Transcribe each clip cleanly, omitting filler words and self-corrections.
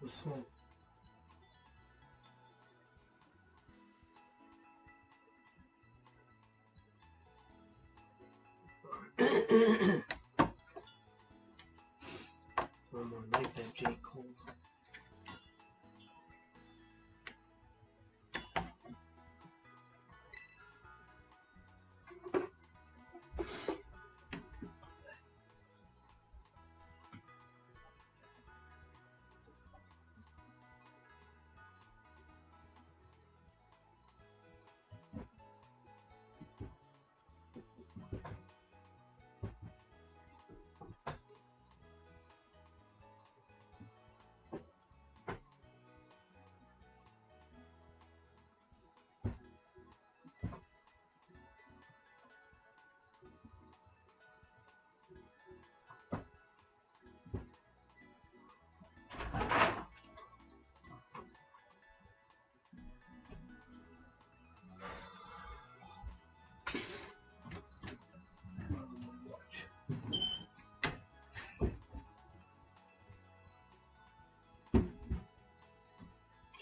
This one. One more like that J. Cole.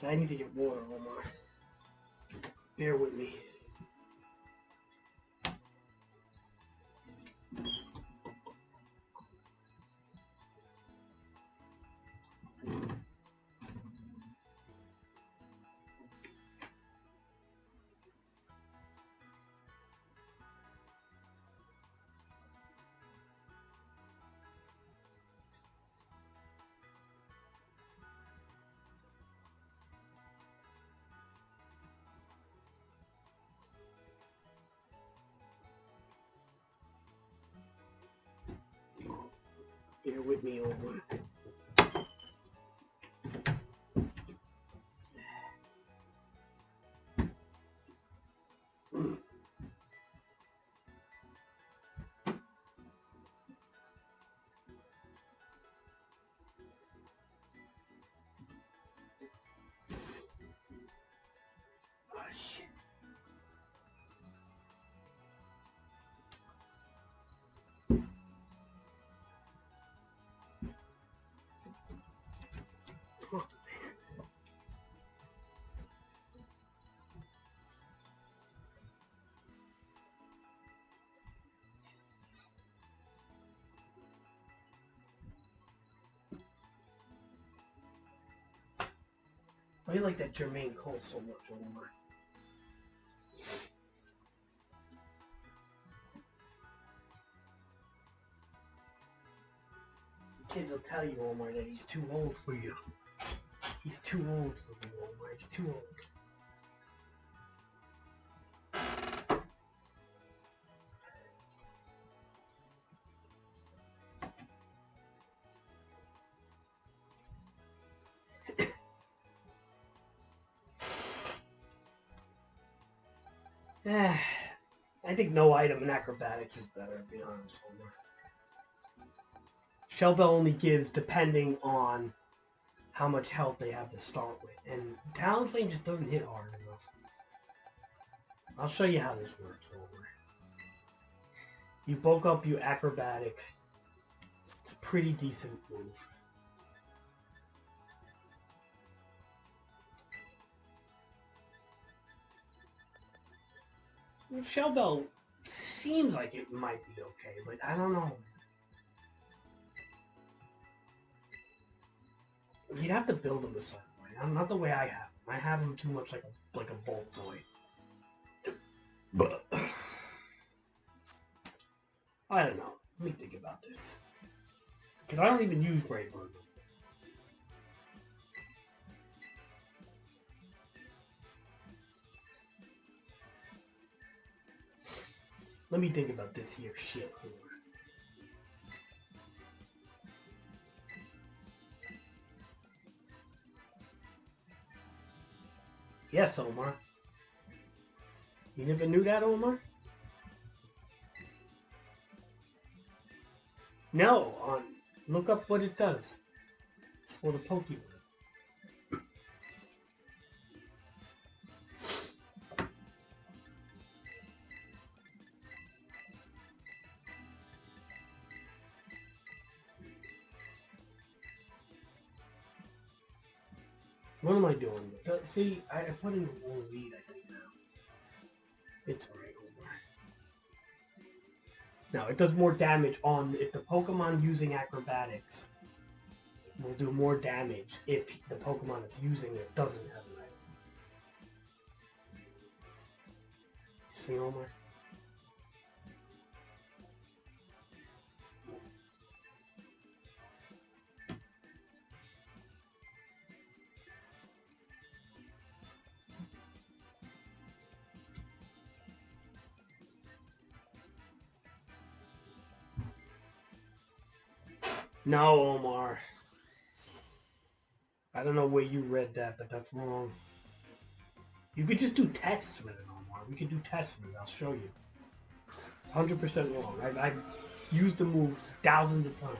I need to get water, Omar. Bear with me. Bear with me, Omar. Why do you like that Jermaine Cole so much, Omar? Kids will tell you, Omar, that he's too old for you. He's too old for you, Omar. He's too old. I think no item in acrobatics is better, to be honest, Omar. Shell Bell only gives depending on how much health they have to start with. And Talonflame just doesn't hit hard enough. I'll show you how this works, Omar. You bulk up, you acrobatic. It's a pretty decent move. Shell Bell seems like it might be okay, but I don't know. You'd have to build them a certain way. Not the way I have them. I have them too much like a bolt toy. But I don't know. Let me think about this. Because I don't even use Brightburn. Let me think about this here shit. Yes, Omar. You never knew that, Omar? No, look up what it does. It's for the Pokemon. What am I doing? See, I put in the wrong lead, I think now. It's alright, Omar. Now, it does more damage on... If the Pokemon using acrobatics will do more damage if the Pokemon that's using it doesn't have an item. See, Omar? No, Omar. I don't know where you read that, but that's wrong. You could just do tests with it, Omar. We could do tests with it. I'll show you. 100% wrong. I've used the move thousands of times.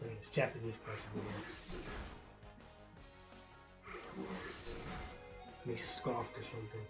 Look at this Japanese person here. He scoffed or something.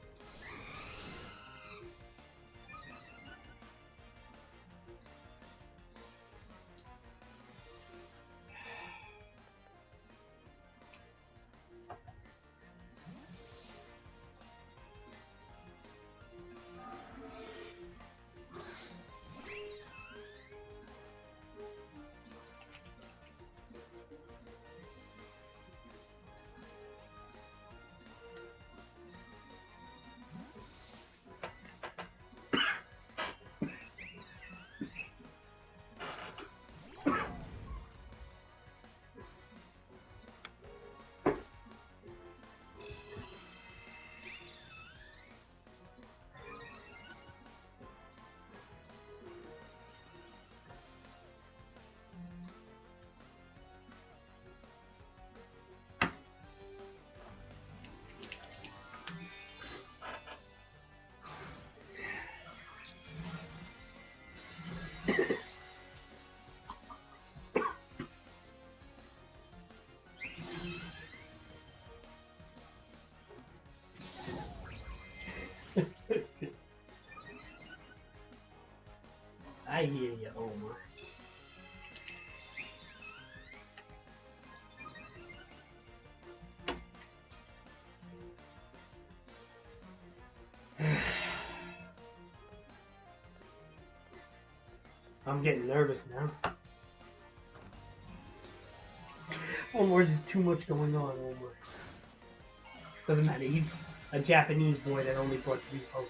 I hear you, Omar. I'm getting nervous now. Omar, there's too much going on, Omar. Doesn't matter, he's a Japanese boy that only bought 3 Pokemon.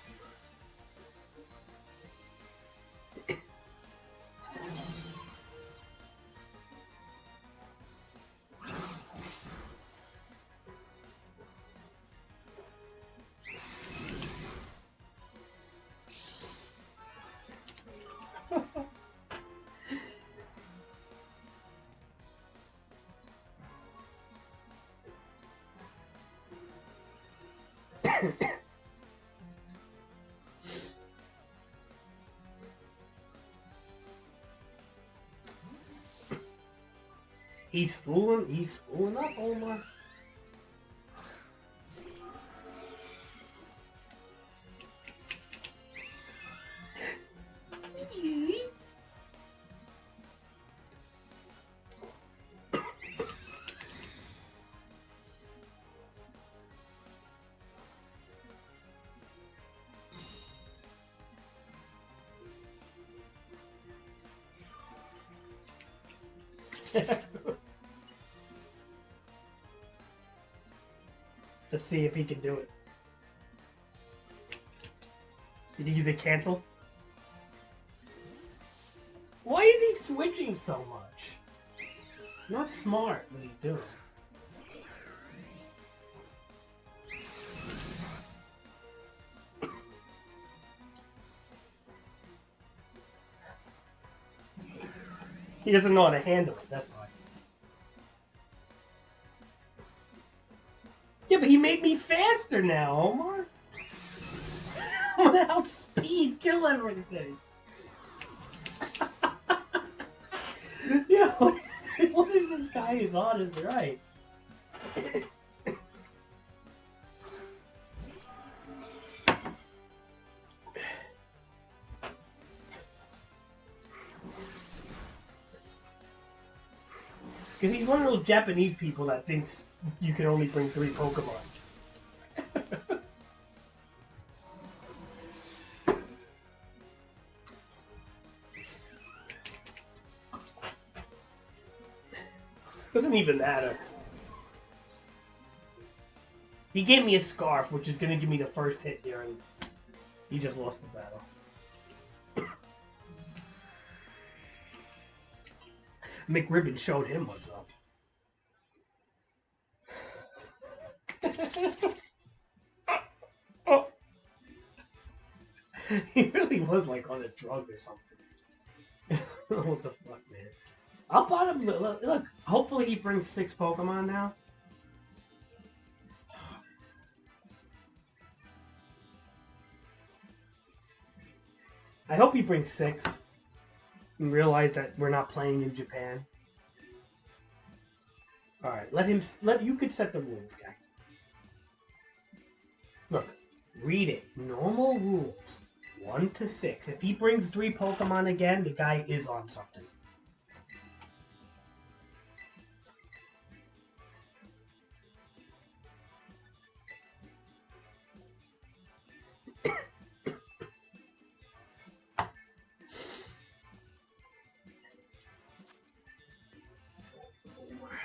He's fooling up, Omar. Let's see if he can do it. Did he use a cancel? Why is he switching so much? It's not smart what he's doing. He doesn't know how to handle it, that's why. Yeah, but he made me faster now, Omar. I'm gonna outspeed kill everything. Yeah, what is this guy is on his right? Because he's one of those Japanese people that thinks you can only bring 3 Pokemon. Doesn't even matter. He gave me a Scarf, which is going to give me the first hit here, and he just lost the battle. McRibbon showed him what's up. Oh. He really was like on a drug or something. What the fuck, man? I'll buy him. Look, hopefully he brings 6 Pokemon now. I hope he brings 6 and realize that we're not playing in Japan. All right, you could set the rules, guy. Look, read it. Normal rules, 1 to 6. If he brings 3 Pokemon again, the guy is on something.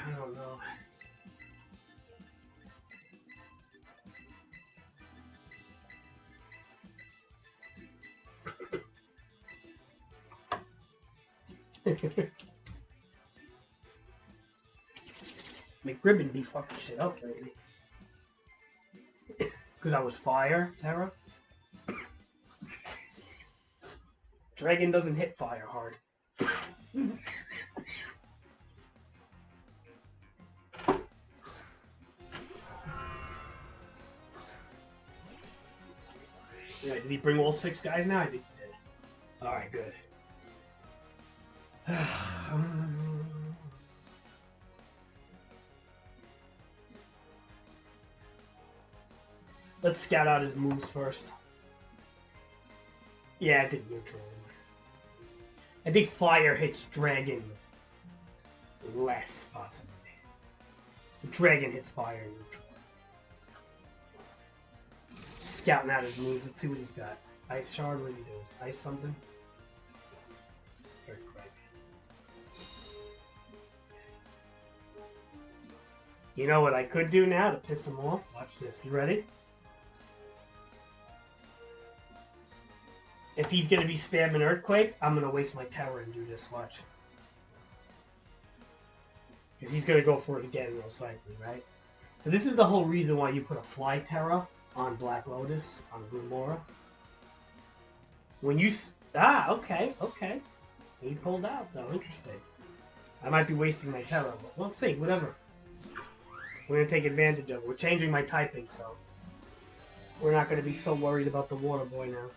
I don't know. McRibbon be fucking shit up lately. Because I was fire, Terra. Dragon doesn't hit fire hard. Yeah, did he bring all 6 guys now? I think he did. Alright, good. Let's scout out his moves first. Yeah, I think neutral. I think fire hits dragon less, possibly. Dragon hits fire neutral. Scouting out his moves. Let's see what he's got. Ice Shard, what is he doing? Ice something? Earthquake. You know what I could do now to piss him off? Watch this. You ready? If he's going to be spamming Earthquake, I'm going to waste my tower and do this. Watch. Because he's going to go for it again, most likely, right? So this is the whole reason why you put a Fly Terra on Black Lotus, on Grumora. When you... okay. He pulled out, though. Interesting. I might be wasting my Terra, but we'll see. Whatever. We're going to take advantage of it. We're changing my typing, so... we're not going to be so worried about the Water Boy now.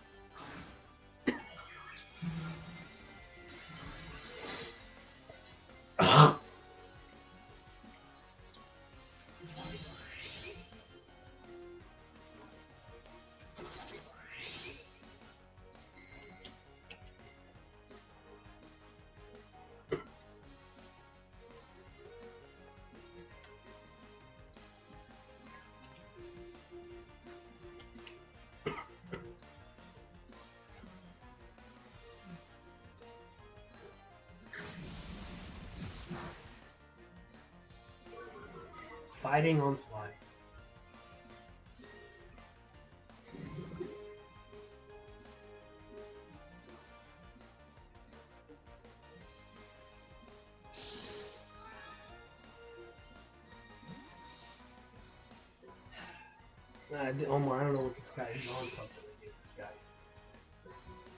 Fighting on Fly. Omar, I don't know what this guy is on something. This guy.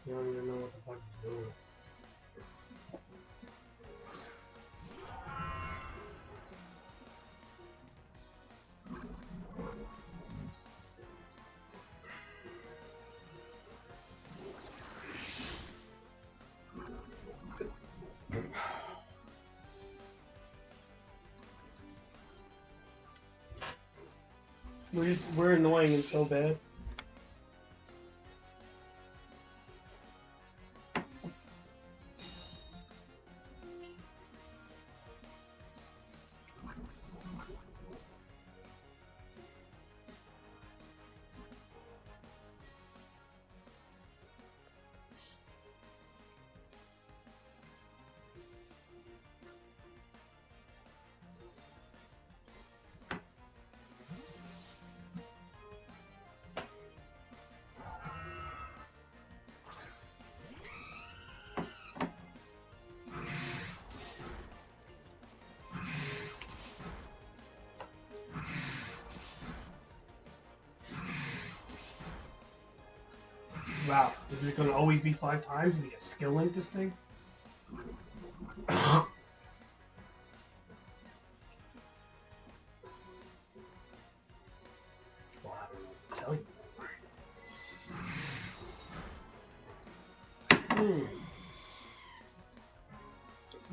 You don't even know what the fuck he's doing. We're annoying and so bad. Wow, is it gonna always be 5 times? Is it a skill link this thing? Wow, I don't know what to tell you.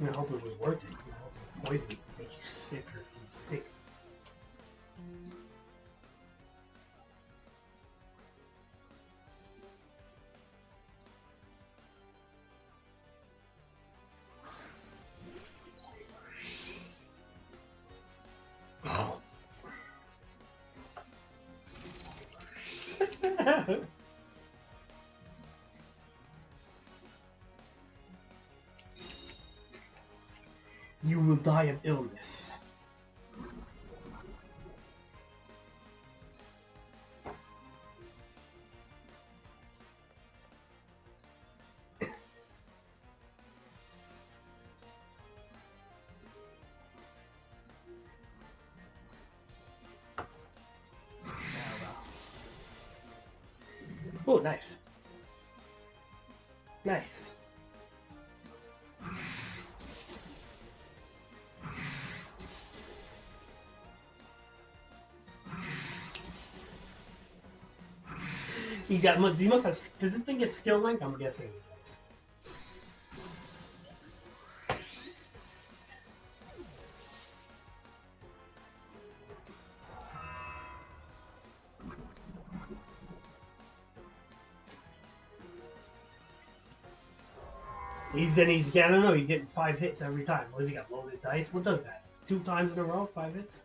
I hope it was worth it. I hope the poison would make you sicker and sick. You will die of illness. Oh, nice. Nice. He must have. Does this thing get skill link? I'm guessing he does. I don't know, he's getting 5 hits every time. What does he got? Loaded dice? What does that? 2 times in a row? 5 hits?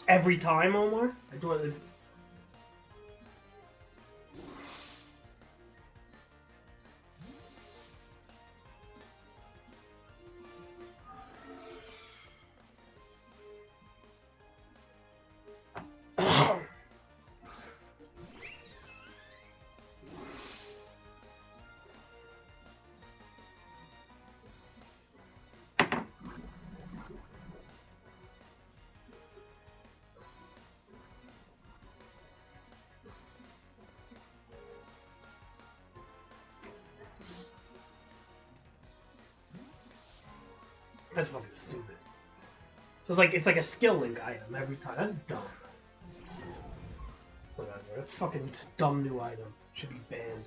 Every time, Omar? I do it. That's fucking stupid. So it's like a skill link item every time. That's dumb. Whatever. That's fucking dumb new item. Should be banned.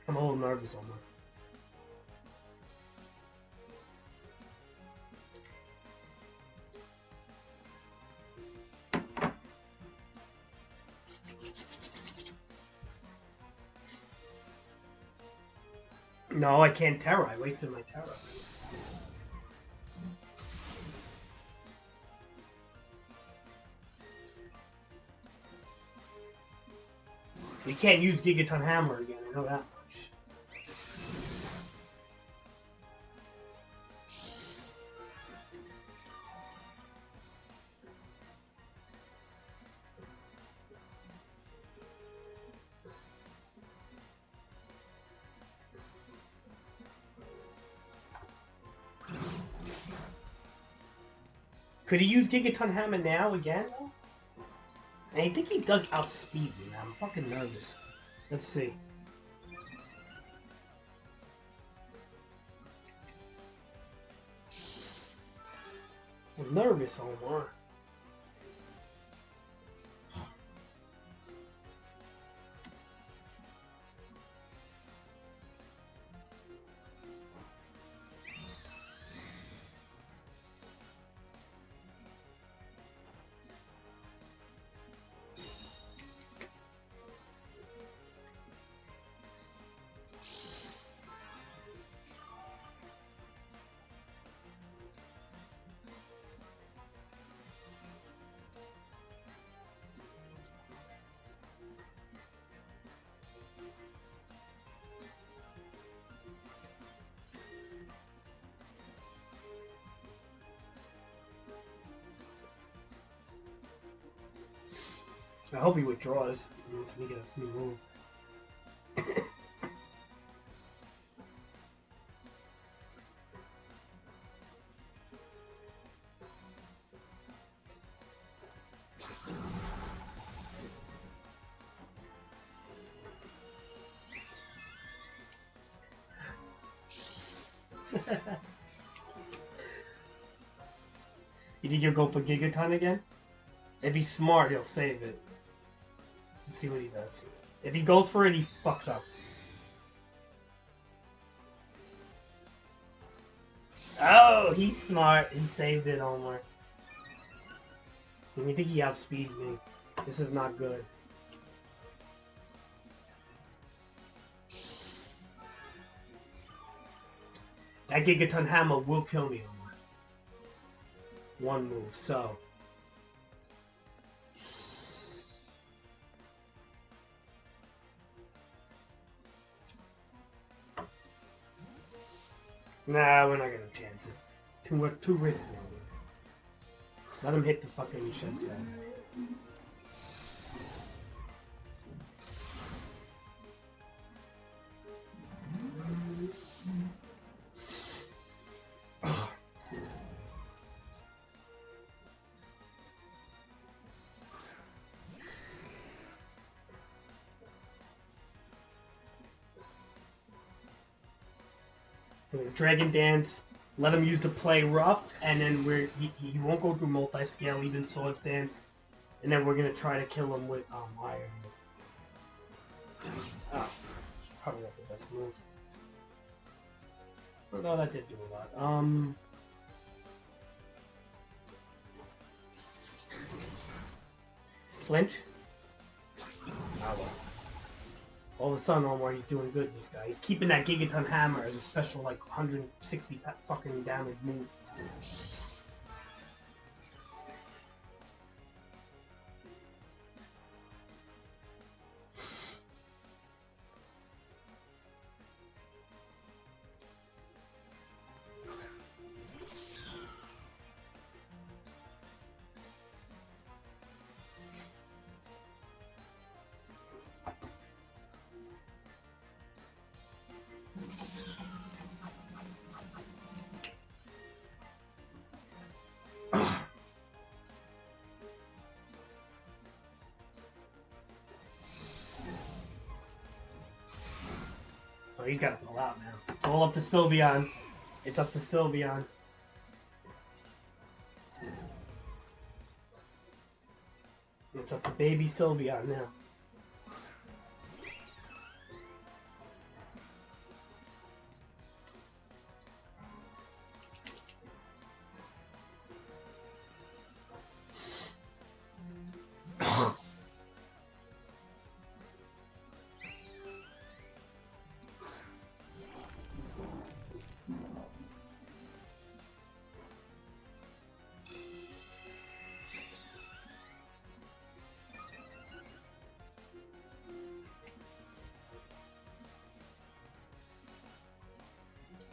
I'm a little nervous on that. No, I can't Terra. I wasted my Terra. We can't use Gigaton Hammer again, I know that much. Could he use Gigaton Hammer now again? And I think he does outspeed me. I'm fucking nervous. Let's see. I'm nervous, Omar. I hope he withdraws. He wants me to get a free move. You think you'll go for Gigaton again? If he's smart, he'll save it. Let's see what he does. If he goes for it, he fucks up. Oh, he's smart. He saved it, Omar. You think he outspeeds me? This is not good. That Gigaton Hammer will kill me, Omar. One move, so... Nah, we're not gonna chance it. Too risky. Let him hit the fucking shit down. Dragon Dance, let him use the play rough, and then he won't go through multi-scale, even Swords Dance, and then we're gonna try to kill him with Iron. Oh, probably not the best move. But no, that did do a lot. Flinch? Ah, well. All of a sudden, Omar, he's doing good, this guy. He's keeping that Gigaton Hammer as a special, like, 160 fucking damage move. So he's got to pull out now. It's all up to Sylveon. It's up to Sylveon. It's up to baby Sylveon now.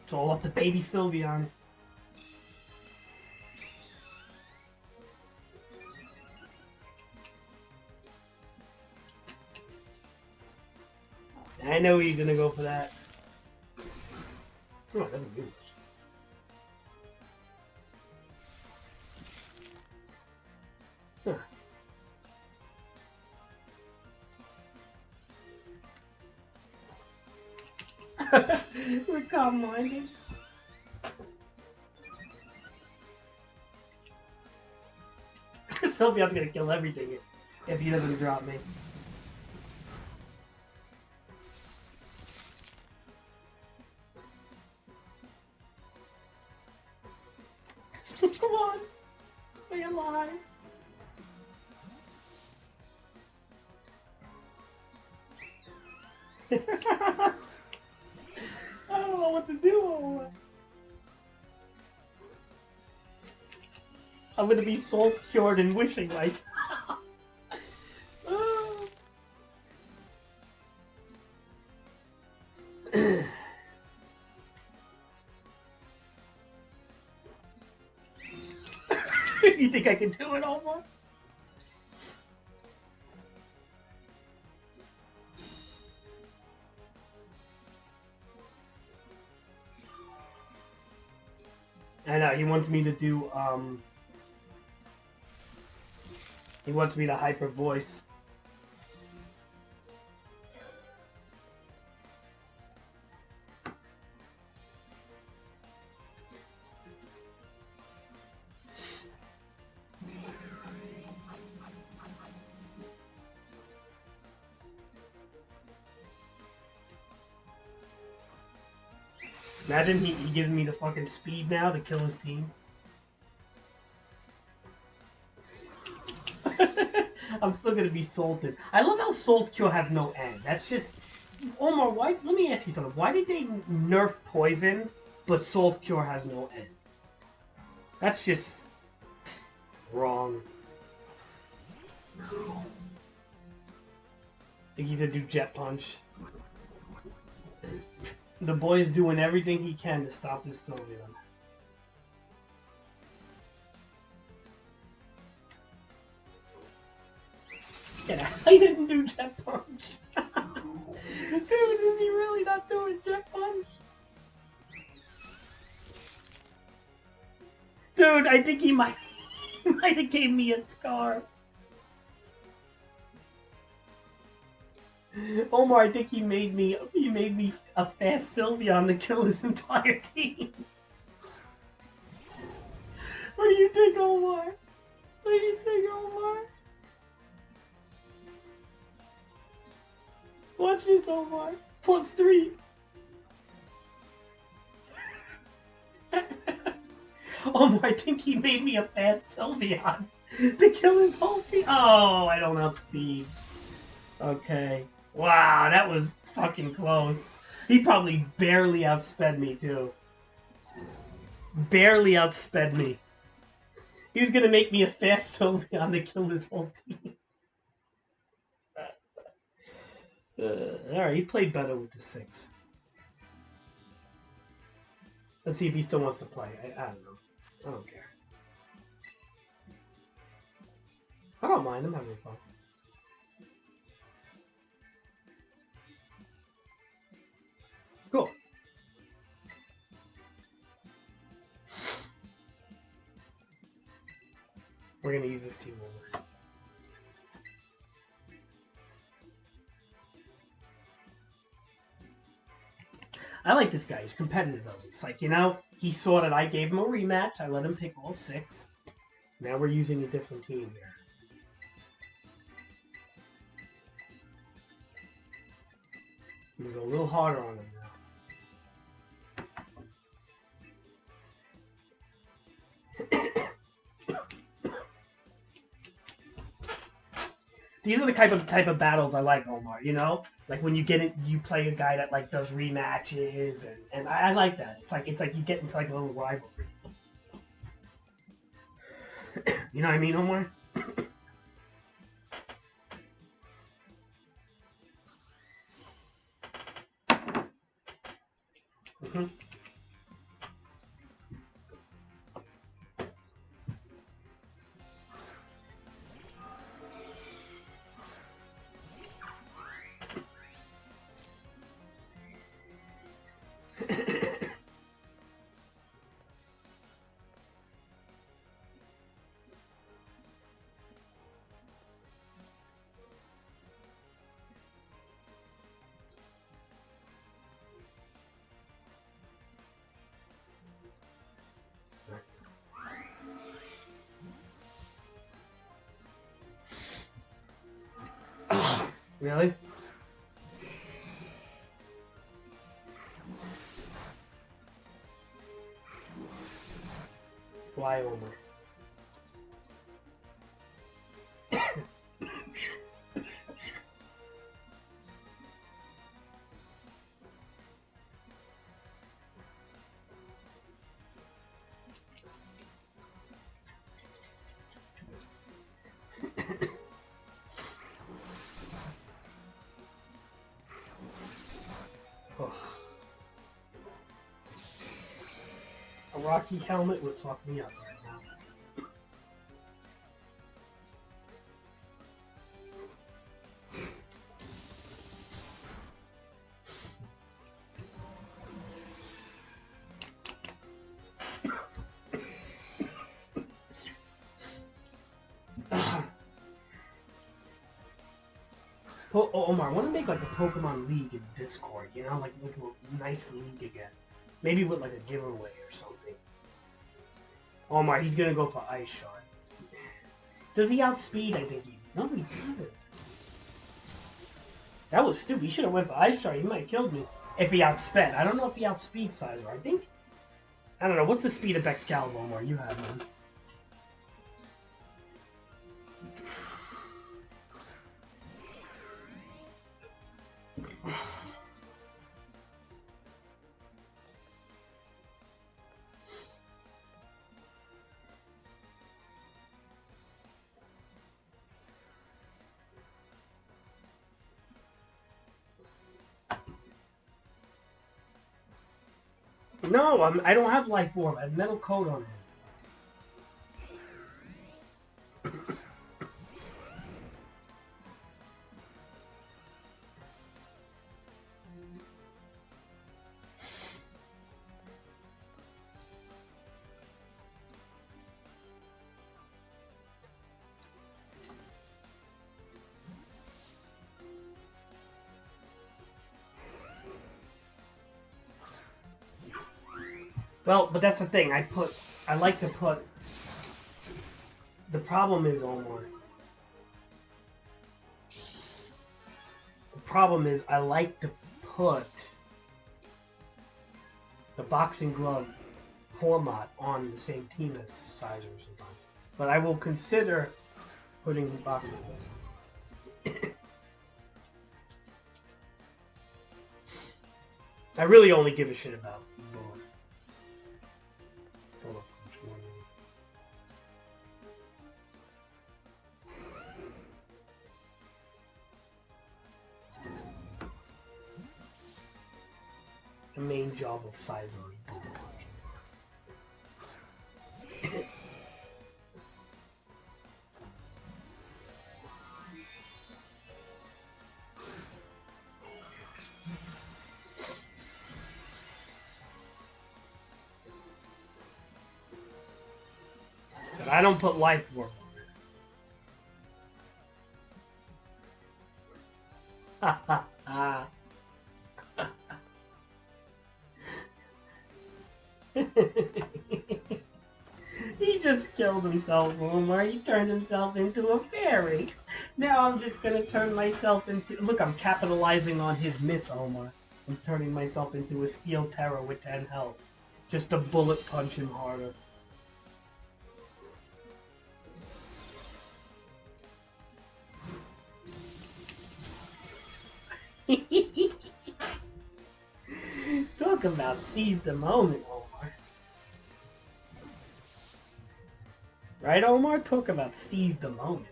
It's all up to baby Sylveon. I know he's gonna go for that. Oh, it doesn't do much. Huh. We're calm-minded. Sylveon's gonna kill everything if he doesn't drop me. Come on, stay alive. I don't know what to do. I'm gonna be so cured and wishing myself. You think I can do it, Omar? he wants me to do, he wants me to hyper voice. Imagine he gives me the fucking speed now to kill his team. I'm still gonna be salted. I love how Salt Cure has no end. That's just... Omar, why... Let me ask you something. Why did they nerf Poison, but Salt Cure has no end? That's just... wrong. I think he's gonna do Jet Punch. The boy is doing everything he can to stop this Sylveon. Yeah, I didn't do Jet Punch. Dude, is he really not doing Jet Punch? Dude, I think he might have gave me a scar. Omar, I think he made me a fast Sylveon to kill his entire team. What do you think, Omar? What do you think, Omar? Watch this, Omar. +3. Omar, I think he made me a fast Sylveon to kill his whole team. Oh, I don't outspeed. Okay. Wow, that was fucking close. He probably barely outsped me, too. Barely outsped me. He was gonna make me a fast Sylveon to kill his whole team. Alright, he played better with the 6. Let's see if he still wants to play. I don't know. I don't care. I don't mind. I'm having fun. Cool. We're gonna use this team over. I like this guy. He's competitive though. It's like, you know, he saw that I gave him a rematch. I let him pick all 6. Now we're using a different team here. I'm gonna go a little harder on him now. These are the type of battles I like, Omar. You know, like when you get it, you play a guy that like does rematches, and I like that. It's like you get into like a little rivalry. You know what I mean, Omar? Mm-hmm. Really? Fly over. A Rocky helmet would fuck me up right now. Omar, I want to make like a Pokemon League in Discord, you know, like a nice league again. Maybe with like a giveaway or something. Omar, he's gonna go for Ice Shard. Does he outspeed? I think he... No, he doesn't. That was stupid. He should have went for Ice Shard. He might have killed me if he outsped. I don't know if he outspeeds Sizer. I think... I don't know. What's the speed of Excalibur, Omar? You have one. No, I don't have Life Orb. I have Metal Coat on it. Well, but that's the thing. I like to put. The problem is, Omar. The problem is, I like to put the boxing glove format on the same team as Sizer sometimes. But I will consider putting the boxing gloves. I really only give a shit about Bullet. The main job of Sizer is Bullet Punch. But I don't put Life Orb on it. Ha ha ha. He just killed himself, Omar. He turned himself into a fairy. Now I'm just gonna turn myself into... Look, I'm capitalizing on his miss, Omar. I'm turning myself into a Steel Terror with 10 health. Just to bullet punch him harder. Talk about seize the moment, Omar. Right, Omar? Talk about seize the moment.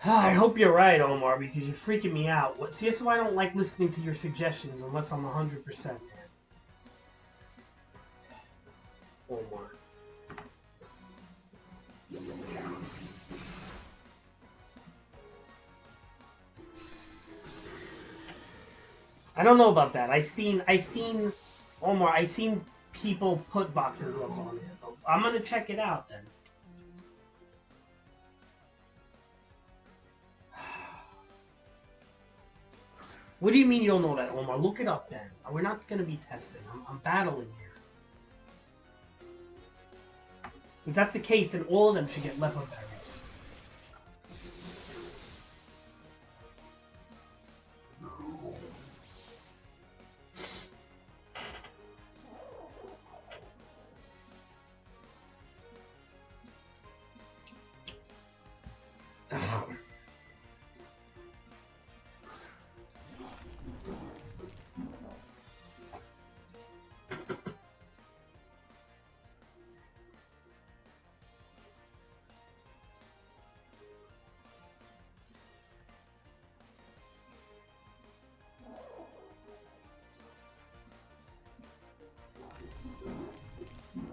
I hope you're right, Omar, because you're freaking me out. See, that's why I don't like listening to your suggestions unless I'm 100%. Omar. I don't know about that. I seen Omar. I seen people put boxing gloves on it. I'm gonna check it out then. What do you mean you don't know that, Omar? Look it up then. We're not gonna be testing. I'm battling here. If that's the case, then all of them should get leopard berries.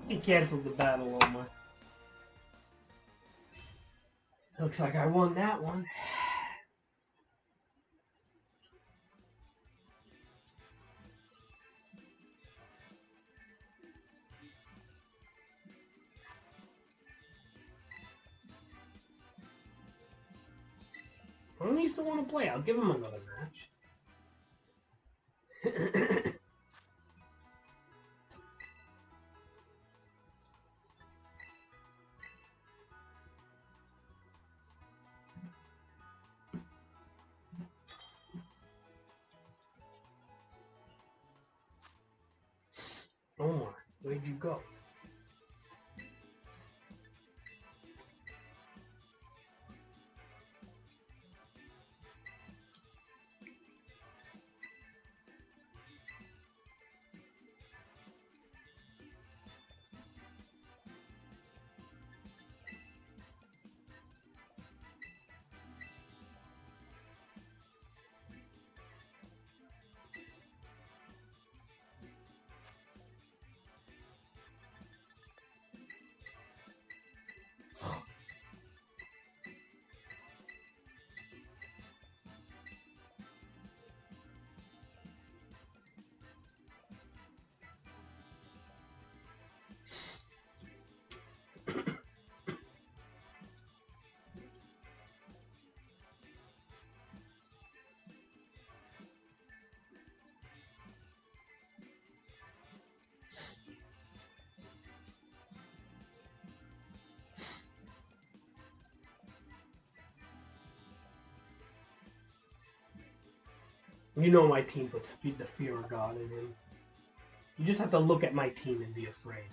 He canceled the battle, Omar. Looks like I won that one. When you still want to play, I'll give him another match. Omar, where'd you go? You know my team puts the fear of God in him. You just have to look at my team and be afraid.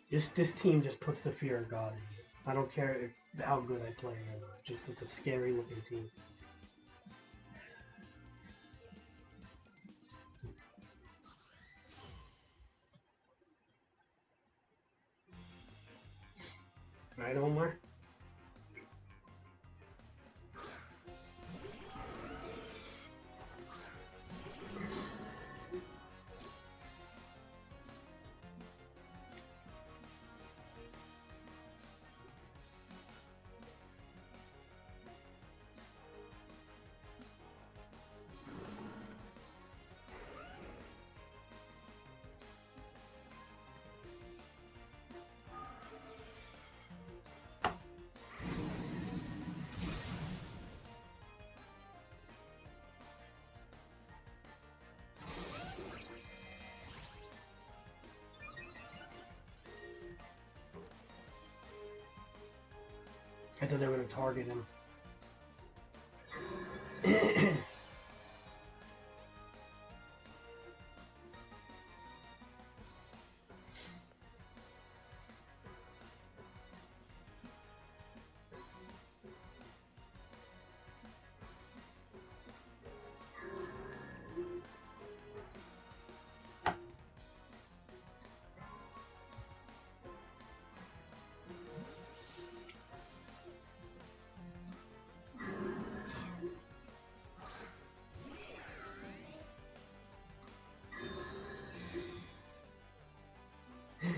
This team just puts the fear of God in you. I don't care how good I play or not. Just it's a scary looking team. Right, Omar? I thought they were going to target him.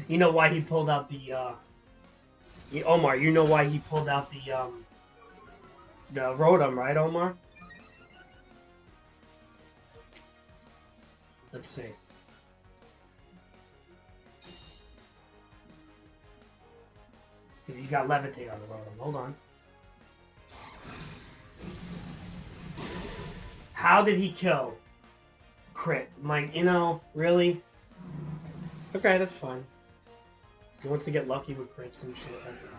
You know why he pulled out the Omar, you know why he pulled out the Rotom, right, Omar? Let's see. Because he's got Levitate on the Rotom. Hold on. How did he kill? Crit. Like, you know, really? Okay, that's fine. He wants to get lucky with crits and shit, that's fine.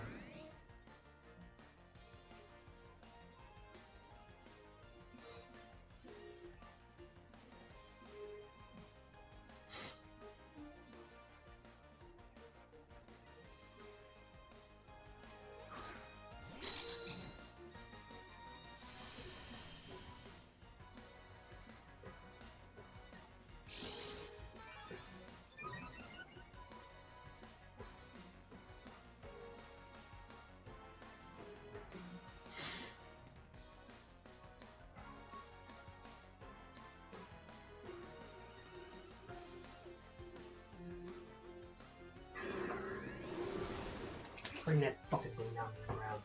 Bring that fucking thing down to the ground.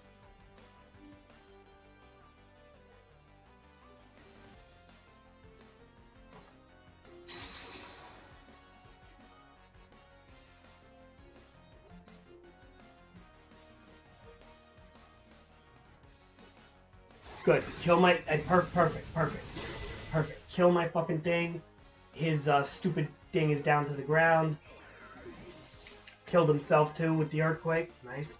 Good. Kill my... perfect. Kill my fucking thing. His stupid thing is down to the ground. Killed himself too with the earthquake. Nice.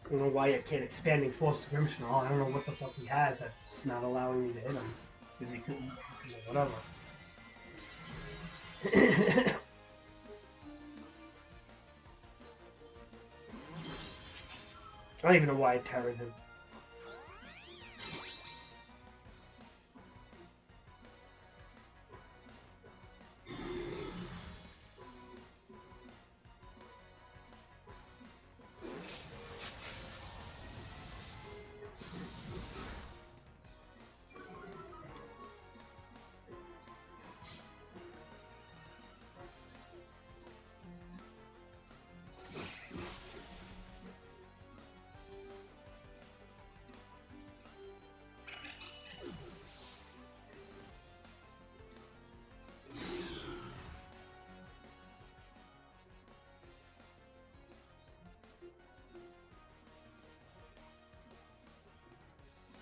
I don't know why I can't expanding force dimensional. I don't know what the fuck he has that's not allowing me to hit him. Because he couldn't, whatever. I don't even know why I terrored him.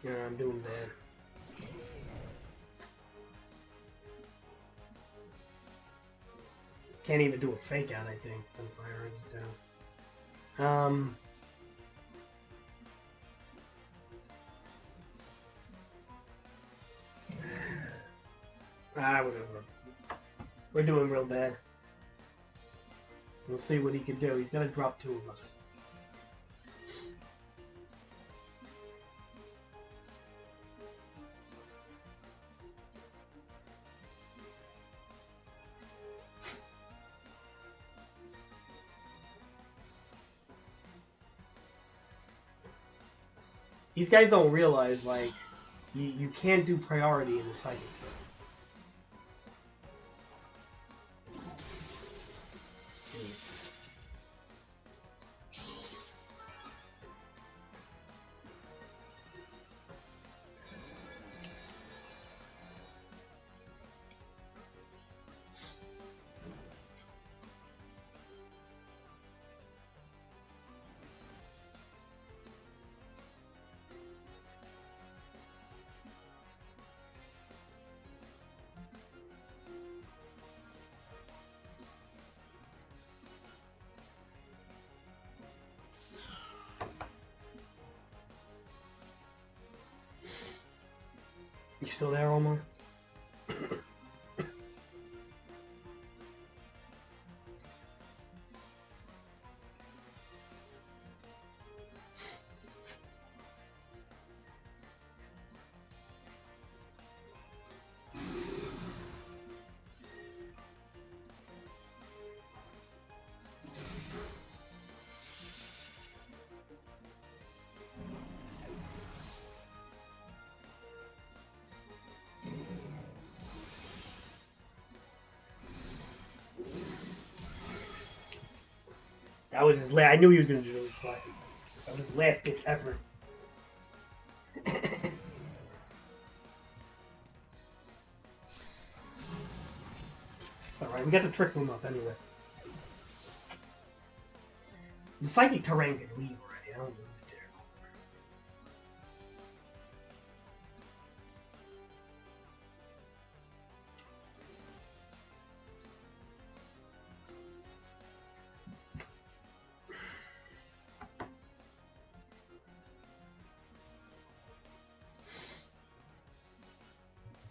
Yeah, I'm doing bad. Can't even do a fake out, I think, when firing is down. Whatever. We're doing real bad. We'll see what he can do. He's gonna drop 2 of us. These guys don't realize, like, you can't do priority in the psychic field. Idiots. You still there, Omar? That was his last. I knew he was going to do it. That was his last ditch effort. we got the trick room up anyway. The psychic terrain can leave already. I don't know what there.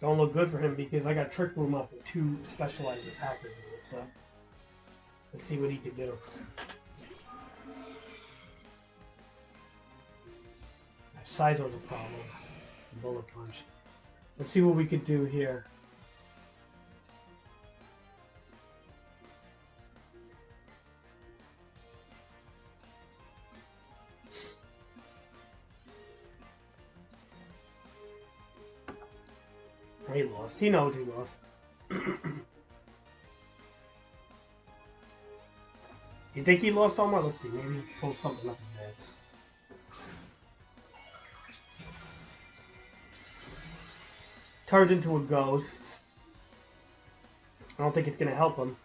Don't look good for him because I got trick room up with 2 specialized attackers in it. So let's see what he can do. Sizer's a problem. Bullet punch. Let's see what we could do here. He lost. He knows he lost. You think he lost, Omar? Let's see. Maybe he pulls something up his ass. Turns into a ghost. I don't think it's going to help him.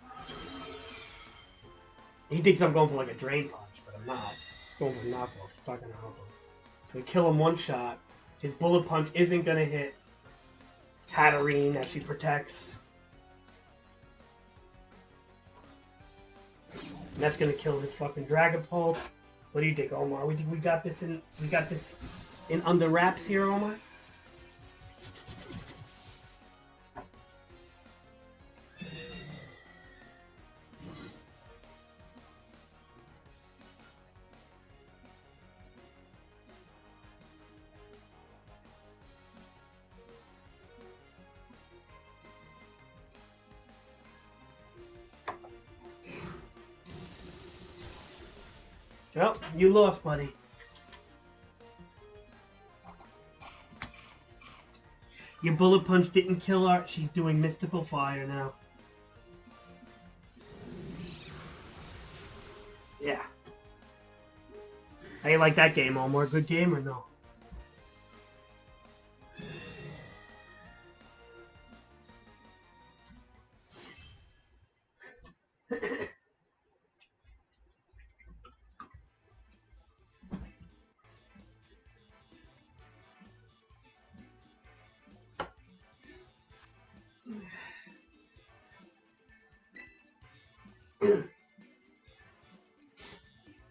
He thinks I'm going for like a drain punch, but I'm not. Going for a knockoff. It's not going to help him. So we kill him one shot. His bullet punch isn't going to hit Hatterene that she protects. And that's going to kill his fucking Dragapult. What do you think, Omar? We think we got this in under wraps here, Omar? Well, you lost, buddy. Your bullet punch didn't kill her. She's doing mystical fire now. Yeah. How you like that game, Omar? Good game or no?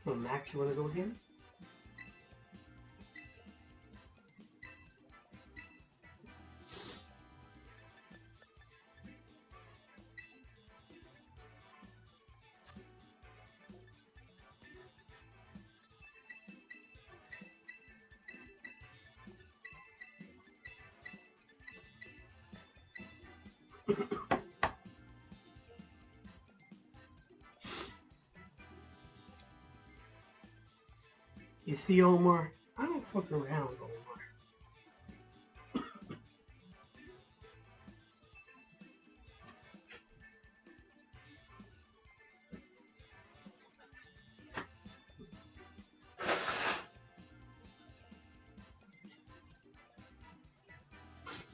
Well, Max, you want to go again? You see, Omar? I don't fuck around, Omar.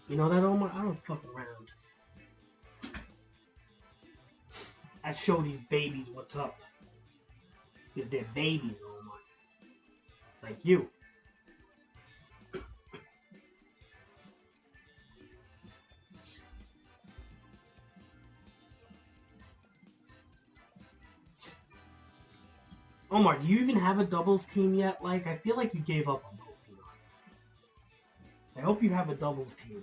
You know that, Omar? I don't fuck around. I show these babies what's up. If they're babies, Omar. Like you. Omar, do you even have a doubles team yet? Like, I feel like you gave up on Pokemon. I hope you have a doubles team.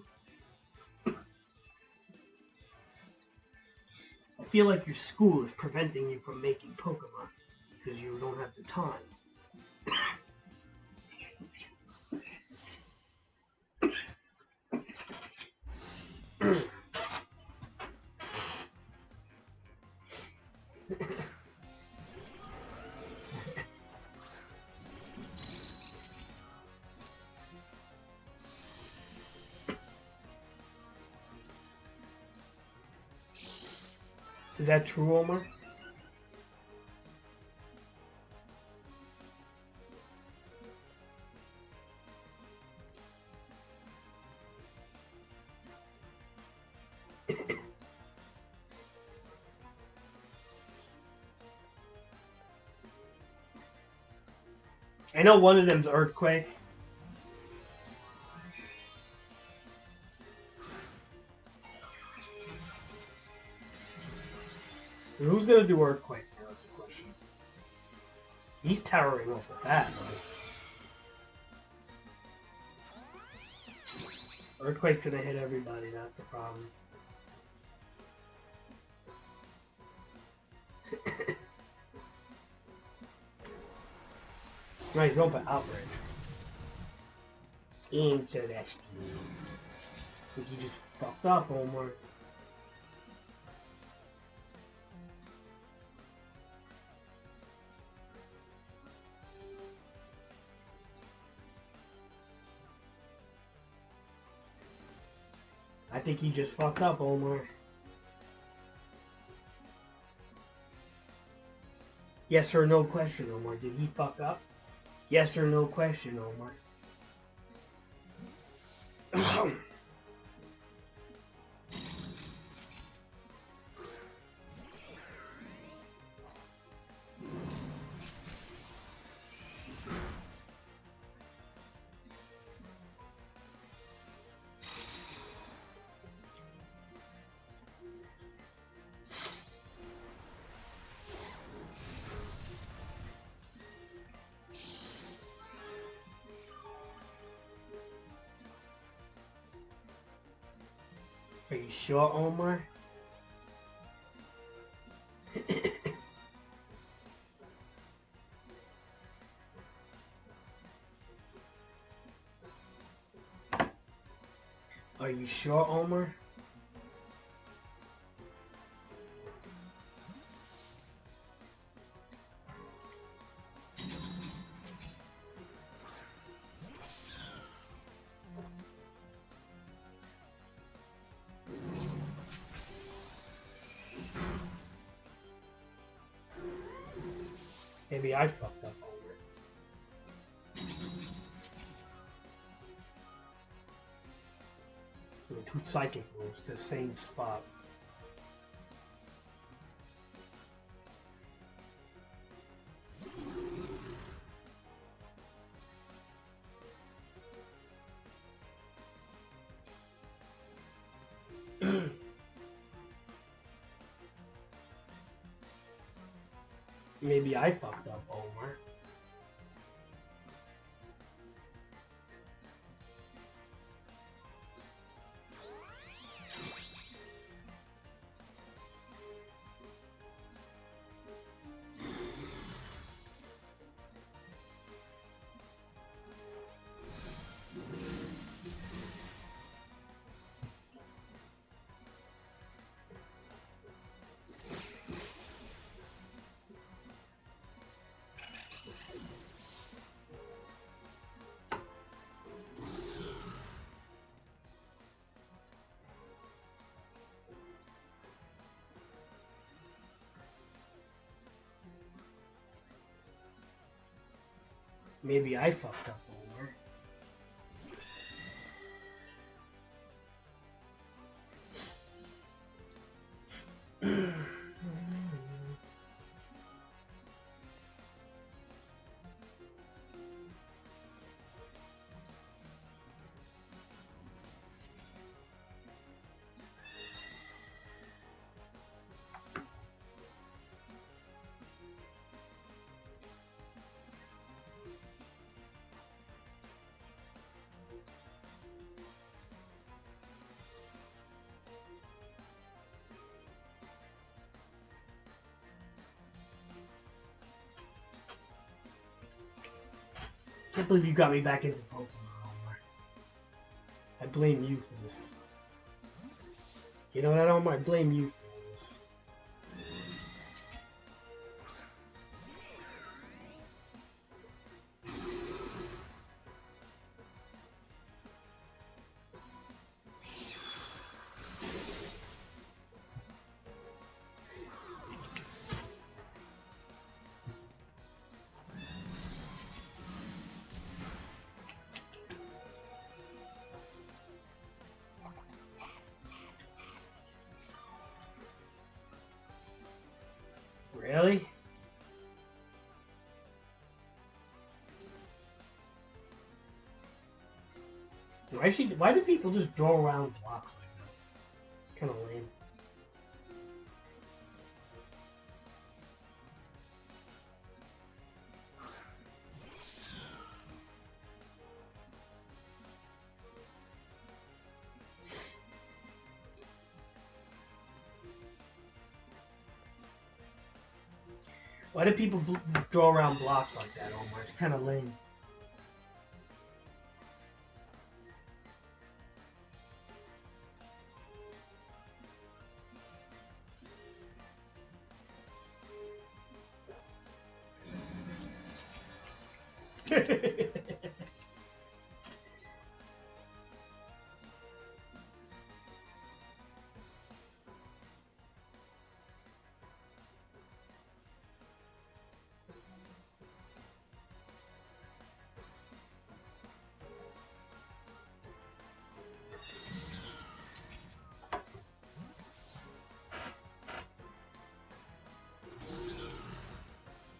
I feel like your school is preventing you from making Pokemon because you don't have the time. Is that true, Omar? I know one of them's Earthquake. Who's gonna do Earthquake? That's the question. He's towering off the bat, though. Earthquake's gonna hit everybody, that's the problem. Right, he's going for Outrage. Interesting. I think you just fucked up, Omar. I think you just fucked up, Omar. Yes or no question, Omar. Did he fuck up? Yes or no question, Omar. Are you sure, Omar? Are you sure, Omar? Maybe I fucked up, Omar. With 2 psychic moves to the same spot. Maybe I fucked up, Omar. Maybe I fucked up, Omar. I can't believe you got me back into Pokemon, Omar. I blame you for this. You know that, Omar? I blame you for this. Why do people just draw around blocks like that? Kind of lame. Why do people draw around blocks like that, Omar? It's kind of lame.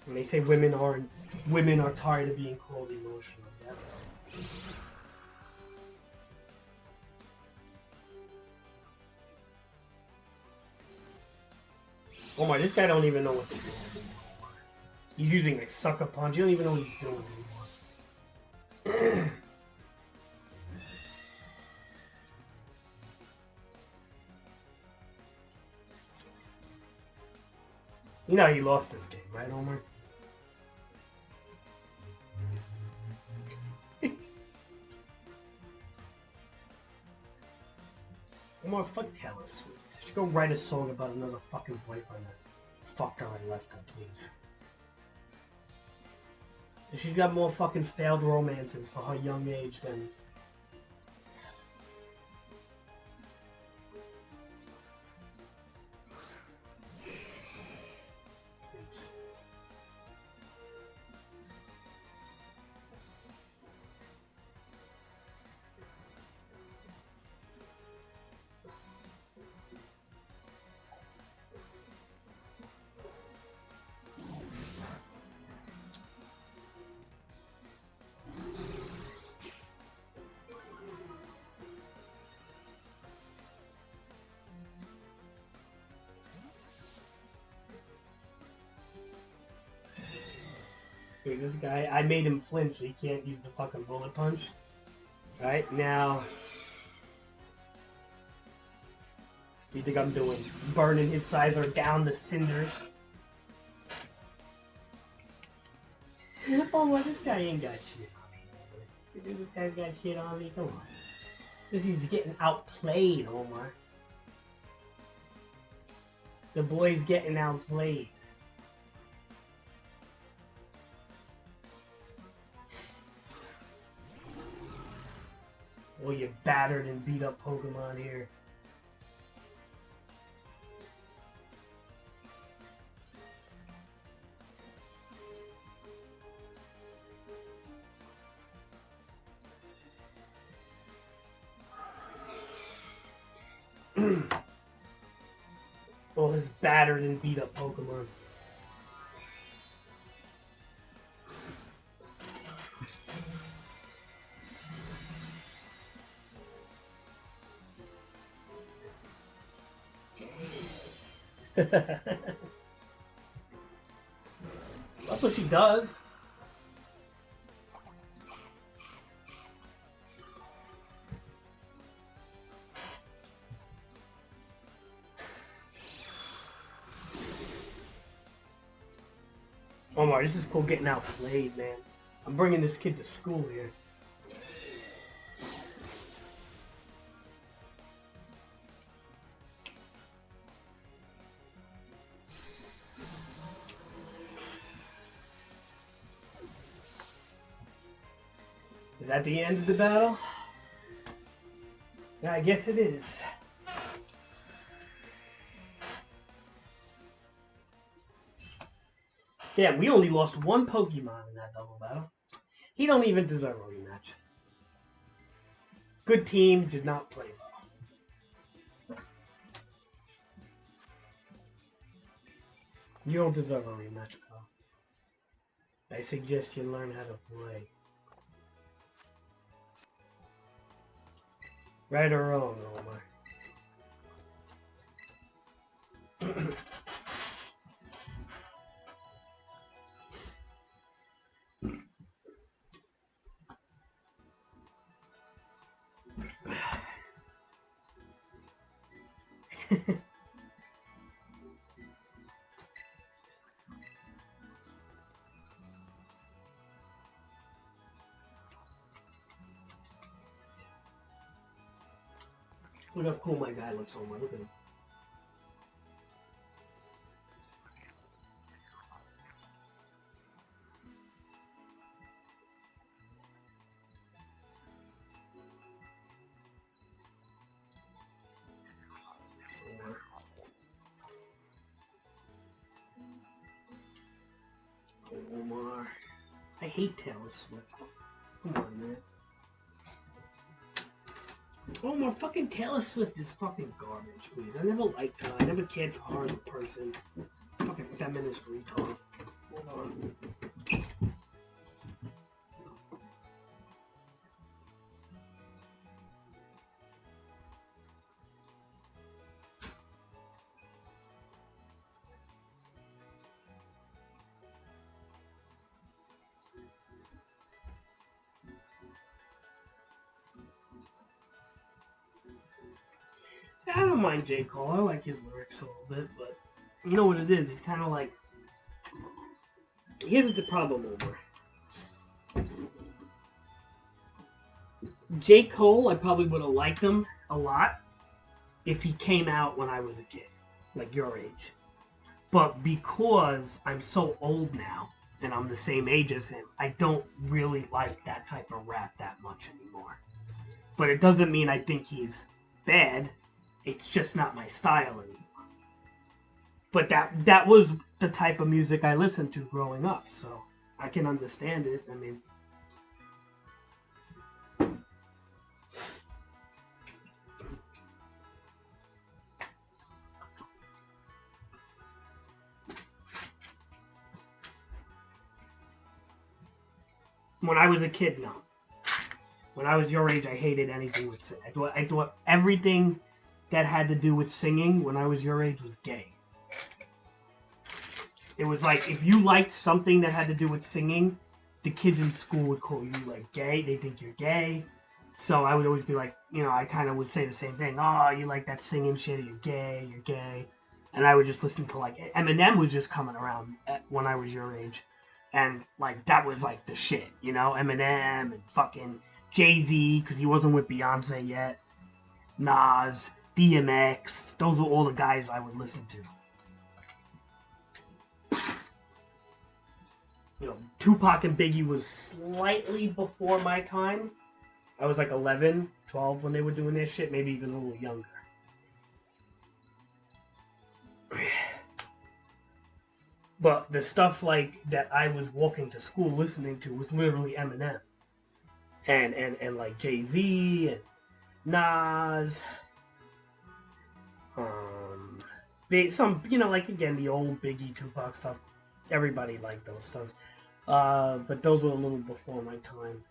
When they say women are tired of being called emotional. Yeah. Oh my, this guy don't even know what to do anymore. He's using like sucker punch. You don't even know what he's doing anymore. You know he lost this game, right, Omar? Omar, fuck Taylor Swift. She go write a song about another fucking boyfriend that fucked her and left her, please. She's got more fucking failed romances for her young age than... Dude, this guy, I made him flinch so he can't use the fucking bullet punch. Right, now... What do you think I'm doing? Burning his sizer down to cinders. Oh my, this guy ain't got shit on me. You think this guy's got shit on me? Come on. This is getting outplayed, Omar. The boy's getting outplayed. Oh, you battered and beat up Pokemon here. All his battered and beat up Pokemon. That's what she does. Omar, this is cool getting outplayed, man. I'm bringing this kid to school here. Is that the end of the battle? Yeah, I guess it is. Damn, we only lost one Pokemon in that double battle. He don't even deserve a rematch. Good team, did not play well. You don't deserve a rematch, pal. I suggest you learn how to play. Right or wrong, Omar? Look how cool my guy looks, Omar. Look at him. Omar. I hate Taylor Swift. Come on, man. Omar, fucking Taylor Swift is fucking garbage, please. I never liked her. I never cared for her as a person. Fucking feminist retard. Hold on. I don't mind J. Cole. I like his lyrics a little bit, but you know what it is? He's kind of like... Here's the problem, Omar. J. Cole, I probably would have liked him a lot if he came out when I was a kid, like your age. But because I'm so old now, and I'm the same age as him, I don't really like that type of rap that much anymore. But it doesn't mean I think he's bad. It's just not my style anymore. But that was the type of music I listened to growing up, so I can understand it. I mean, when I was a kid, no. When I was your age, I hated anything with singing. I thought everything that had to do with singing when I was your age was gay. It was like, if you liked something that had to do with singing, the kids in school would call you, like, gay. They think you're gay. So I would always be like, you know, I kind of would say the same thing. Oh, you like that singing shit? You're gay. You're gay. And I would just listen to, like, Eminem was just coming around when I was your age. And, like, that was, like, the shit, you know? Eminem and fucking Jay-Z, because he wasn't with Beyonce yet. Nas, DMX. Those were all the guys I would listen to. You know, Tupac and Biggie was slightly before my time. I was like 11, 12 when they were doing their shit, maybe even a little younger. But the stuff like that I was walking to school listening to was literally Eminem. And like Jay-Z and Nas. Some, you know, like again, the old Biggie, Tupac stuff. Everybody liked those stuff. But those were a little before my time.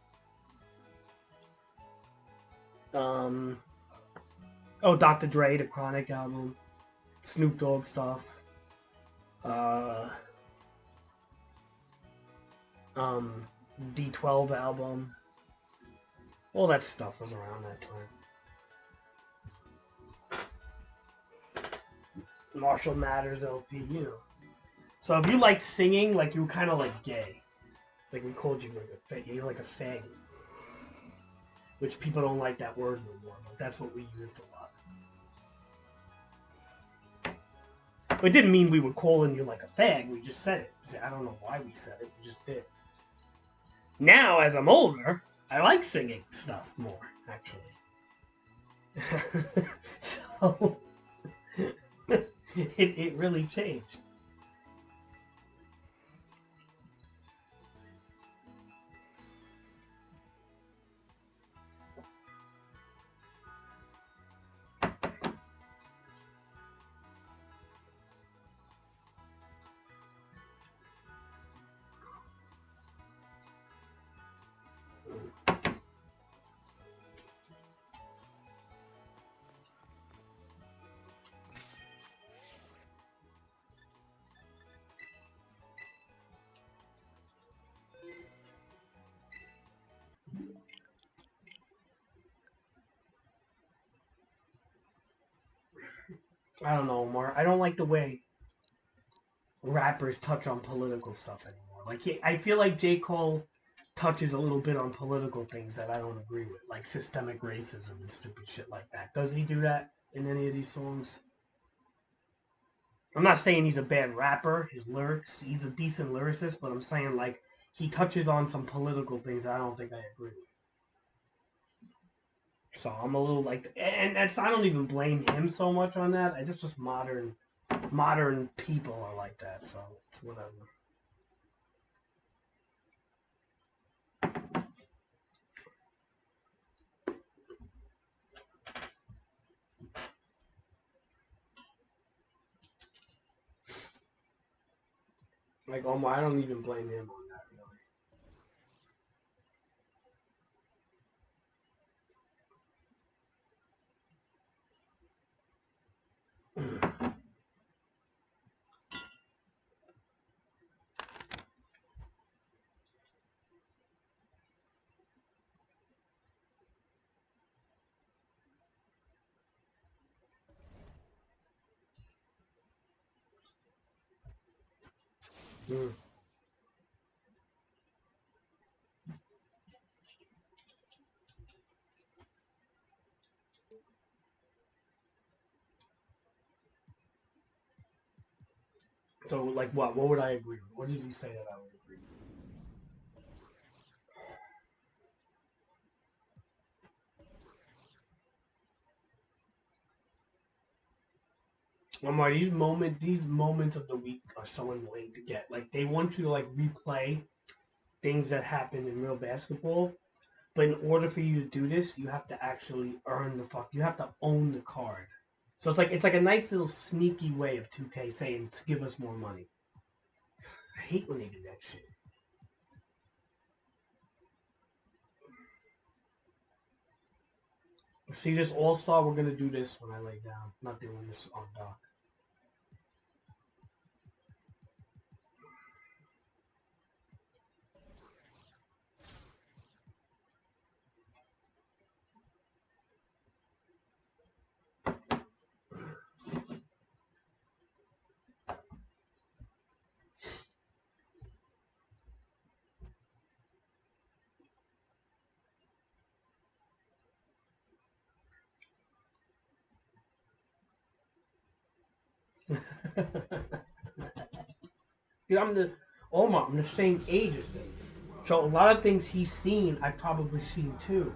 Dr. Dre, the Chronic album. Snoop Dogg stuff. D12 album. All that stuff was around that time. Marshall Mathers LP, you know. So if you liked singing, like you were kind of like gay. Like we called you like you're like a faggot. Which people don't like that word no more, but that's what we used a lot. It didn't mean we were calling you like a fag, we just said it. I don't know why we said it, we just did. Now, as I'm older, I like singing stuff more, actually. So, it really changed. I don't know, Omar. I don't like the way rappers touch on political stuff anymore. Like, I feel like J. Cole touches a little bit on political things that I don't agree with, like systemic racism and stupid shit like that. Does he do that in any of these songs? I'm not saying he's a bad rapper. His lyrics, he's a decent lyricist, but I'm saying like he touches on some political things I don't think I agree with. So I'm a little like, and that's I don't even blame him so much on that. I just modern people are like that. So it's whatever. Like Omar, I don't even blame him on that really. Mm. So like what? What would I agree with? What did you say that I would agree with? Omar, these moments of the week are so annoying to get. Like they want you to like replay things that happen in real basketball, but in order for you to do this, you have to actually earn the fuck. You have to own the card. So it's like a nice little sneaky way of 2K saying give us more money. I hate when they do that shit. See this All Star, we're gonna do this when I lay down. Not doing this on dock. Dude, I'm the same age as him. So a lot of things he's seen, I've probably seen too.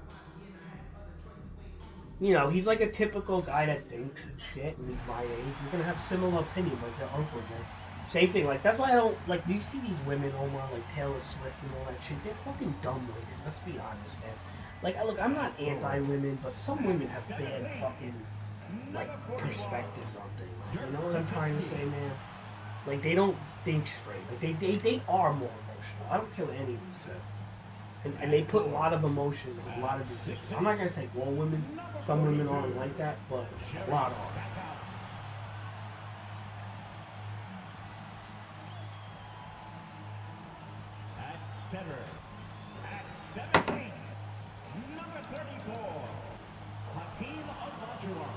You know, he's like a typical guy that thinks and shit, and he's my age. We're gonna have similar opinions, like your uncle did. Same thing. Like that's why I don't like. Do you see these women, Omar, like Taylor Swift and all that shit? They're fucking dumb women. Let's be honest, man. Like, look, I'm not anti-women, but some women have bad fucking like perspectives on things. You know what I'm trying to say, man? Like they don't think straight. Like they are more emotional. I don't care what anyone says. And they put a lot of emotion in a lot of decisions. I'm not gonna say all women, some women aren't like that, but a lot are. At center, at 17, number 34, Hakeem Olajuwon.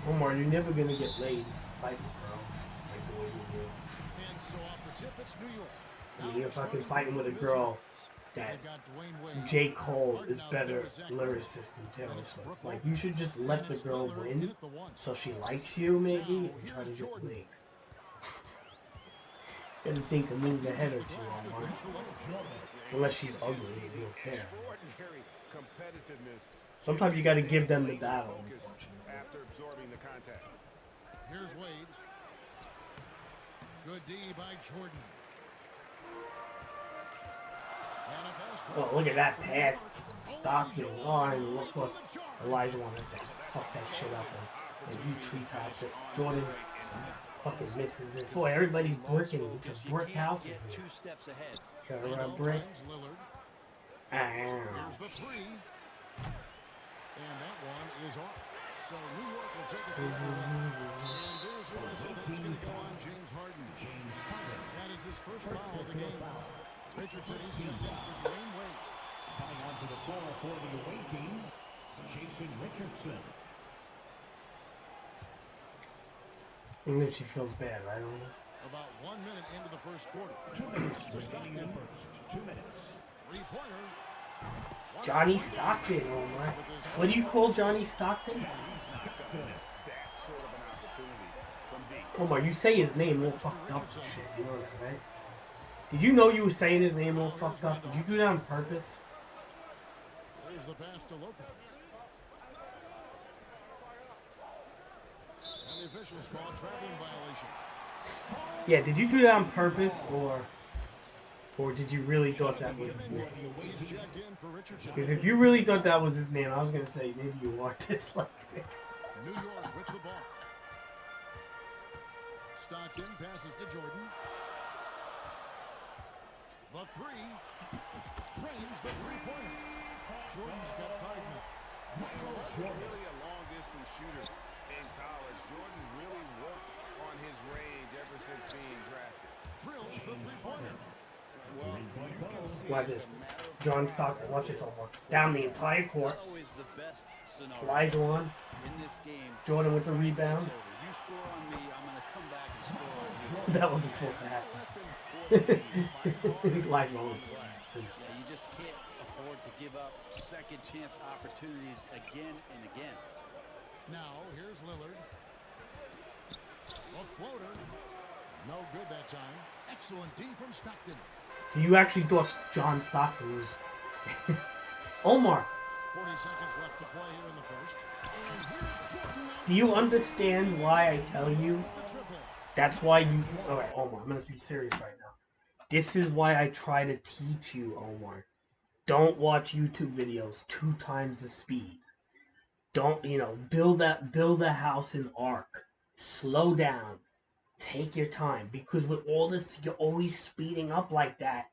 Omar, you're never gonna get laid fighting girls like the way you do. And so off the tip, it's New York. I mean, you're fucking fighting with a girl that J. Cole is better lyricist than Taylor Swift. Like, you should just let the girl win so she likes you, maybe, and try to get laid. You gotta think a move ahead or two, Omar. Unless she's ugly, you don't care. Sometimes you gotta give them the battle, unfortunately. After absorbing the contact. Here's Wade. Good D by Jordan. Oh, look at that pass. Stockton. Oh, and of course, Elijah wanted to fuck that shit up and he tree tops it. Jordan Fucking misses it. Boy, everybody's bricking. It's a brick house in here. 2 steps ahead. Got a Reno brick. finds Lillard. Ah. Here's the three. And that one is off. So New York will take it the other way. And there's a whistle that's going to go on James Harden. That is his first foul of the game. Richardson is checked in for Dwayne Wade. Coming onto the floor for the away team, Jason Richardson. And then she feels bad, right? About 1 minute into the first quarter. 2 minutes remaining in the first. 2 minutes. Three-pointer. Johnny Stockton, oh my. What do you call Johnny Stockton? That sort of an opportunity from deep. Omar, you say his name all fucked up and shit, you know that, right? Did you know you were saying his name all fucked up? Did you do that on purpose? There's the pass to Lopez. And the officials call traveling violation. Yeah, did you do that on purpose, or did you really thought that was his name? He's checked in for Richardson. Because if you really thought that was his name, I was gonna say maybe you are dyslexic. New York with the ball. Stockton passes to Jordan. The three. Drains the three-pointer. Jordan's got 5 now. Really a long-distance shooter in college. Jordan really worked on his range ever since being drafted. Drills the three-pointer. Well, you can see Watch it's this. a matter of John Stockton, watch this, Omar. Down the entire court. Always the best scenario Elijah on. in this game. Jordan with the rebound. It's over. You score on me, I'm going to come back and score on you. That wasn't supposed to happen. Elijah on. Yeah, you just can't afford to give up second chance opportunities again and again. Now, here's Lillard. A floater. No good that time. Excellent D from Stockton. You actually thought John Stockton was... Omar, 40 seconds left to play here in the first. And here's Jordan. do you understand why I tell you? The triple. That's why you... Alright, Omar, I'm going to be serious right now. This is why I try to teach you, Omar. Don't watch YouTube videos 2 times the speed. Don't, build a house in arc. Slow down. Take your time. Because with all this, you're always speeding up like that.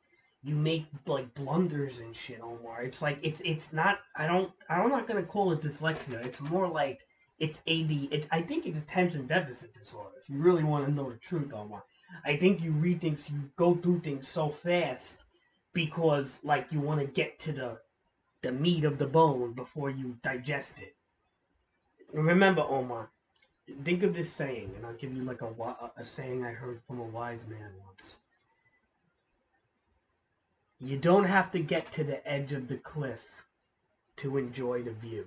You make, like, blunders and shit, Omar. It's like, it's not, I'm not going to call it dyslexia. It's more like, it's AD. I think it's attention deficit disorder. If you really want to know the truth, Omar. I think you read things, you go through things so fast because, like, you want to get to the meat of the bone before you digest it. Remember, Omar, think of this saying, and I'll give you, like, a saying I heard from a wise man once. You don't have to get to the edge of the cliff to enjoy the view.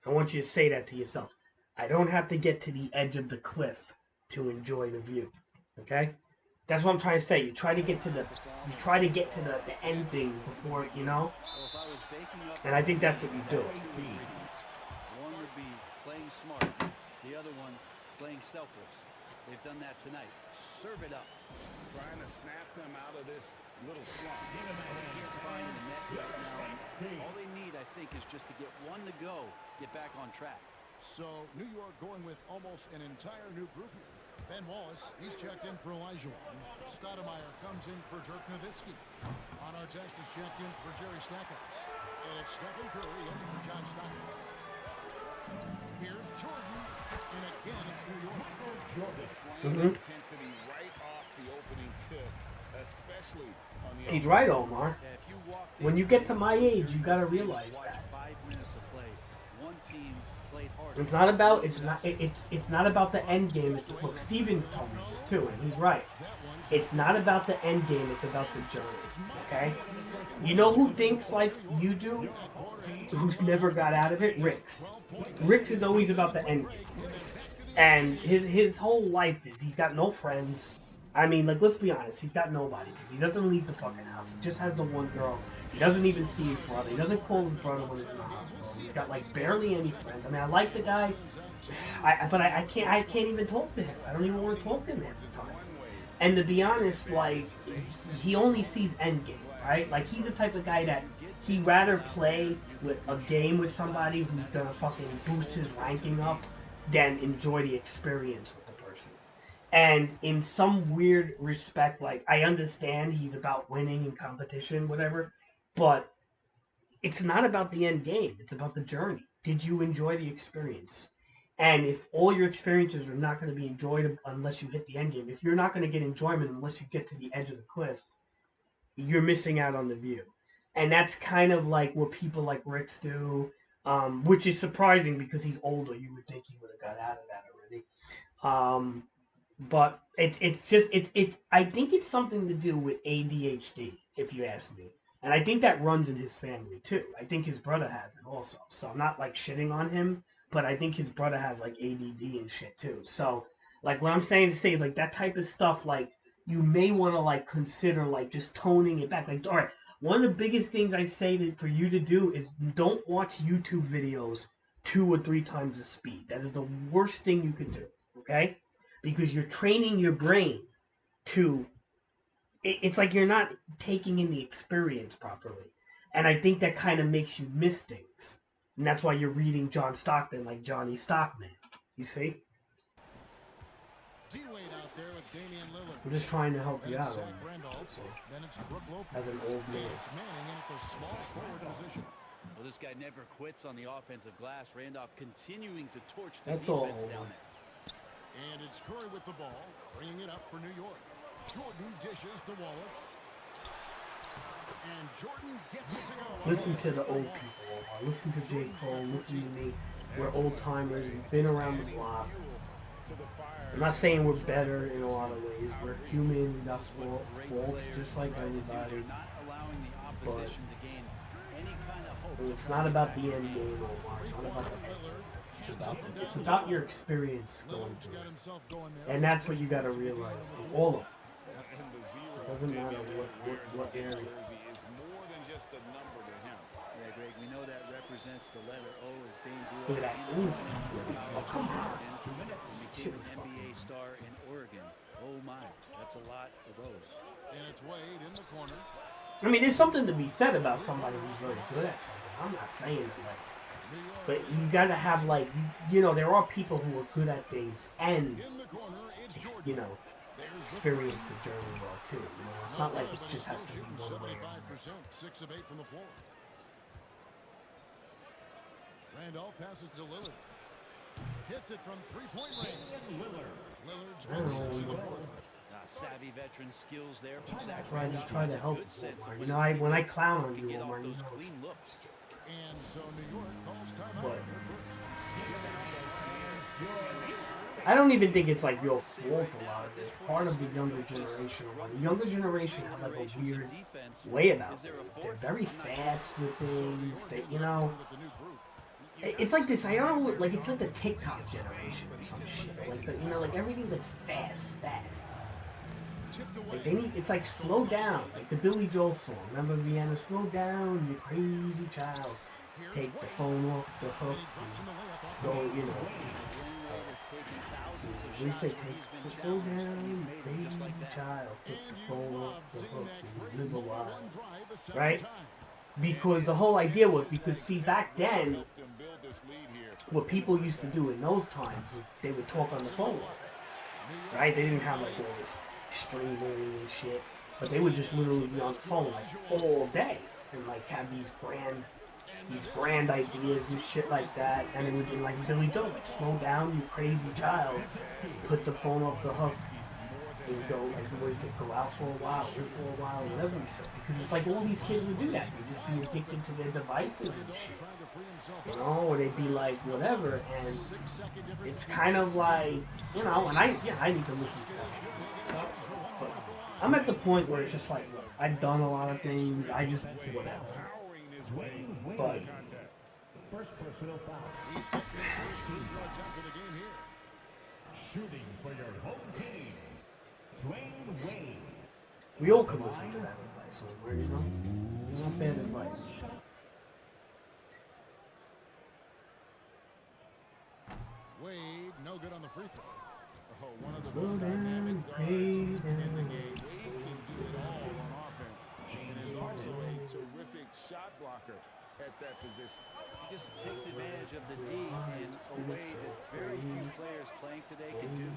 I want you to say that to yourself. I don't have to get to the edge of the cliff to enjoy the view. Okay? That's what I'm trying to say. You try to get to the end thing before, Well, if I was baking up And I think that's what you do. 2 ingredients. One would be playing smart. The other one, playing selfless. They've done that tonight. Serve it up. trying to snap them out of this little slump. They can't find the net right now. All they need, I think, is just to get one to go, get back on track. So, New York going with almost an entire new group here. Ben Wallace, he's checked in for Elijah. Stoudemire comes in for Dirk Nowitzki. On our test is checked in for Jerry Stackhouse. And it's Stephen Curry in for John Stockton. Here's Jordan. And again, it's New York. Displaying intensity right off the opening tip, especially on the He's right, Omar. Yeah, if you walked When in you get to my here, age, you just gotta need to realize watch that. 5 minutes of play. One team played hard. It's not about the end game. Look, Steven told me this too, and he's right. It's not about the end game, it's about the journey. Okay? You know who thinks like you do? Who's never got out of it? Ricks. Ricks is always about the end game. And his whole life is he's got no friends. I mean, like, let's be honest, he's got nobody. He doesn't leave the fucking house. He just has the one girl. He doesn't even see his brother. He doesn't call his brother when he's in the hospital. He's got, like, barely any friends. I mean, I like the guy, but I can't even talk to him. I don't even want to talk to him half the time. And to be honest, like, he only sees endgame, right? Like, he's the type of guy that he'd rather play with a game with somebody who's gonna fucking boost his ranking up than enjoy the experience with the person. And in some weird respect, like, I understand he's about winning in competition, whatever, but it's not about the end game. It's about the journey. Did you enjoy the experience? And if all your experiences are not going to be enjoyed unless you hit the end game, if you're not going to get enjoyment unless you get to the edge of the cliff, you're missing out on the view. And that's kind of like what people like Ricks do, which is surprising because he's older. You would think he would have got out of that already. But it's just it's I think it's something to do with ADHD, if you ask me. And I think that runs in his family too. I think his brother has it also. So I'm not like shitting on him, but I think his brother has like ADD and shit too. So like what I'm saying to say is like that type of stuff, like you may want to like consider like just toning it back. Like, all right, one of the biggest things I'd say for you to do is don't watch YouTube videos 2 or 3 times the speed. That is the worst thing you could do. Okay, because you're training your brain to. It's like you're not taking in the experience properly, and I think that kind of makes you miss things, and that's why you're reading John Stockton like Johnny Stockman. You see? D-Wade out there with Damian Lillard. I'm just trying to help you out. Zach Randolph. Then it's Brook Lopez. As an old man. It's Manning in at the small forward position. Well, this guy never quits on the offensive glass. Randolph continuing to torch the That's defense all. down there. And it's Curry with the ball, bringing it up for New York. Jordan dishes to Wallace. And Jordan gets it to go. Listen to the old people. Listen to J. Cole. Listen to me. We're old timers. We've been around the block. I'm not saying we're better in a lot of ways. We're human. We got faults just like everybody. But it's not about the end game, Omar. It's not about the end game. It's about your experience going through it. And that's what you got to realize. All of it. It doesn't matter what area. Yeah, Greg, we know that represents the letter O as Dame Look grew at up that. in Ooh. Oregon. Oh, come on. And became an NBA star in Oregon. Oh my, that's a lot of O's. And it's Wade in the corner. I mean, there's something to be said about somebody who's very good at something. I'm not saying it like, but you gotta have like, you know, there are people who are good at things and, you know, experience the journey well too. You know, it's not like it just has to be one way. 6 of 8 from the floor. Randolph passes to Lillard. Hits it from 3-point range. Lillard's got 6 in the fourth. Savvy veteran skills there from Zach. That's why I just try to help you, Omar. You know, when I clown on you, Omar, you know. Clean looks. And so New York calls timeout. But I don't even think it's like your fault a lot of it. It's part of the younger generation. The younger generation have like a weird way about things. They're very fast with things. They, you know, it's like this. I don't know, like it's like the TikTok generation or some shit. Like the, you know, like everything's like fast. Like they need, it's like slow down, like the Billy Joel song. Remember Vienna? Slow down, you crazy child. Take the phone off the hook and go, you know. We say take slow down, you crazy child. Take the phone off the hook and live a while. Right? Because the whole idea was, because see back then, what people used to do in those times, they would talk on the phone. Right? They didn't have like all this streaming and shit, but they would just literally be on the phone like all day and like have these grand ideas and shit like that, and it would be like Billy Joel, like slow down, you crazy child, put the phone off the hook and go like, what is it, go out for a while, live for a while, whatever you say, because it's like all these kids would do that. They'd just be addicted to their devices and shit, you know, or they'd be like whatever, and it's kind of like, you know, and I need to listen to that. So, but I'm at the point where it's just like, look, I've done a lot of things, I just whatever. But First personal foul. He's got the first free throw attempt of the game here. Shooting for your home team, Dwayne Wade. we all could listen to that advice somewhere, you know? Not bad advice. Wade, no good on the free throw. Oh, one of the Slow most down, dynamic guards fade in the down. game. Wade can do it all on offense. And is also a terrific shot blocker at that position. He just takes advantage of the D in a way that very few players playing today can do.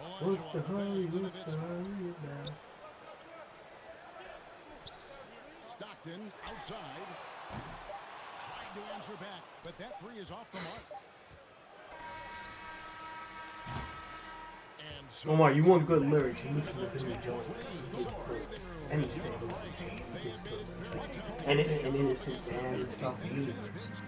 Well, What's the Olajuwon hurry? pass to What's the Nowitzki. hurry about? Stockton outside. Tried to answer back, but that three is off the mark. And so Omar, you it's want good Nowitzki. lyrics, you listen to Billy Joel. And he sings. He gets good lyrics. And it's an innocent man and stuff. He lyrics.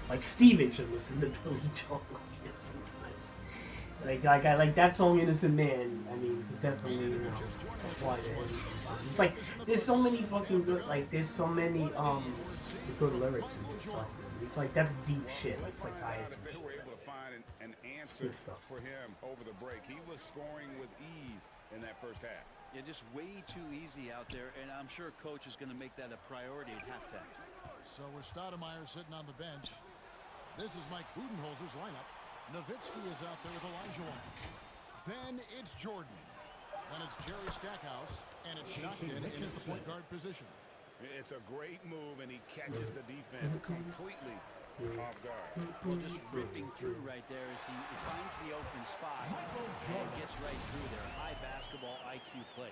Like Steven should listen to Billy Joel sometimes. Like that song "Innocent Man." I mean, definitely apply to him. It's like there's so many fucking good, there's so many good lyrics and stuff. It's like that's deep shit. It's like They were able to find an answer for him over the break. He was scoring with ease in that first half. Yeah, just way too easy out there, and I'm sure coach is going to make that a priority at halftime. So we're Stoudemire sitting on the bench. This is Mike Budenholzer's lineup. Nowitzki is out there with Olajuwon. Then it's Jordan. Then it's Jerry Stackhouse, and it's Stockton in at the point guard position. It's a great move, and he catches the defense completely off guard. Well, just ripping through right there as he finds the open spot and gets right through there. High basketball IQ play.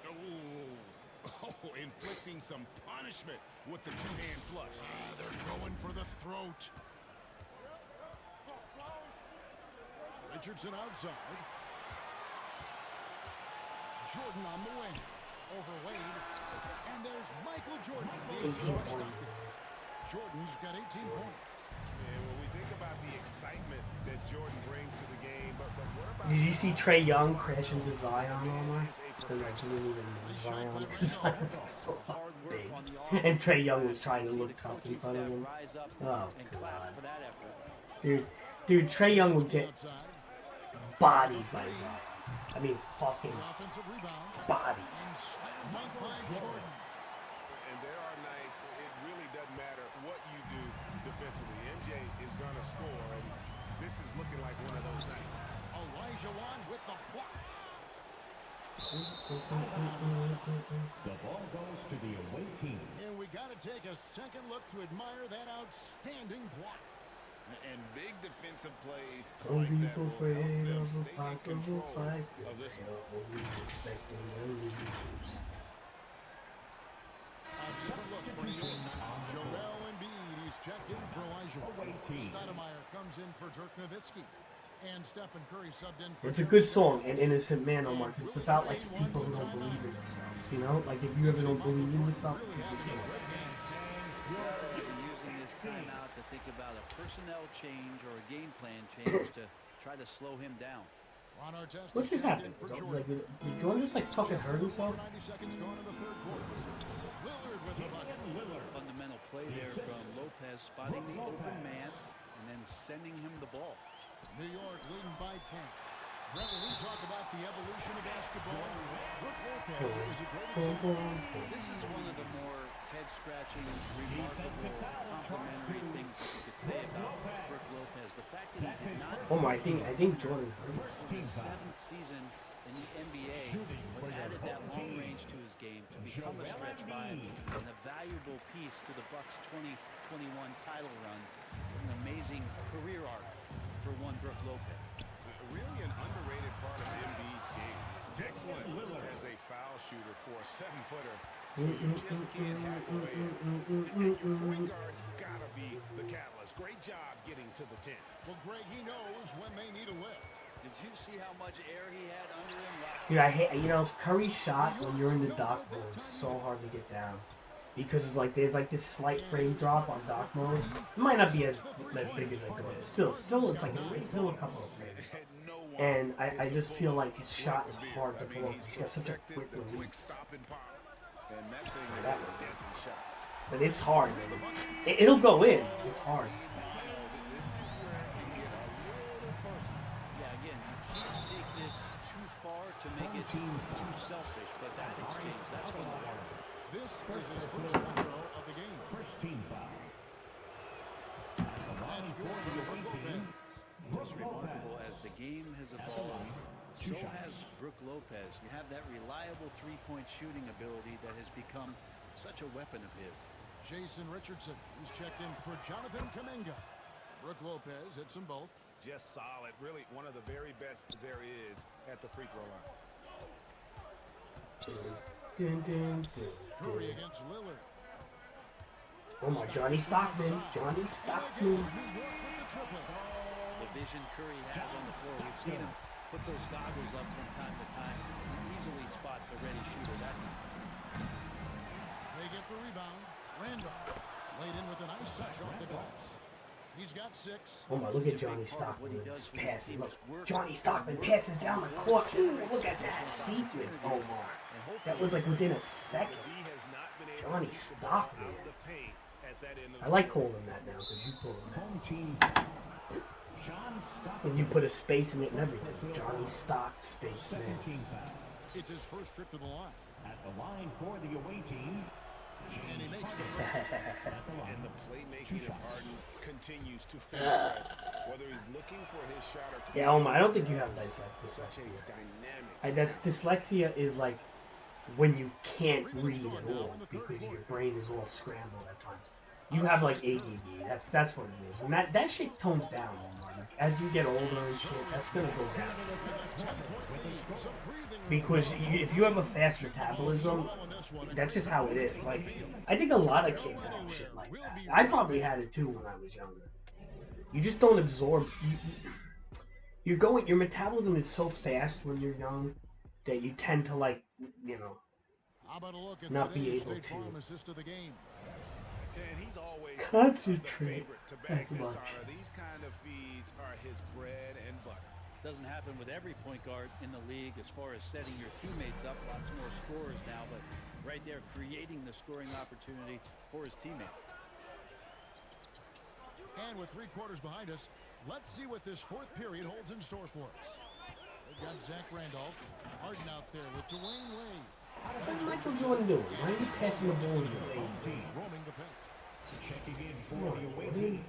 Oh, inflicting some punishment with the two-hand flush. They're going for the throat. Richardson outside. Jordan on the wing. Over Wade. And there's Michael Jordan. The assist by Stockton. Jordan's got 18 points. And when we think about the excitement that Jordan brings to the game, but what about... Did you see Trae Young crash into Zion, Omar? Because I couldn't even Zion because Zion's so big. And Trae Young was trying to look tough in front of him. Oh, God. Dude, Trae Young would get bodied by Zion. I mean, fucking body. And there are nights it really doesn't matter what you do defensively. MJ is going to score, and this is looking like one of those nights. Olajuwon with the block. The ball goes to the away team. And we got to take a second look to admire that outstanding block. And big defensive plays Some like that people will help afraid them of a stay in possible control fight. of this one. Always expecting the losers. Joel Embiid, he's checked in for Olajuwon. Stoudemire comes in for Dirk Nowitzki. And Stephen Curry subbed in for... It's a good song, An Innocent Man, Omar, because it's about like people who don't believe in themselves, you know? Like if you ever don't believe in yourself, it's a good song. Using this timeout to think about a personnel change or a game plan change to try to slow him down. Ron Artest What just happened? for Like, did Jordan just like fucking hurt himself? 90 seconds going in the third quarter. Lillard with the bucket. Fundamental play there from Lopez, spotting the open man and then sending him the ball. New York leading by 10. Brett, when we talk about the evolution of basketball, Brook Lopez is a great example. This is one of the more head-scratching, remarkable, complimentary things that you could say about Brook Lopez. The fact that he did not... Omar, I think Jordan hurt himself. His seventh season in the NBA, but added that long range to his game to become a stretch five and a valuable piece to the Bucks' 2021 title run. An amazing career arc for one Brook Lopez. Really an underrated part of Embiid's game. Excellent as a foul shooter for a 7-footer. So you just can't hack away. And your point guard's got to be the catalyst. Great job getting to the 10. Well, Greg, he knows when they need a lift. Did you see how much air he had under him? Wow. Dude, I hate, Curry's shot when you're in the dock mode is so hard to get down. Because of there's this slight frame drop on dock mode. It might not be as big as I thought. It's still looks like it's still a couple of frames. And I just feel like his shot is hard to pull off. He's got such a quick release. And that thing is a deadly shot. But it's hard, man. It'll go in. It's hard. This is where it can get a little personal. Yeah, again, you can't take this too far to make it too selfish, but that exchange, that's going to work. This is his first free throw of the game. First team foul. That's good for the Brook Lopez. It's remarkable as the game has evolved, so has Brook Lopez. You have that reliable three-point shooting ability that has become Such a weapon of his. Jason Richardson, he's checked in for Jonathan Kuminga. Brooke Lopez hits them both. Just solid. Really one of the very best there is at the free throw line. Curry against Lillard. Oh my, Johnny Stockman. Johnny Stockman. The vision Curry has on the floor. We've seen him put those goggles up from time to time. He easily spots a ready shooter that time. They get the rebound. Randolph laid in with a nice touch off the glass. He's got 6. Oh my, look at Johnny Stockman. Passing. Look, Johnny Stockman passes down the court. Ooh, look at that sequence, Omar. That was like within a second. Johnny Stockman. I like calling him that now because you call him that. And you put a space in it and everything. Johnny Stock space, man. It's his first trip to the line. At the line for the away team. And he makes the first. And the playmaking of Harden continues to impress. Whether he's looking for his shot or Yeah, Omar, I don't think you have dyslexia. dynamic. That's dyslexia is like when you can't read at all because your brain is all scrambled at times. You have like ADD. That's what it is, and that shit tones down, Omar. Like, as you get older and shit, that's gonna go down. Because if you have a fast metabolism, that's just how it is. Like, I think a lot of kids have shit like that. I probably had it too when I was younger. You just don't absorb. Your metabolism is so fast when you're young that you tend to, like, not be able to And he's always concentrate back as this much. honor. These kind of feeds are his bread and butter. Doesn't happen with every point guard in the league as far as setting your teammates up. Lots more scorers now, but right there creating the scoring opportunity for his teammate. And with 3 quarters behind us, let's see what this 4th period holds in store for us. They've got Zach Randolph. Harden out there with Dwayne Wade. What's Michael Jordan doing? Why is he passing the ball to Roaming the paint. Checking in for the away team.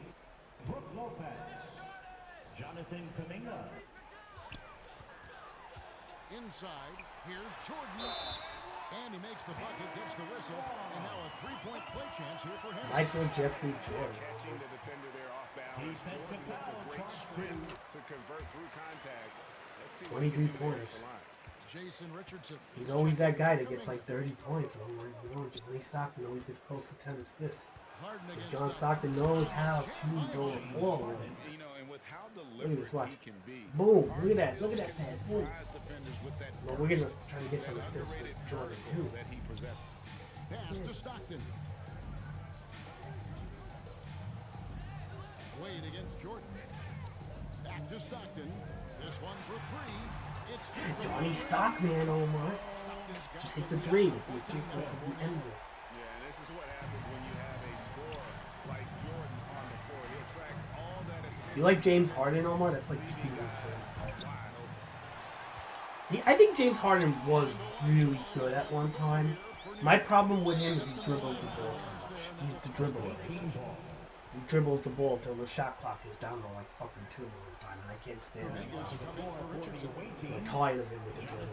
Brooke Lopez. Jonathan Kuminga. Inside, here's Jordan. And he makes the bucket, gets the whistle, and now a 3-point play chance here for him. Michael Jeffrey Jordan. Catching the defender there off balance. Jordan with the great strength to convert through contact. Let's see what he 23 can do there at points. the line. Jason Richardson. He's always that guy that gets like 30 points. Johnny Stockton always gets close to 10 assists. Harden But against John Stockton knows how to go forward. And with how Look at deliberate this, watch. he can be. Boom! Look at that! Look at that pass! Boom! Surprise defenders with that Well, we're gonna try to get some assists with Jordan too. that he possesses. pass to Stockton. Wade against Jordan. Back to Stockton. This one for 3. It's good for Johnny Stockman, Omar. Just hit the 3 with the assist at the end. Yeah, and this is what happens when you have a scorer like Jordan on the floor. He attracts all that attention. You like James Harden, Omar? That's like Steven's friend. Wide open. I think James Harden was really good at one time. My problem with him is he dribbles the ball too much. He's the dribbler. He dribbles the ball until the shot clock is down to like fucking 2 all the time, and I can't stand it. I'm tired of him with the dribble.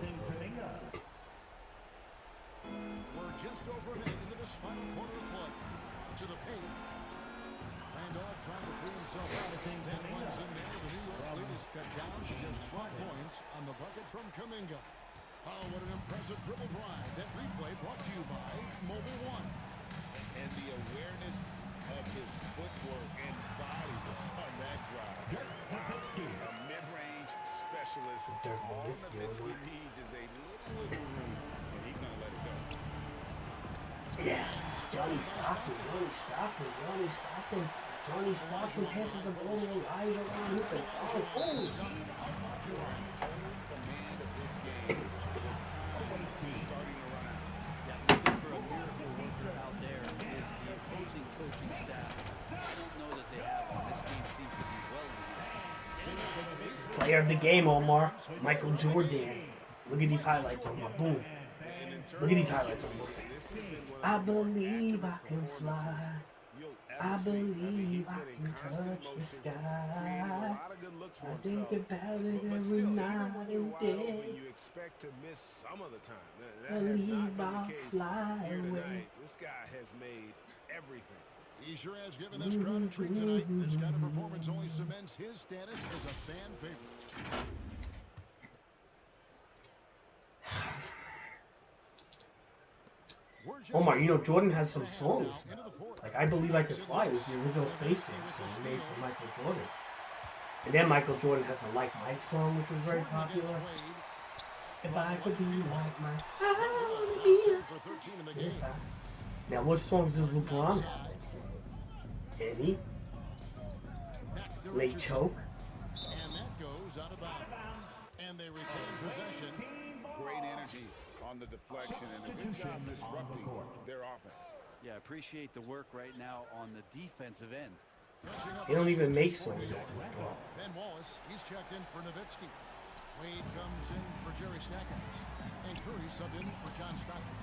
We're just over a minute into this final quarter of play. To the paint. Randolph trying to free himself out of things. That one's in there. The New York lead is cut down to just 12 points on the bucket from Kuminga. Oh, what an impressive dribble drive. That replay brought to you by Mobile One. And the awareness of his footwork and body on that drive. A mid-range specialist. Dirk All Nowitzki, Nowitzki needs is a little room, and he's going to let it go. Yeah, Johnny Stockton, Johnny Stockton, Johnny Stockton. Johnny Stockton passes the ball with eyes around with the oh. Command of this game. Starting to run out. Yeah, looking for a miracle worker out there is the opposing coaching staff. I don't know that they have one. This game seems to be well in. Player of the game, Omar. Michael Jordan. Look at these highlights, Omar. Boom. Look at these highlights, Omar. I believe I can fly. I believe I can touch the sky. I think about it every night and day. You expect to miss some of the time. Believe I'll fly away. This guy everything. He sure has given this crowd a treat tonight. This kind of performance only cements his status as a fan favorite. Omar, you know, Jordan has some songs. Like, I Believe I Could Fly was the original Space Jam song made for Michael Jordan. And then Michael Jordan has a Like Mike song, which was very popular. If I could be like Mike, I wanna be like Mike. Now, what songs does LeBron have? Any? Late Choke? And that goes out of bounds. And they retain possession. Great energy on the deflection and a good job disrupting their offense. Yeah, appreciate the work right now on the defensive end. They don't even make songs. Ben Wallace, he's checked in for Nowitzki. Wade comes in for Jerry Stackhouse. And Curry subbed in for John Stockton.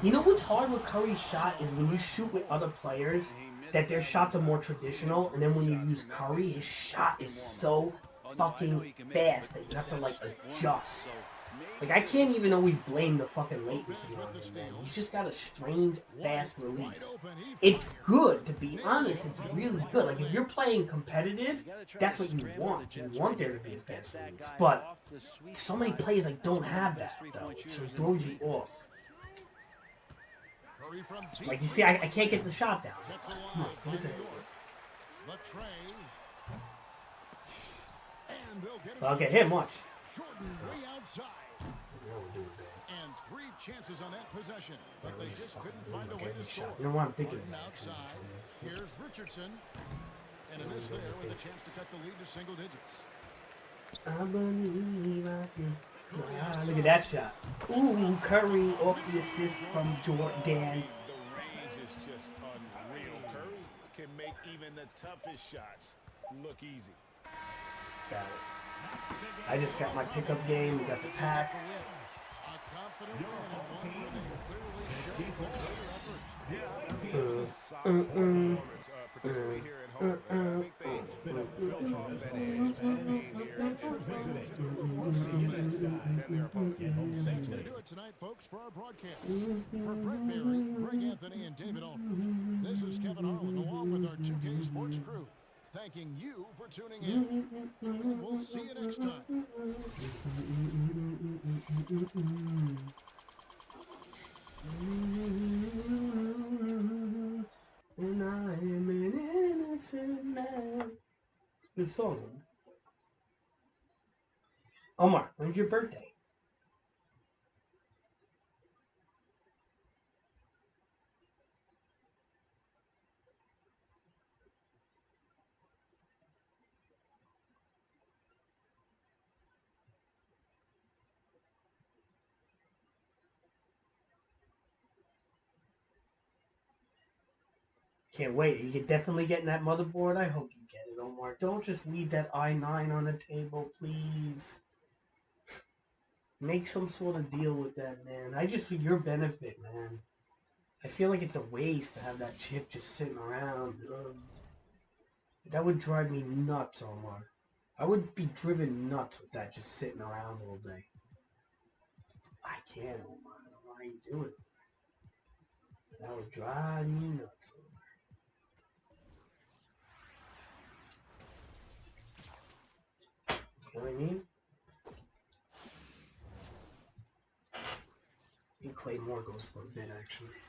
You know what's hard with Curry's shot is when you shoot with other players, that their shots are more traditional, and then when you use Curry, his shot is so fucking fast that you have to, like, adjust. Like, I can't even always blame the fucking latency on him, man. He's just got a strange, fast release. It's good, to be honest. It's really good. Like, if you're playing competitive, that's what you want. You want there to be a fast release. But so many players, like, don't have that, though. So it throws you off. Like, you see, I can't get the shot down. Come on, come on. Okay, him, watch. Jordan way outside. And 3 chances on that possession, but they just couldn't find a way to score. You know what I'm thinking Jordan outside. Here's Richardson. And a miss there with a chance to cut the lead to single digits. I believe I can. Look at that shot. Ooh, Curry off the assist from Jordan. The range is just unreal. Curry can make even the toughest shots look easy. Got it. I just got my pickup game. We got the pack. Particularly here at home. I think they built off that edge being here and visiting more confidence than their opponent. That's going to do it tonight, folks, for our broadcast. For Brett Berry, Greg Anthony, and David Alton, this is Kevin Harlan along with our 2K Sports crew, thanking you for tuning in. And we'll see you next time. And I am an innocent man. Good song. Omar, when's your birthday? Can't wait. You can definitely get in that motherboard. I hope you get it, Omar. Don't just leave that i9 on the table, please. Make some sort of deal with that, man. I just for your benefit, man. I feel like it's a waste to have that chip just sitting around. That would drive me nuts, Omar. I would be driven nuts with that just sitting around all day. I can't, Omar. I don't know why you do it. That would drive me nuts, Omar. You know what I mean? I think Claymore goes for a bit, actually.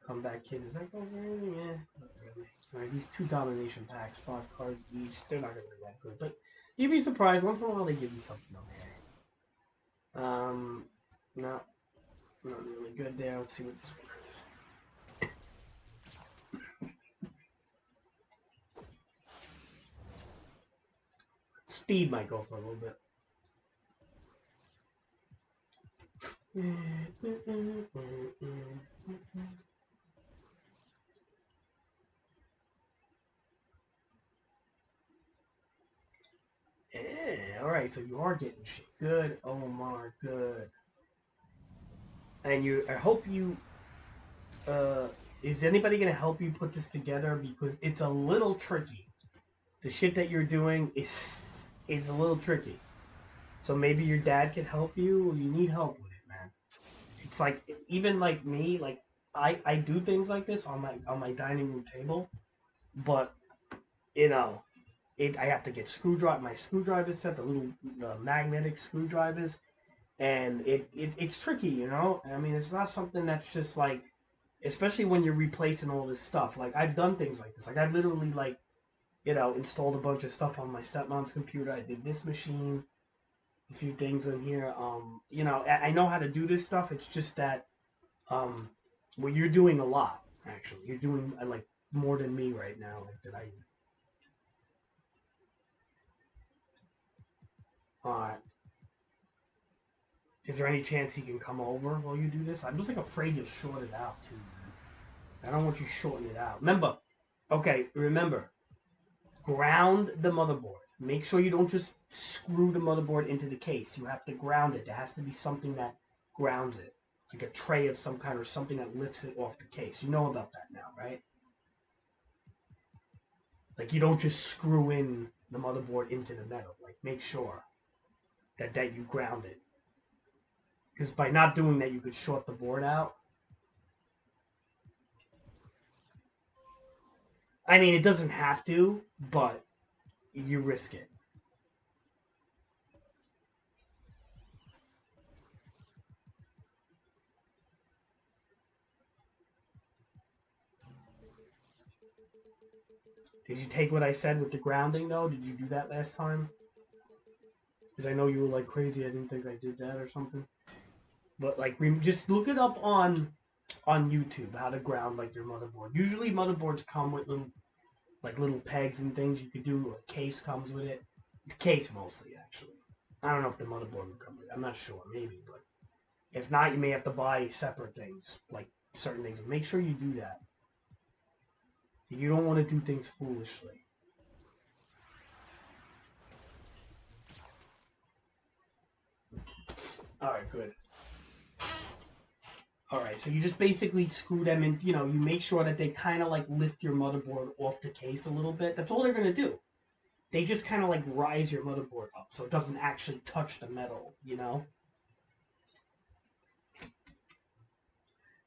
Comeback Kid, is that going for anything? Yeah, not really. Alright, these 2 domination packs, 5 cards each, they're not going to be that good, but you'd be surprised. Once in a while they give you something okay. Not really good there. Let's see what this one is. Speed might go for a little bit. Yeah, alright, so you are getting shit. Good, Omar, good. And I hope you, is anybody going to help you put this together? Because it's a little tricky. The shit that you're doing is a little tricky. So maybe your dad can help you, or you need help with it, man. It's like, even like me, like I do things like this on my dining room table, but you know, I have to get my screwdriver set, the magnetic screwdrivers, and it's tricky, you know. I mean, it's not something that's just like, especially when you're replacing all this stuff. Like I've done things like this. Like I've literally like, installed a bunch of stuff on my stepmom's computer. I did this machine, a few things in here. I know how to do this stuff. It's just that, well, you're doing a lot. Actually, you're doing like more than me right now. Like that I. Is there any chance he can come over while you do this? I'm just like afraid you'll short it out too, man. I don't want you shorting it out. Remember, ground the motherboard. Make sure you don't just screw the motherboard into the case. You have to ground it. There has to be something that grounds it. Like a tray of some kind or something that lifts it off the case. You know about that now, right? Like you don't just screw in the motherboard into the metal. Like make sure that you ground it. Because by not doing that, you could short the board out. I mean, it doesn't have to, but you risk it. Did you take what I said with the grounding, though? Did you do that last time? Because I know you were like crazy. I didn't think I did that or something. But like, just look it up on YouTube how to ground like your motherboard. Usually motherboards come with little pegs and things you could do. A case comes with it. The case mostly, actually. I don't know if the motherboard would come with it. I'm not sure. Maybe, but if not, you may have to buy separate things, like certain things. Make sure you do that. You don't want to do things foolishly. Alright, good. Alright, so you just basically screw them in, you make sure that they kind of like lift your motherboard off the case a little bit. That's all they're going to do. They just kind of like rise your motherboard up so it doesn't actually touch the metal,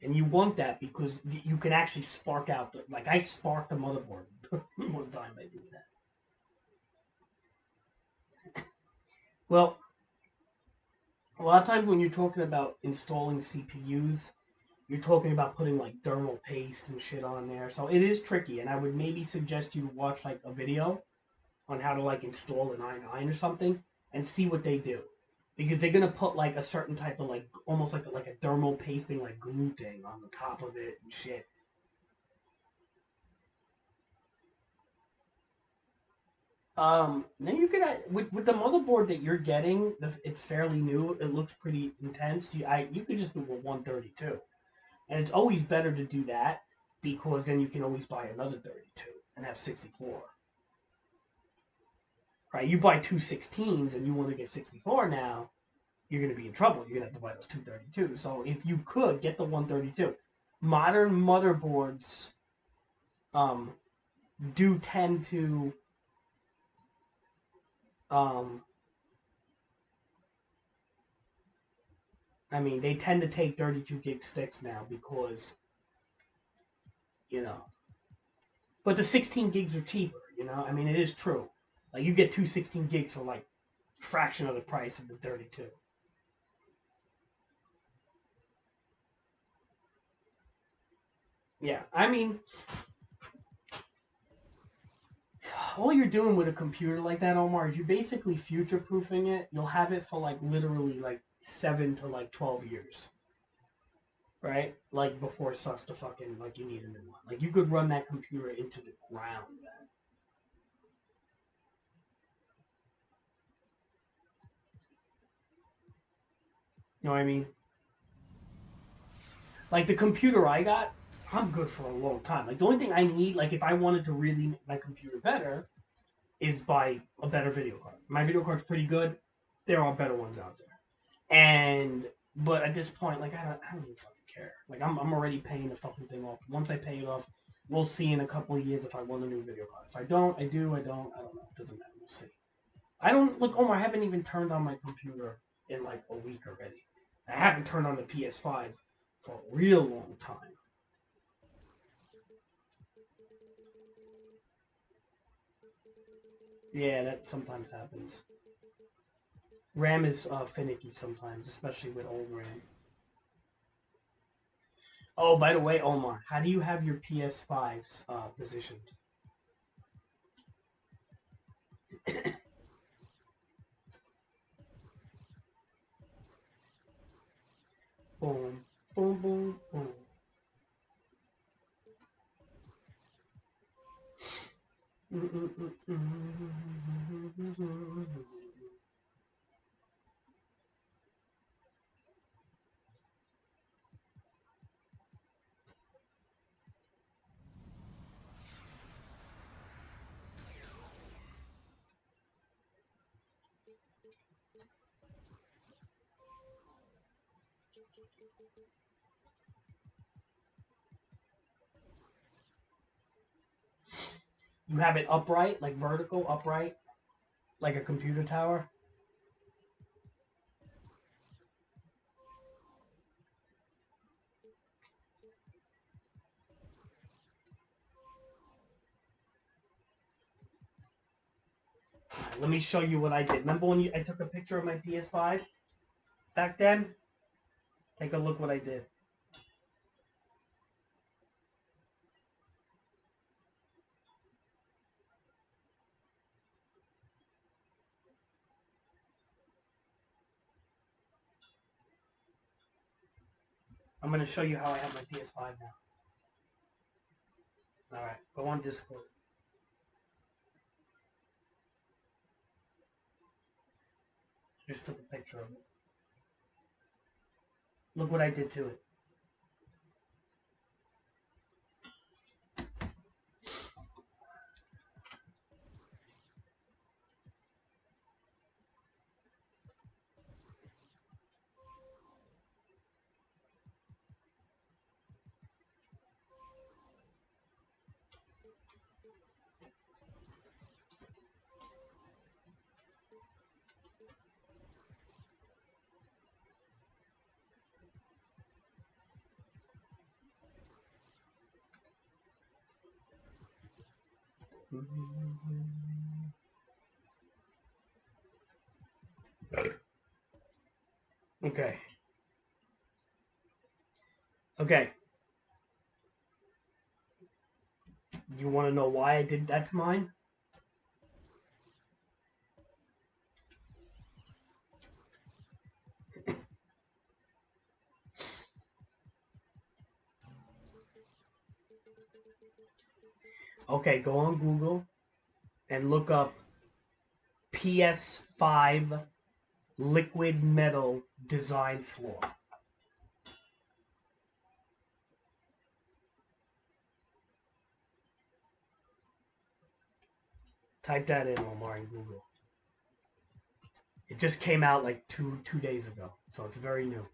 And you want that because you can actually spark out like I sparked the motherboard one time by doing that. Well, a lot of times when you're talking about installing CPUs, you're talking about putting like dermal paste and shit on there. So it is tricky, and I would maybe suggest you watch like a video on how to like install an i9 or something and see what they do. Because they're gonna put like a certain type of like almost like a dermal pasting like glue thing on the top of it and shit. Then you could with the motherboard that you're getting, it's fairly new. It looks pretty intense. You could just do a 132, and it's always better to do that because then you can always buy another 32 and have 64. Right? You buy two 16s and you want to get 64 now, you're going to be in trouble. You're going to have to buy those 232. So if you could get the 132, modern motherboards do tend to they tend to take 32 gig sticks now because but the 16 gigs are cheaper. It is true. Like you get two 16 gigs for like a fraction of the price of the 32. Yeah, all you're doing with a computer like that, Omar, is you're basically future-proofing it. You'll have it for like literally like 7 to like 12 years, right? Like before it starts to fucking like you need a new one. Like you could run that computer into the ground, man. You know what I mean? Like the computer I got, I'm good for a long time. Like the only thing I need, like if I wanted to really make my computer better, is buy a better video card. My video card's pretty good. There are better ones out there. But at this point, like I don't even fucking care. Like I'm already paying the fucking thing off. Once I pay it off, we'll see in a couple of years if I want a new video card. If I don't, I do. I don't know. It doesn't matter. We'll see. I don't look, Omar. I haven't even turned on my computer in like a week already. I haven't turned on the PS5 for a real long time. Yeah, that sometimes happens. RAM is finicky sometimes, especially with old RAM. Oh, by the way, Omar, how do you have your PS5s positioned? Boom, boom, boom, boom. You have it upright, like vertical, upright, like a computer tower? Let me show you what I did. Remember when I took a picture of my PS5 back then? Take a look what I did. I'm going to show you how I have my PS5 now. Alright, go on Discord. Just took a picture of it. Look what I did to it. Okay. Okay. You want to know why I did that to mine? Okay, go on Google and look up PS5 liquid metal design floor. Type that in, Omar, in Google. It just came out like two days ago, so it's very new.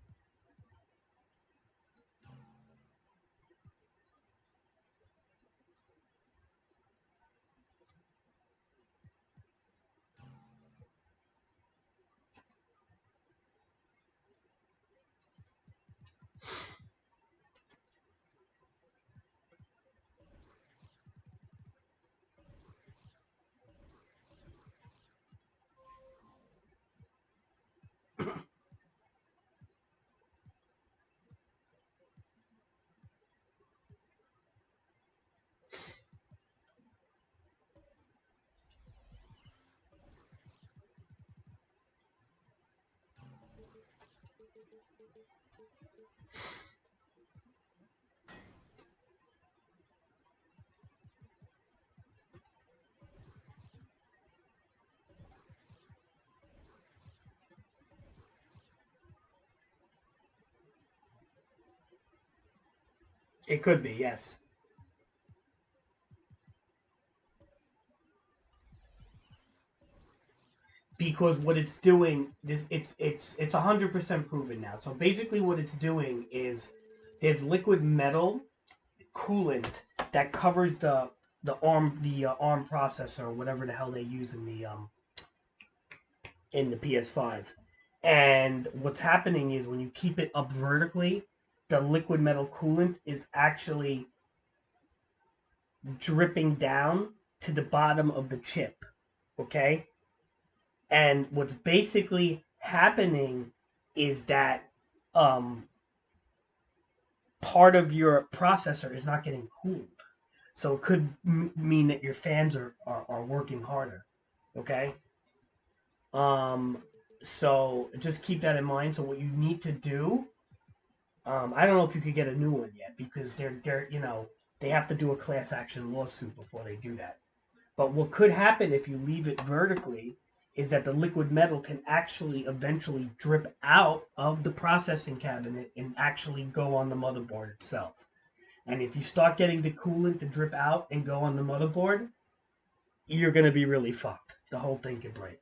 It could be, yes. Because what it's doing is it's 100% proven now. So basically, what it's doing is there's liquid metal coolant that covers the ARM processor, whatever the hell they use in in the PS5. And what's happening is when you keep it up vertically, the liquid metal coolant is actually dripping down to the bottom of the chip. Okay? And what's basically happening is that part of your processor is not getting cooled. So it could mean that your fans are working harder. Okay? So just keep that in mind. So what you need to do, I don't know if you could get a new one yet because they're they have to do a class action lawsuit before they do that. But what could happen if you leave it vertically is that the liquid metal can actually eventually drip out of the processing cabinet and actually go on the motherboard itself. And if you start getting the coolant to drip out and go on the motherboard, you're going to be really fucked. The whole thing could break.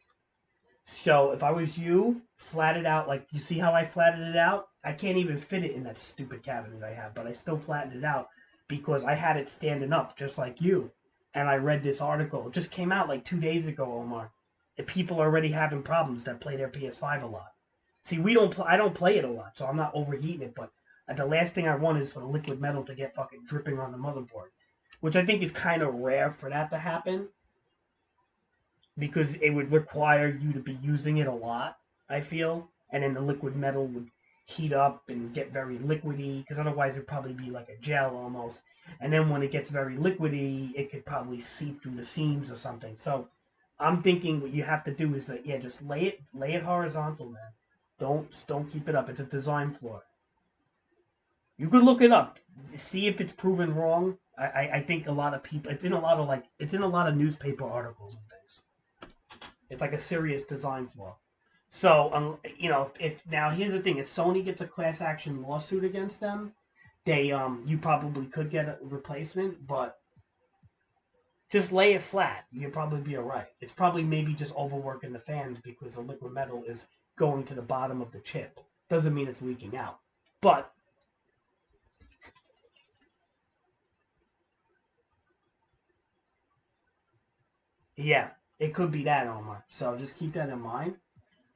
So if I was you, flat it out. Like, you see how I flattened it out? I can't even fit it in that stupid cabinet I have, but I still flattened it out because I had it standing up just like you. And I read this article. It just came out like 2 days ago, Omar. And people are already having problems that play their PS5 a lot. See, I don't play it a lot, so I'm not overheating it, but the last thing I want is for the liquid metal to get fucking dripping on the motherboard. Which I think is kind of rare for that to happen. Because it would require you to be using it a lot, I feel. And then the liquid metal would heat up and get very liquidy, because otherwise it'd probably be like a gel almost. And then when it gets very liquidy, it could probably seep through the seams or something. So I'm thinking what you have to do is that, yeah, just lay it horizontal, man. Don't keep it up. It's a design flaw. You could look it up, see if it's proven wrong. I think a lot of people, it's in a lot of newspaper articles and things. It's like a serious design flaw. So, if now here's the thing: if Sony gets a class action lawsuit against them, you probably could get a replacement, but just lay it flat. You'll probably be alright. It's probably maybe just overworking the fans because the liquid metal is going to the bottom of the chip. Doesn't mean it's leaking out, but yeah, it could be that, Omar. So just keep that in mind.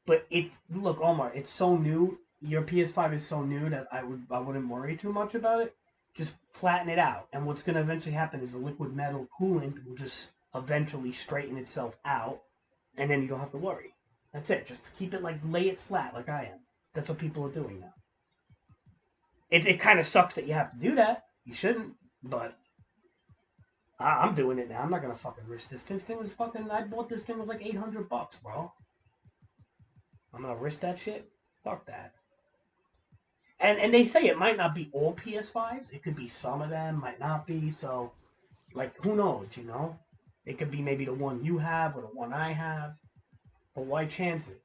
But look, Omar, it's so new. Your PS5 is so new that I wouldn't worry too much about it. Just flatten it out, and what's going to eventually happen is the liquid metal coolant will just eventually straighten itself out, and then you don't have to worry. That's it. Just keep it lay it flat like I am. That's what people are doing now. It kind of sucks that you have to do that. You shouldn't, but I'm doing it now. I'm not gonna fucking risk this. This thing was fucking. I bought this thing was like $800, bro. I'm gonna risk that shit? Fuck that. And they say it might not be all PS5s. It could be some of them, might not be. So, who knows, It could be maybe the one you have or the one I have. But why chance it?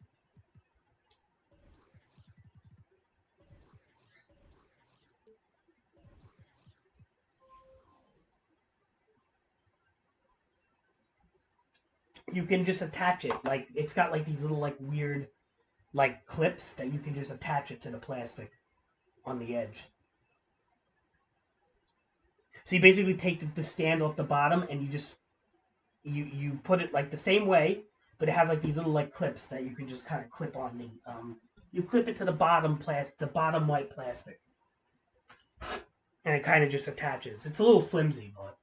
You can just attach it. It's got these little weird clips that you can just attach it to the plastic on the edge. So you basically take the stand off the bottom and you put it the same way, but it has these little clips that you can just kind of clip on the you clip it to the bottom white plastic, and it kind of just attaches. It's a little flimsy, but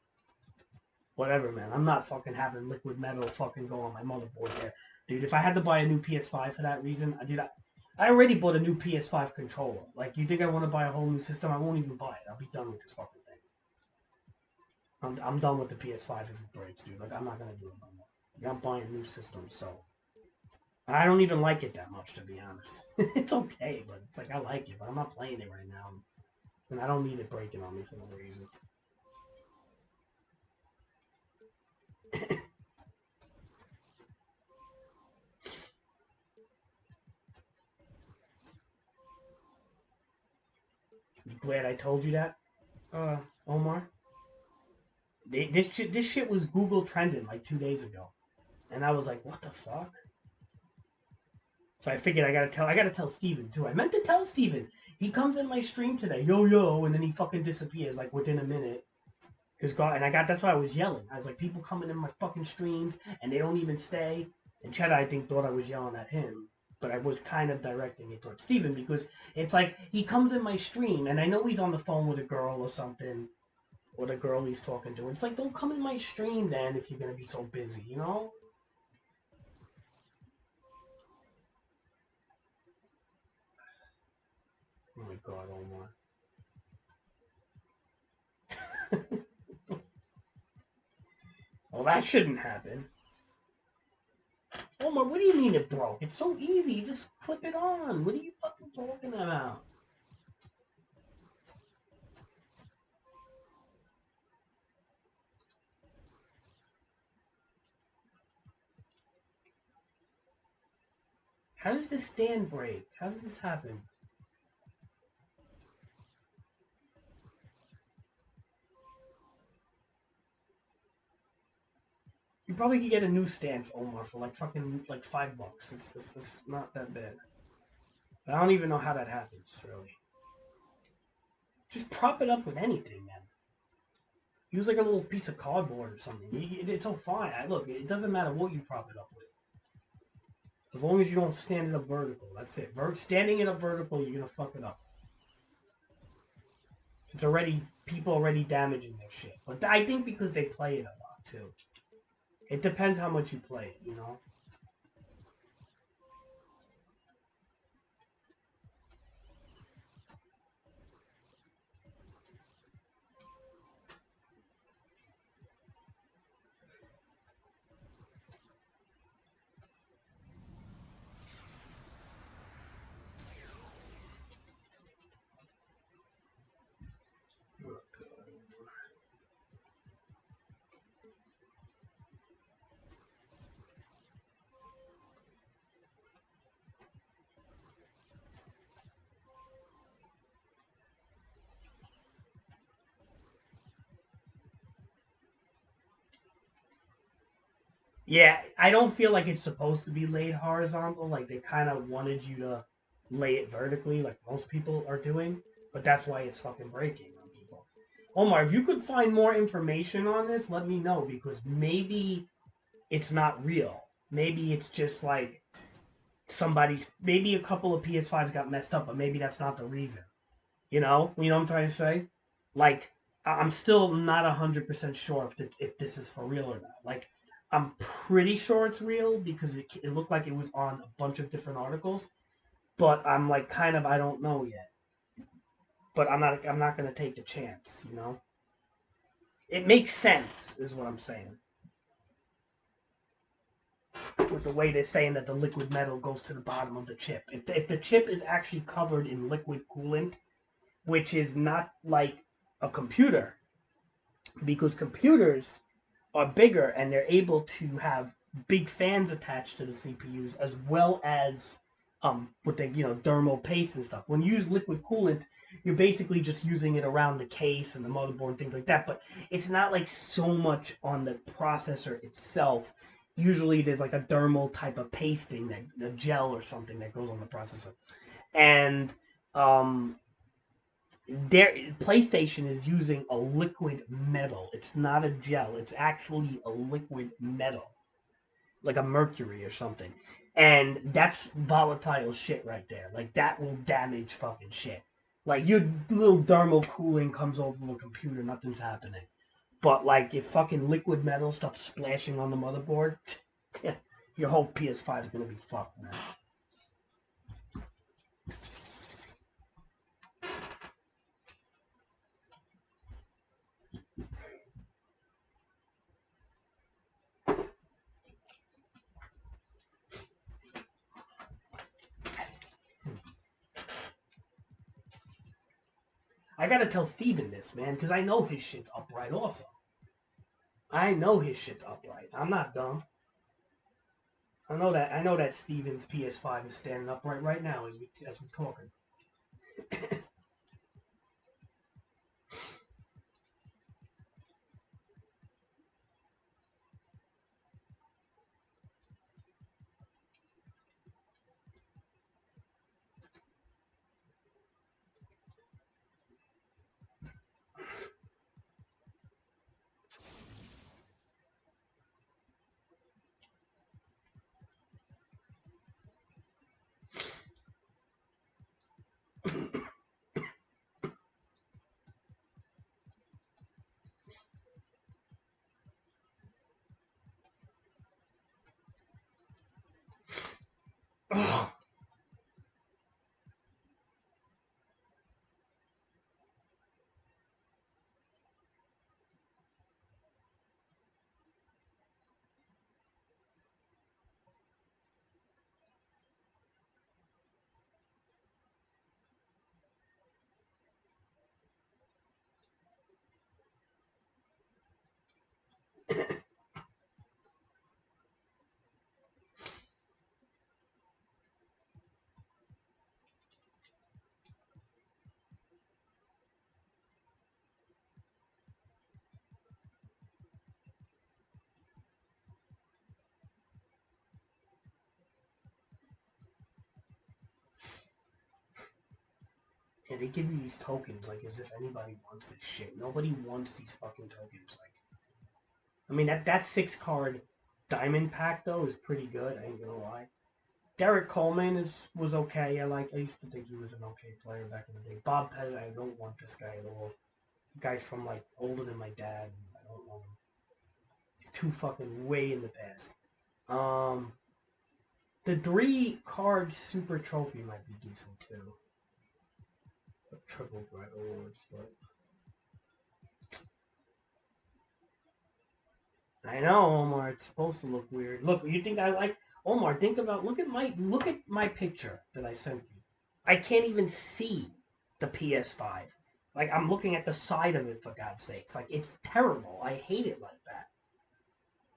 whatever, man. I'm not fucking having liquid metal fucking go on my motherboard there, dude. If I had to buy a new PS5 for that reason, I already bought a new PS5 controller. You think I want to buy a whole new system? I won't even buy it. I'll be done with this fucking thing. I'm done with the PS5 if it breaks, dude. I'm not gonna do it no more. I'm buying new systems, so I don't even like it that much, to be honest. It's okay, but it's I like it, but I'm not playing it right now, and I don't need it breaking on me for no reason. You glad I told you that, Omar? This shit was Google trending 2 days ago, and I was like, what the fuck? So I figured I gotta tell Steven too. I meant to tell Steven. He comes in my stream today, yo, and then he fucking disappears within a minute. That's why I was yelling. I was like, people coming in my fucking streams and they don't even stay. And Cheddar, I think, thought I was yelling at him, but I was kind of directing it towards Steven because it's like he comes in my stream and I know he's on the phone with a girl or something, or the girl he's talking to. It's like, don't come in my stream then if you're going to be so busy, you know? Oh my god, Omar. Well, that shouldn't happen. Omar, what do you mean it broke? It's so easy. You just flip it on. What are you fucking talking about? How does this stand break? How does this happen? You probably could get a new stand for Omar for like fucking like $5. It's not that bad. I don't even know how that happens, really. Just prop it up with anything, man. Use like a little piece of cardboard or something. It's all fine. Look, it doesn't matter what you prop it up with. As long as you don't stand it up vertical. That's it. Standing it up vertical, you're going to fuck it up. It's already, people already damaging their shit. But I think because they play it a lot, too. It depends how much you play it, you know? Yeah, I don't feel like it's supposed to be laid horizontal. Like they kind of wanted you to lay it vertically, like most people are doing. But that's why it's fucking breaking on people. Omar, if you could find more information on this, let me know because maybe it's not real. Maybe it's just like maybe a couple of PS5s got messed up, but maybe that's not the reason. You know what I'm trying to say? Like, I'm still not 100% sure if this is for real or not. Like, I'm pretty sure it's real because it looked like it was on a bunch of different articles, but I'm like kind of I don't know yet. But I'm not gonna take the chance, you know. It makes sense, is what I'm saying. With the way they're saying that the liquid metal goes to the bottom of the chip. If the chip is actually covered in liquid coolant, which is not like a computer, because computers are bigger and they're able to have big fans attached to the CPUs as well as with the thermal paste and stuff. When you use liquid coolant, you're basically just using it around the case and the motherboard and things like that. But it's not like so much on the processor itself. Usually there's like a thermal type of pasting, that a gel or something that goes on the processor. And their PlayStation is using a liquid metal. It's not a gel. It's actually a liquid metal, like a mercury or something. And that's volatile shit right there. Like that will damage fucking shit. Like your little thermal cooling comes over a computer, nothing's happening. But like if fucking liquid metal starts splashing on the motherboard, your whole PS5 is gonna be fucked, man. I gotta tell Steven this, man, because I know his shit's upright also. I know his shit's upright. I'm not dumb. I know that. I know that Steven's PS5 is standing upright right now as we're talking. Ugh. Yeah, they give you these tokens like as if anybody wants this shit. Nobody wants these fucking tokens. Like, I mean that 6 card diamond pack though is pretty good. I ain't gonna lie. Derek Coleman was okay. I used to think he was an okay player back in the day. Bob Pettit, I don't want this guy at all. The guy's from like older than my dad. And I don't want him. He's too fucking way in the past. The 3 card super trophy might be decent too. The triple threat awards, but I know, Omar. It's supposed to look weird. Look, you think I like Omar? Look at my picture that I sent you. I can't even see the PS5. Like I'm looking at the side of it for God's sakes. Like it's terrible. I hate it like that.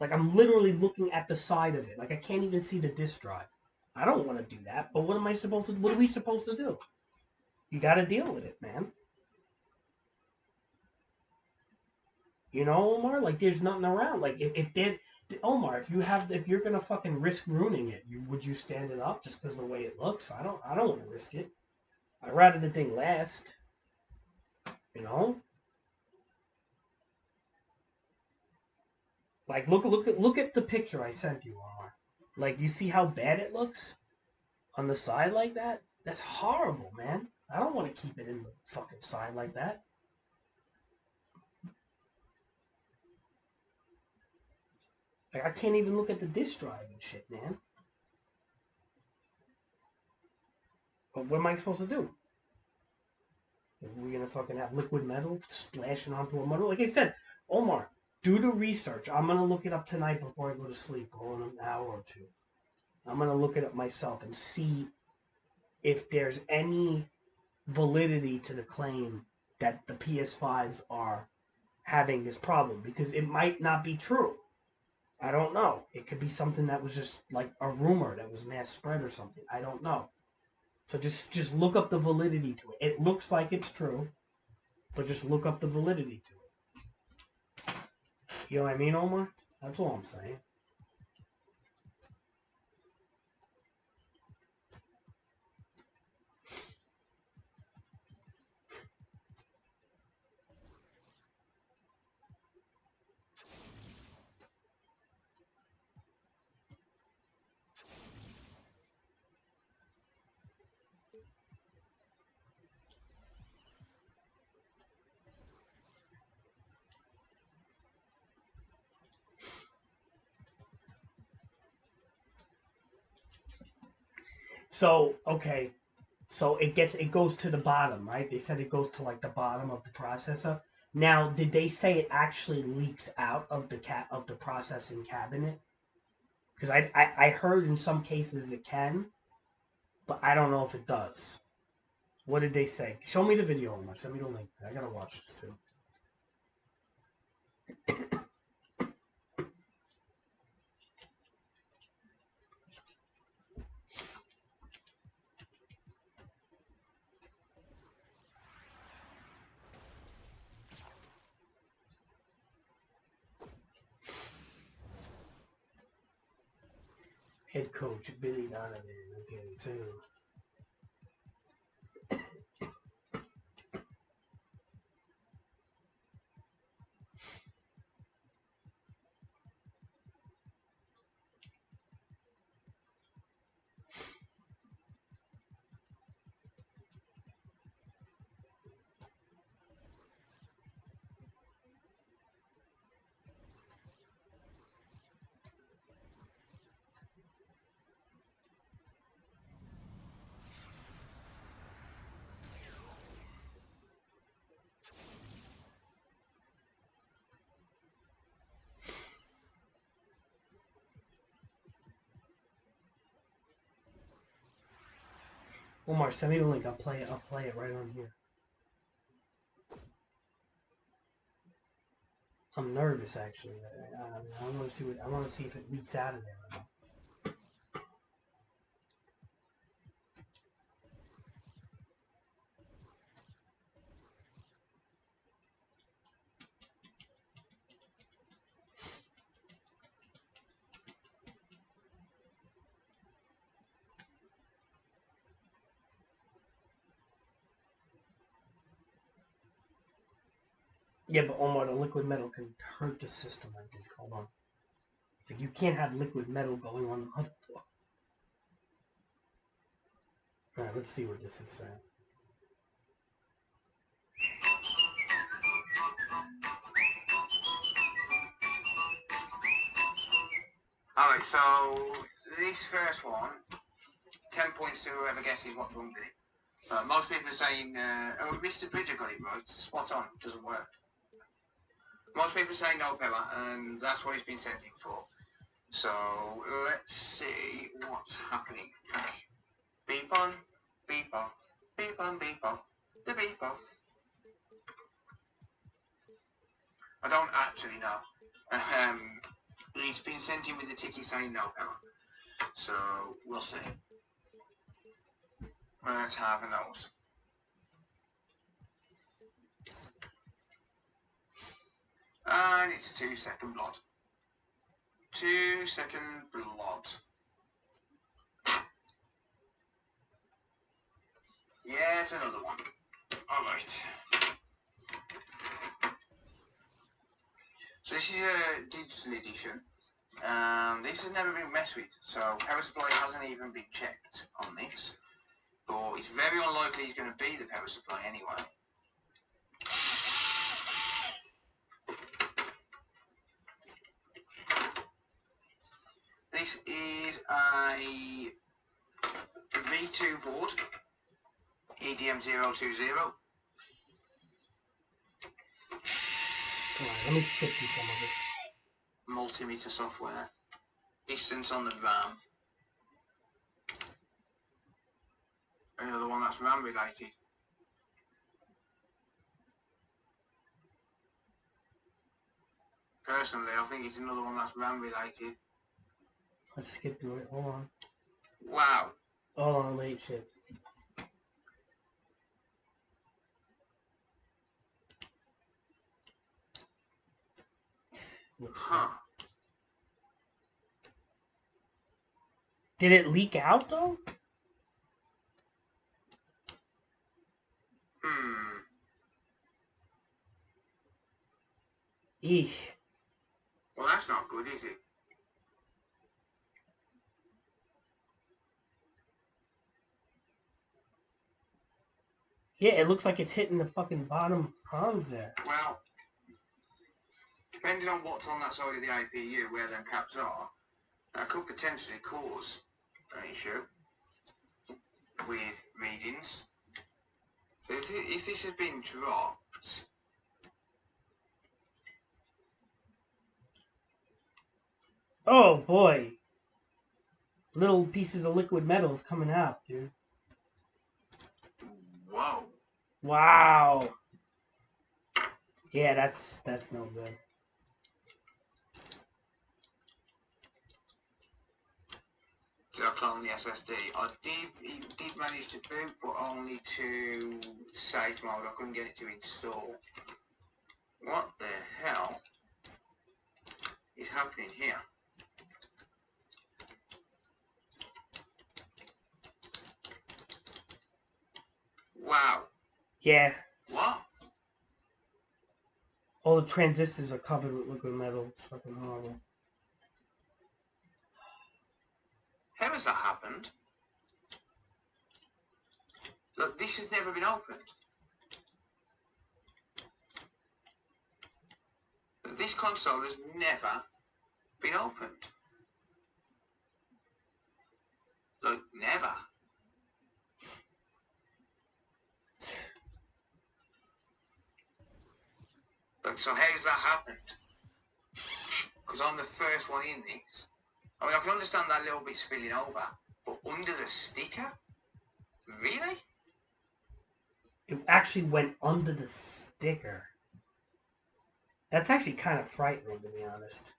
Like I'm literally looking at the side of it. Like I can't even see the disk drive. I don't want to do that. But what am I supposed to? What are we supposed to do? You got to deal with it, man. You know, Omar. Like there's nothing around. Like Omar, if you're gonna fucking risk ruining it, would you stand it up just because of the way it looks? I don't want to risk it. I'd rather the thing last. You know. Like look at the picture I sent you, Omar. Like you see how bad it looks on the side like that? That's horrible, man. I don't want to keep it in the fucking side like that. Like I can't even look at the disk drive and shit, man. But what am I supposed to do? Are we gonna fucking have liquid metal splashing onto a motor? Like I said, Omar, do the research. I'm gonna look it up tonight before I go to sleep, or in an hour or two. I'm gonna look it up myself and see if there's any validity to the claim that the PS5s are having this problem, because it might not be true. I don't know. It could be something that was just like a rumor that was mass spread or something. I don't know. So just look up the validity to it. It looks like it's true, but just look up the validity to it. You know what I mean, Omar? That's all I'm saying. So, okay. So it goes to the bottom, right? They said it goes to like the bottom of the processor. Now, did they say it actually leaks out of the processing cabinet? Because I heard in some cases it can, but I don't know if it does. What did they say? Show me the video, Omar. Send me the link. I gotta watch this too. Head coach Billy Donovan. Okay, so Omar, send me the link. I'll play it right on here. I'm nervous actually. I want to see what I want to see if it leaks out of there. Or not. Yeah, but Omar, the liquid metal can hurt the system. I think. Hold on. Like you can't have liquid metal going on the motherboard. All right, let's see what this is saying. Alright, so this first one, 10 points to whoever guesses what's wrong with it. Most people are saying, oh, Mr. Bridger got it right, spot on, doesn't work. Most people are saying no power, and that's what he's been sent in for. So, let's see what's happening. Beep on, beep off, beep on, beep off, the beep off. I don't actually know. He's been sent in with a ticket saying no power. So, we'll see. Let's have a nose. And it's 2-second blood. 2-second blood. Yeah, it's another one. Alright. So this is a digital edition. This has never been messed with, so power supply hasn't even been checked on this. But it's very unlikely he's going to be the power supply anyway. This is a V2 board, EDM020. Come on, let me skip you some of it. Multimeter software. Distance on the RAM. Another one that's RAM related. Personally, I think it's another one that's RAM related. Let's skip through it. Hold on. Wow. Hold on, wait, shit. Huh. Did it leak out though? Eesh. Well, that's not good, is it? Yeah, it looks like it's hitting the fucking bottom prongs there. Well, depending on what's on that side of the IPU, where them caps are, that could potentially cause an issue with readings. So if this has been dropped, Oh boy. Little pieces of liquid metals coming out, dude. whoa. Wow. Yeah, that's no good. Did I clone the SSD? It did manage to boot, but only to safe mode. I couldn't get it to install. What the hell is happening here? Wow. Yeah. What? All the transistors are covered with liquid metal. It's fucking horrible. How has that happened? Look, this has never been opened. This console has never been opened. Like, never. Like, so how's that happened? Because I'm the first one in this. I mean, I can understand that little bit spilling over, but under the sticker? Really? It actually went under the sticker. That's actually kind of frightening, to be honest.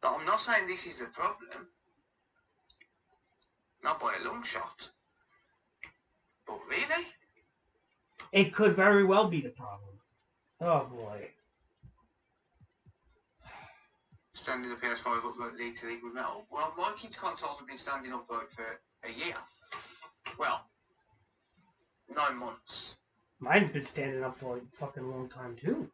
But I'm not saying this is the problem. Not by a long shot. But really? It could very well be the problem. Oh boy. Standing the PS5 upload league to Liquid Metal. Well, my kids' consoles have been standing upload for a year. Well, 9 months. Mine's been standing up for a fucking long time too.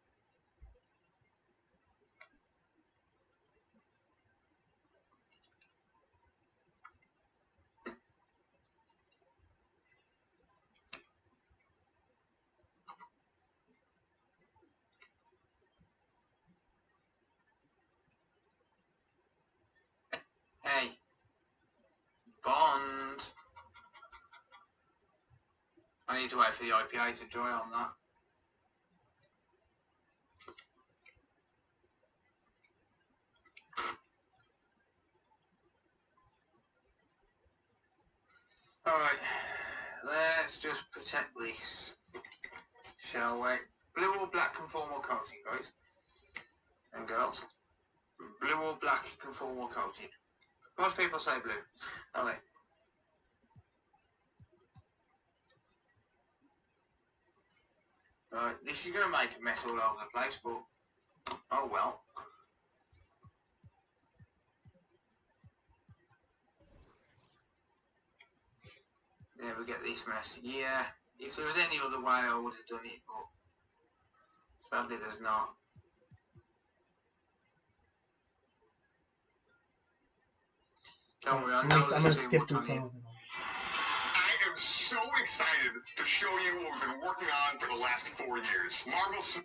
Hey. Bond. I need to wait for the IPA to dry on that. Alright, let's just protect this, shall we? Blue or black conformal coating, guys and girls. Blue or black conformal coating. Most people say blue. Alright. Right, this is going to make a mess all over the place, but oh well. There we get this mess. Yeah, if there was any other way I would have done it, but sadly there's not. Don't worry, I know I'm there's gonna too skip much through on some you. of it. I am so excited to show you what we've been working on for the last 4 years. Marvel's...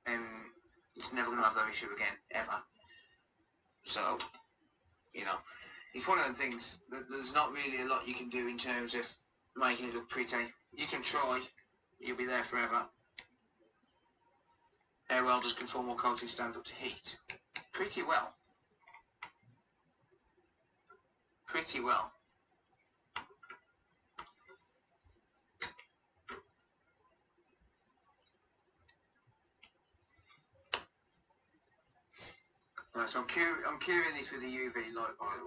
And it's never going to have that issue again, ever. So, you know, it's one of the things that there's not really a lot you can do in terms of making it look pretty. You can try, you'll be there forever. How well does conformal coating stand up to heat? Pretty well. Pretty well. Right, so I'm curing this with a UV light, by the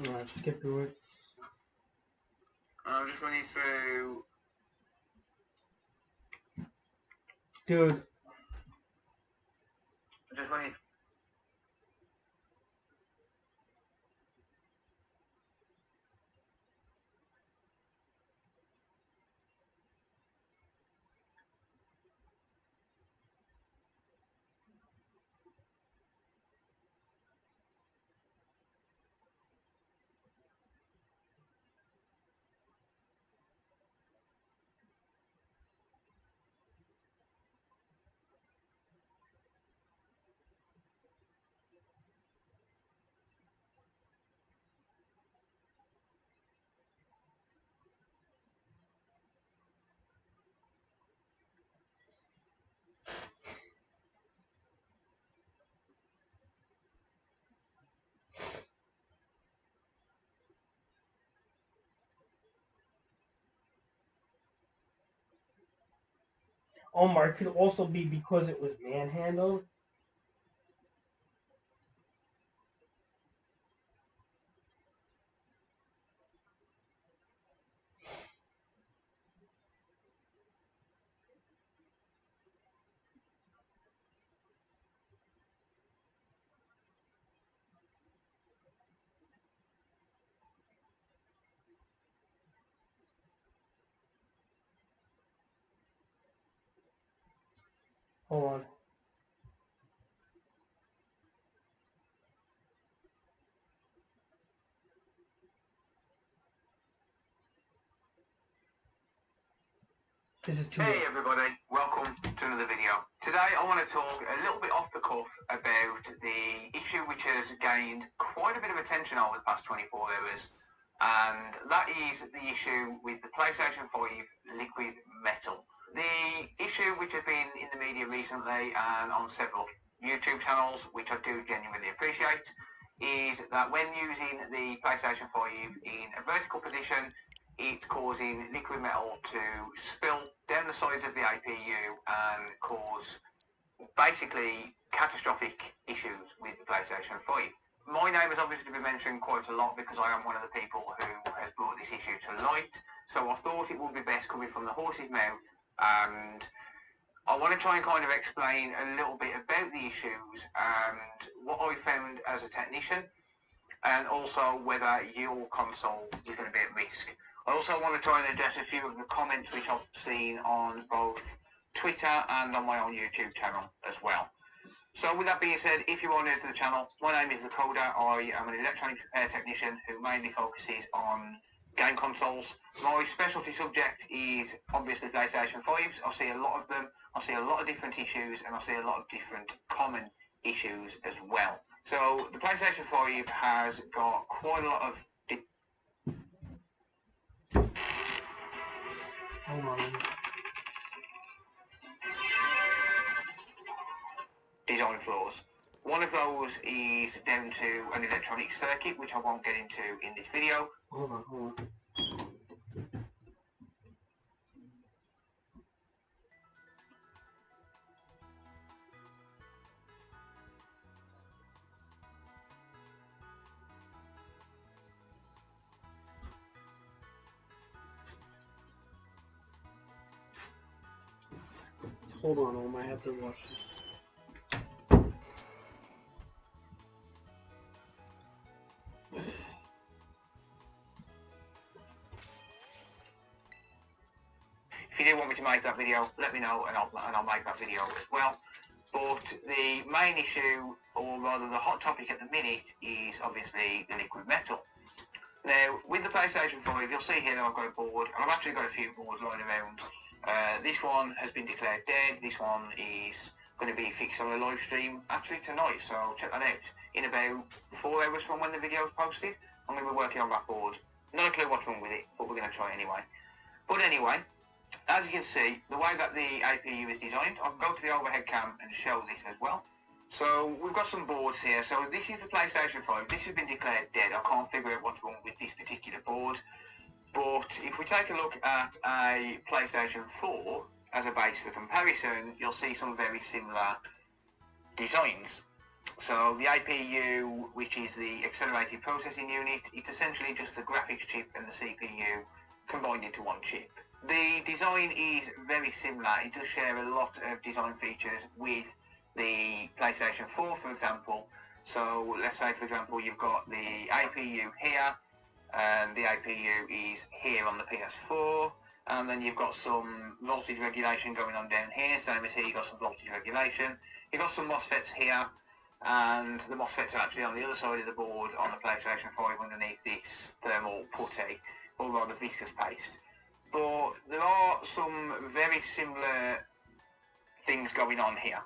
way. Yeah, skip through it. I'm just running through. Dude. I'm just running. Omar, it could also be because it was manhandled. Hold on. This is too Hey late. everybody, welcome to another video. Today I want to talk a little bit off the cuff about the issue which has gained quite a bit of attention over the past 24 hours, and that is the issue with the PlayStation 5 liquid metal. The issue which has been in the media recently and on several YouTube channels, which I do genuinely appreciate, is that when using the PlayStation 5 in a vertical position, it's causing liquid metal to spill down the sides of the APU and cause basically catastrophic issues with the PlayStation 5. My name has obviously been mentioned quite a lot because I am one of the people who has brought this issue to light, so I thought it would be best coming from the horse's mouth, and I want to try and kind of explain a little bit about the issues and what I found as a technician, and also whether your console is going to be at risk. I also want to try and address a few of the comments which I've seen on both Twitter and on my own YouTube channel as well. So with that being said, if you are new to the channel, my name is The Coder. I am an electronics repair technician who mainly focuses on game consoles. My specialty subject is obviously PlayStation 5s. I see a lot of them, I see a lot of different issues, and I see a lot of different common issues as well. So the PlayStation 5 has got quite a lot of Hold on. design flaws. One of those is down to an electronic circuit, which I won't get into in this video. Hold on. Hold on, I have to watch this. If you do want me to make that video, let me know and I'll make that video as well. But the main issue, or rather the hot topic at the minute, is obviously the liquid metal. Now, with the PlayStation 5, you'll see here that I've got a board, and I've actually got a few boards lying around. This one has been declared dead. This one is going to be fixed on a live stream actually tonight, so check that out. In about 4 hours from when the video is posted, I'm going to be working on that board. Not a clue what's wrong with it, but we're going to try anyway. But anyway, as you can see, the way that the APU is designed, I'll go to the overhead cam and show this as well. So we've got some boards here. So this is the PlayStation 5. This has been declared dead. I can't figure out what's wrong with this particular board. But if we take a look at a PlayStation 4 as a base for comparison, you'll see some very similar designs. So the APU, which is the accelerated processing unit, it's essentially just the graphics chip and the CPU combined into one chip. The design is very similar. It does share a lot of design features with the PlayStation 4, for example. So let's say, for example, you've got the APU here, and the APU is here on the PS4, and then you've got some voltage regulation going on down here. Same as here, you've got some voltage regulation. You've got some MOSFETs here, and the MOSFETs are actually on the other side of the board on the PlayStation 5 underneath this thermal putty, or rather viscous paste. But there are some very similar things going on here,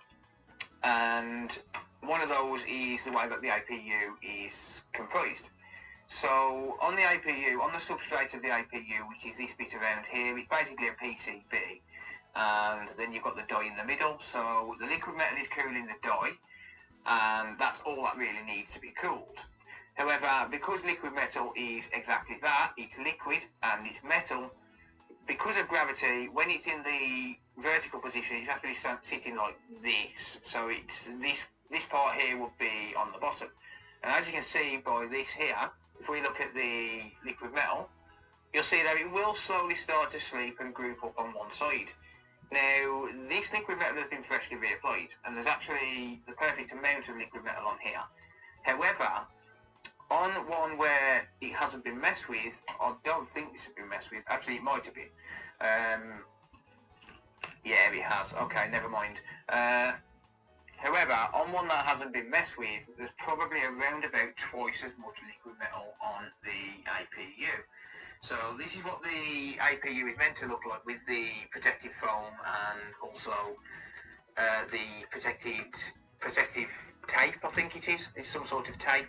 and one of those is the way that the APU is comprised. So on the APU, on the substrate of the APU, which is this bit around here, it's basically a PCB, and then you've got the die in the middle. So the liquid metal is cooling the die, and that's all that really needs to be cooled. However, because liquid metal is exactly that, it's liquid and it's metal, because of gravity, when it's in the vertical position, it's actually sitting like this. So it's this part here would be on the bottom. And as you can see by this here, if we look at the liquid metal, you'll see that it will slowly start to sleep and group up on one side. Now, this liquid metal has been freshly reapplied, and there's actually the perfect amount of liquid metal on here. However, on one where it hasn't been messed with, I don't think this has been messed with. Actually, it might have been. Yeah, it has. Okay, never mind. However, on one that hasn't been messed with, there's probably around about twice as much liquid metal on the APU. So this is what the APU is meant to look like, with the protective foam and also the protective tape, I think it is. It's some sort of tape.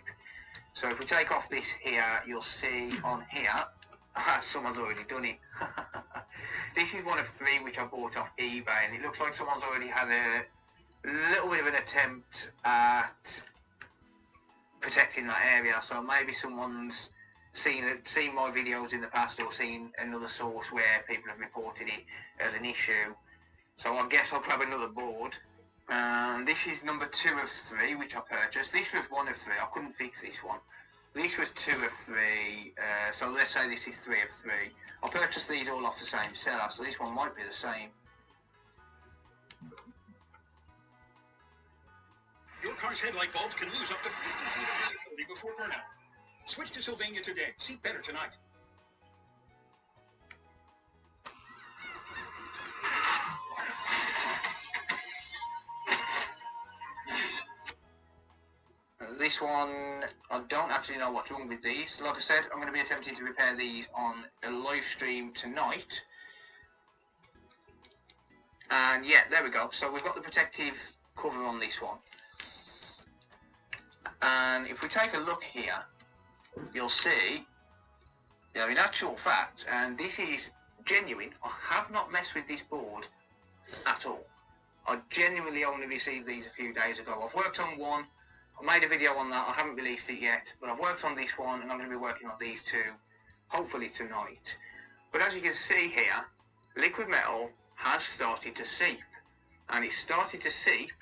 So if we take off this here, you'll see on here, someone's already done it. This is one of 3 which I bought off eBay, and it looks like someone's already had a little bit of an attempt at protecting that area. So maybe someone's seen my videos in the past or seen another source where people have reported it as an issue. So I guess I'll grab another board. This is number 2 of 3, which I purchased. This was 1 of 3. I couldn't fix this one. This was 2 of 3. So let's say this is 3 of 3. I purchased these all off the same seller, so this one might be the same. Your car's headlight bulbs can lose up to 50 feet of visibility before burnout. Switch to Sylvania today. See better tonight. This one, I don't actually know what's wrong with these. Like I said, I'm going to be attempting to repair these on a live stream tonight. And yeah, there we go. So we've got the protective cover on this one. And if we take a look here, you'll see, you know, in actual fact, and this is genuine, I have not messed with this board at all. I genuinely only received these a few days ago. I've worked on one. I made a video on that. I haven't released it yet, but I've worked on this one, and I'm going to be working on these two, hopefully tonight. But as you can see here, liquid metal has started to seep, and it's started to seep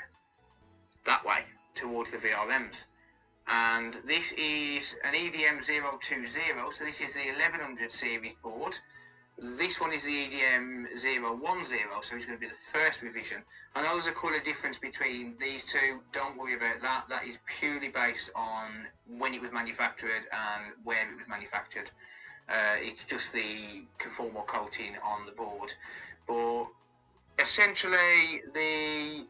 that way towards the VRMs. And this is an EDM 020, so this is the 1100 series board. This one is the EDM 010, so it's going to be the first revision. I know there's a colour difference between these two, don't worry about that. That is purely based on when it was manufactured and where it was manufactured. It's just the conformal coating on the board. But essentially, the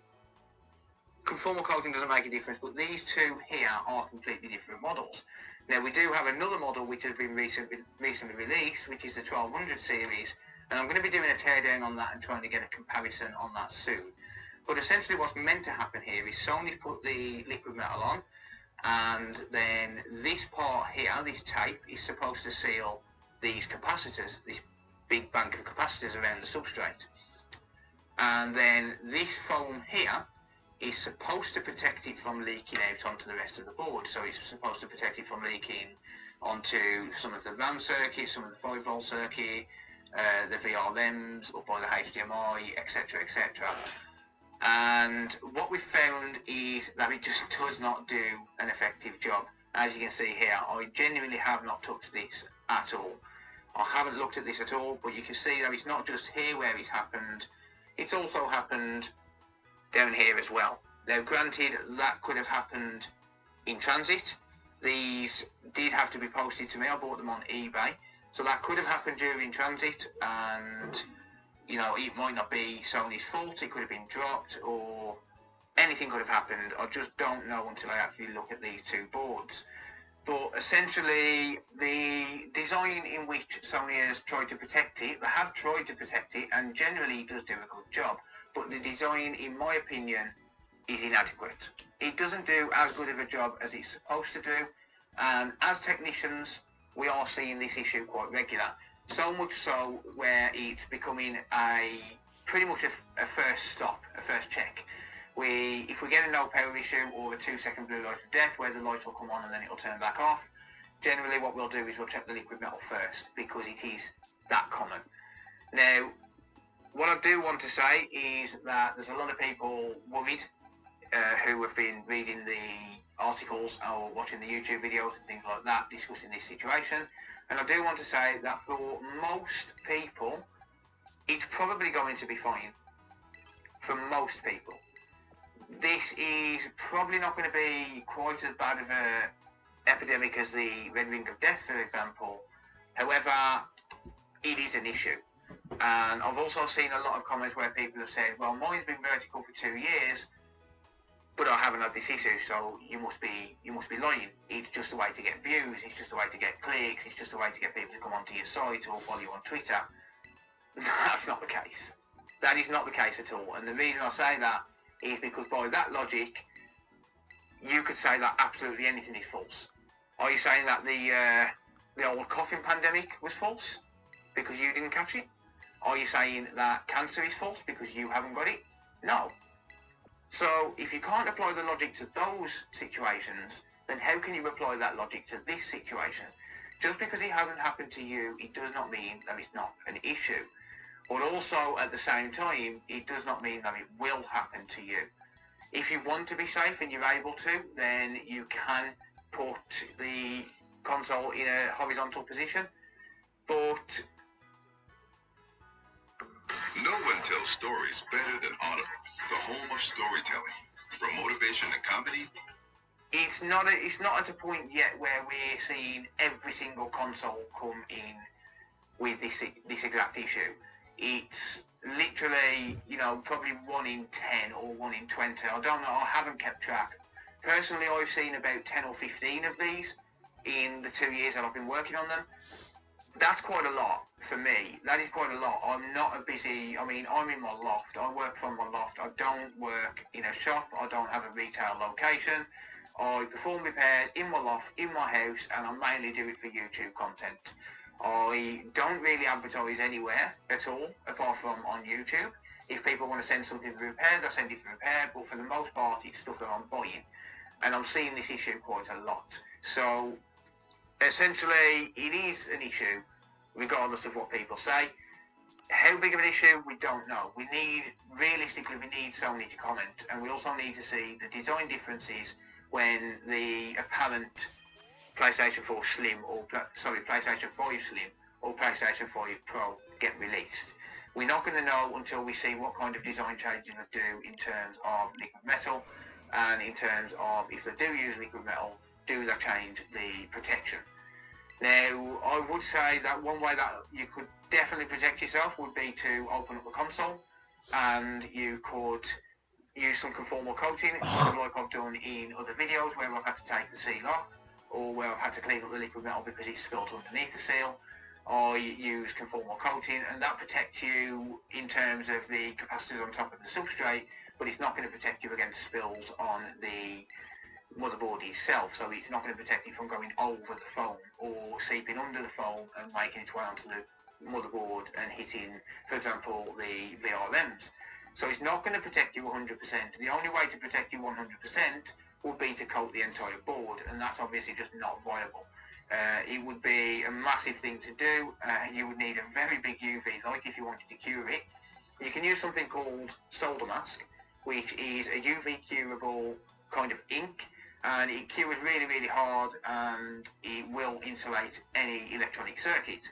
conformal coating doesn't make a difference, but these two here are completely different models. Now, we do have another model which has been recently released, which is the 1200 series, and I'm going to be doing a teardown on that and trying to get a comparison on that soon. But essentially what's meant to happen here is Sony's put the liquid metal on, and then this part here, this tape, is supposed to seal these capacitors, this big bank of capacitors around the substrate. And then this foam here is supposed to protect it from leaking out onto the rest of the board. So it's supposed to protect it from leaking onto some of the RAM circuits, some of the 5-volt circuit, the VRMs, up by the HDMI, etc, etc. And what we found is that it just does not do an effective job. As you can see here, I genuinely have not touched this at all. I haven't looked at this at all, but you can see that it's not just here where it's happened, it's also happened down here as well. Now granted, that could have happened in transit. These did have to be posted to me. I bought them on eBay, so that could have happened during transit, and you know, it might not be Sony's fault. It could have been dropped, or anything could have happened. I just don't know until I actually look at these two boards. But essentially, the design in which Sony has tried to protect it, they have tried to protect it, and generally it does do a good job. But the design, in my opinion, is inadequate. It doesn't do as good of a job as it's supposed to do, and as technicians, we are seeing this issue quite regular. So much so where it's becoming pretty much a first stop, a first check. If we get a no power issue or a 2-second blue light of death where the lights will come on and then it'll turn back off, generally what we'll do is we'll check the liquid metal first, because it is that common. Now, what I do want to say is that there's a lot of people worried who have been reading the articles or watching the YouTube videos and things like that discussing this situation. And I do want to say that for most people, it's probably going to be fine. For most people. This is probably not going to be quite as bad of an epidemic as the Red Ring of Death, for example. However, it is an issue. And I've also seen a lot of comments where people have said, well, mine's been vertical for 2 years, but I haven't had this issue, so you must be lying. It's just a way to get views, it's just a way to get clicks, it's just a way to get people to come onto your site or follow you on Twitter. That's not the case. That is not the case at all. And the reason I say that is because by that logic, you could say that absolutely anything is false. Are you saying that the old coffin pandemic was false because you didn't catch it? Are you saying that cancer is false because you haven't got it? No. So if you can't apply the logic to those situations, then how can you apply that logic to this situation? Just because it hasn't happened to you, it does not mean that it's not an issue. But also, at the same time, it does not mean that it will happen to you. If you want to be safe and you're able to, then you can put the console in a horizontal position. But no one tells stories better than Audible, the home of storytelling. From motivation to comedy, it's not at a point yet where we're seeing every single console come in with this exact issue. It's literally, probably 1 in 10 or 1 in 20. I don't know, I haven't kept track. Personally, I've seen about 10 or 15 of these in the 2 years that I've been working on them. That's quite a lot for me. That is quite a lot. I'm in my loft. I work from my loft. I don't work in a shop. I don't have a retail location. I perform repairs in my loft, in my house, and I mainly do it for YouTube content. I don't really advertise anywhere at all, apart from on YouTube. If people want to send something for repair, they'll send it for repair, but for the most part, it's stuff that I'm buying. And I'm seeing this issue quite a lot. So, essentially, it is an issue, regardless of what people say. How big of an issue, we don't know. Realistically, we need Sony to comment, and we also need to see the design differences when the apparent PlayStation 4 Slim PlayStation 5 Slim or PlayStation 5 Pro get released. We're not going to know until we see what kind of design changes they do in terms of liquid metal, and in terms of, if they do use liquid metal, do they change the protection. Now, I would say that one way that you could definitely protect yourself would be to open up the console, and you could use some conformal coating, like I've done in other videos where I've had to take the seal off, or where I've had to clean up the liquid metal because it's spilled underneath the seal. I use conformal coating, and that protects you in terms of the capacitors on top of the substrate, but it's not going to protect you against spills on the motherboard itself. So it's not going to protect you from going over the foam or seeping under the foam and making its way onto the motherboard and hitting, for example, the VRMs. So it's not going to protect you 100%. The only way to protect you 100% would be to coat the entire board, and that's obviously just not viable. It would be a massive thing to do. You would need a very big UV light if you wanted to cure it. You can use something called solder mask, which is a UV curable kind of ink, and it cures really, really hard, and it will insulate any electronic circuit.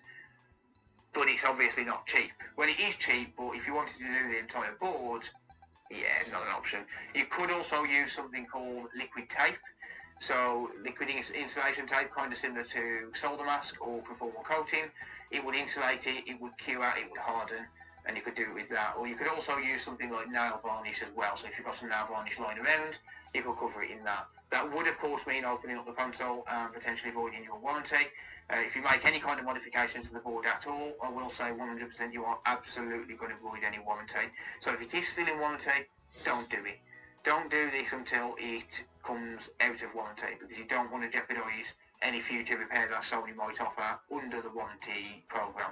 But it's obviously not cheap. Well, it is cheap, but if you wanted to do the entire board, yeah, not an option. You could also use something called liquid tape. So liquid insulation tape, kind of similar to solder mask or conformal coating. It would insulate it, it would cure, it would harden, and you could do it with that. Or you could also use something like nail varnish as well. So if you've got some nail varnish lying around, you could cover it in that. That would, of course, mean opening up the console and potentially voiding your warranty. If you make any kind of modifications to the board at all, I will say 100% you are absolutely going to void any warranty. So if it is still in warranty, don't do it. Don't do this until it comes out of warranty, because you don't want to jeopardise any future repair that Sony might offer under the warranty program.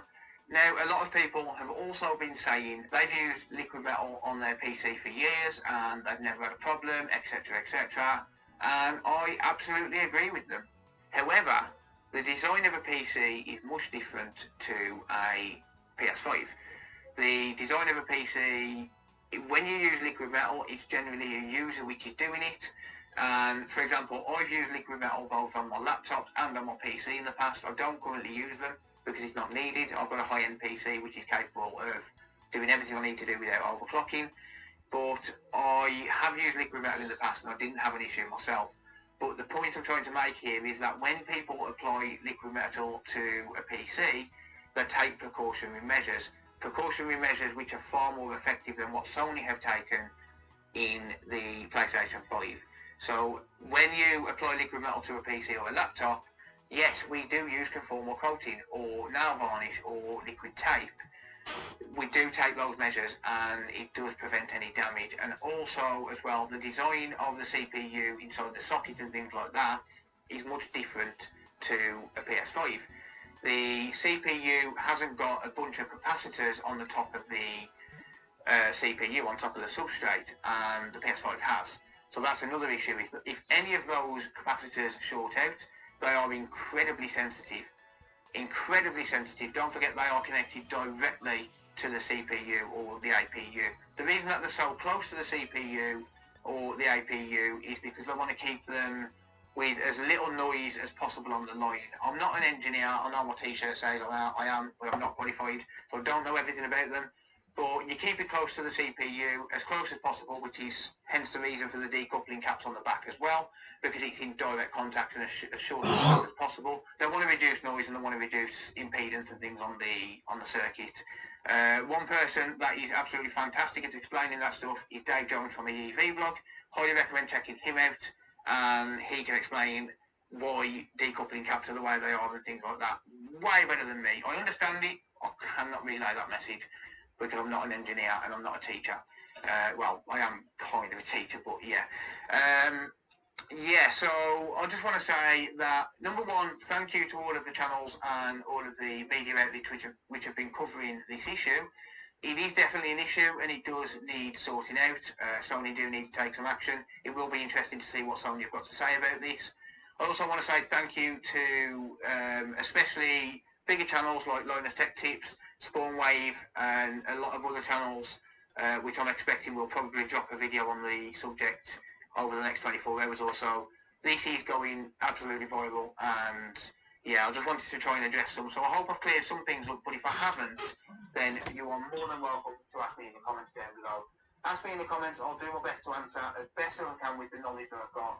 Now, a lot of people have also been saying they've used liquid metal on their PC for years and they've never had a problem, etc., etc. And I absolutely agree with them. However, the design of a PC is much different to a PS5. The design of a PC, when you use liquid metal, it's generally a user which is doing it. And for example, I've used liquid metal both on my laptops and on my PC in the past. I don't currently use them because it's not needed. I've got a high-end PC which is capable of doing everything I need to do without overclocking. But I have used liquid metal in the past and I didn't have an issue myself. But the point I'm trying to make here is that when people apply liquid metal to a PC, they take precautionary measures which are far more effective than what Sony have taken in the PlayStation 5. So when you apply liquid metal to a PC or a laptop, yes, we do use conformal coating or nail varnish or liquid tape. We do take those measures and it does prevent any damage. And also as well, the design of the CPU inside the socket and things like that is much different to a PS5. The CPU hasn't got a bunch of capacitors on the top of the CPU, on top of the substrate, and the PS5 has. So that's another issue. If any of those capacitors short out, they are incredibly sensitive. Incredibly sensitive. Don't forget they are connected directly to the CPU or the APU. The reason that they're so close to the CPU or the APU is because they want to keep them with as little noise as possible on the line. I'm not an engineer. I know what T-shirt says I am, but I'm not qualified, so I don't know everything about them. But you keep it close to the CPU, as close as possible, which is hence the reason for the decoupling caps on the back as well, because it's in direct contact and as short as possible. They want to reduce noise and they want to reduce impedance and things on the circuit. One person that is absolutely fantastic at explaining that stuff is Dave Jones from the EV blog. Highly recommend checking him out, and he can explain why decoupling caps are the way they are and things like that. Way better than me. I understand it. I cannot relay that message because I'm not an engineer and I'm not a teacher. Well, I am kind of a teacher, but yeah. Yeah, so I just want to say that, number one, thank you to all of the channels and all of the media outlets which have been covering this issue. It is definitely an issue and it does need sorting out. Sony do need to take some action. It will be interesting to see what Sony have got to say about this. I also want to say thank you to especially bigger channels like Linus Tech Tips, Spawn Wave, and a lot of other channels which I'm expecting will probably drop a video on the subject over the next 24 hours or so. This is going absolutely viral, and yeah, I just wanted to try and address some. So I hope I've cleared some things up, but if I haven't, then you are more than welcome to ask me in the comments down below. Ask me in the comments, I'll do my best to answer as best as I can with the knowledge that I've got.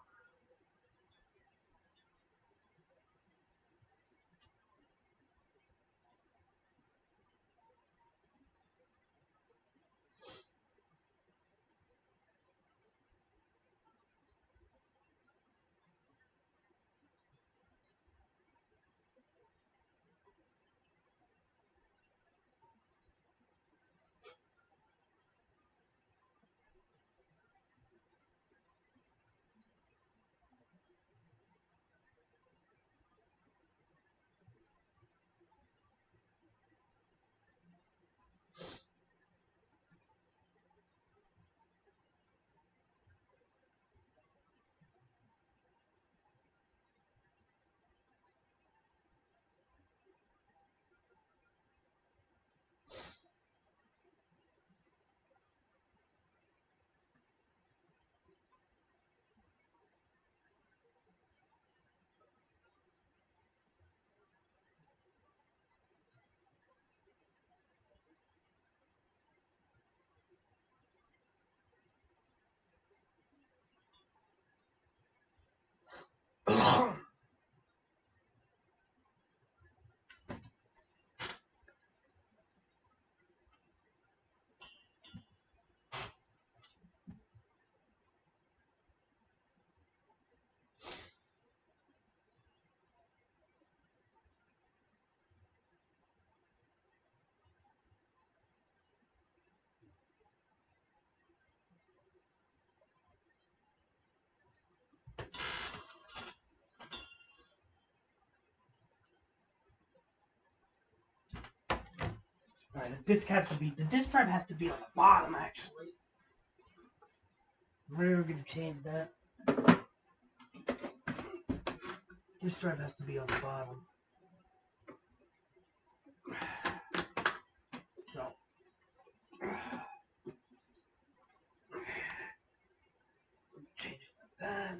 Alright, the disc drive has to be on the bottom, actually. We're gonna change that. Disk drive has to be on the bottom. So, change it like that.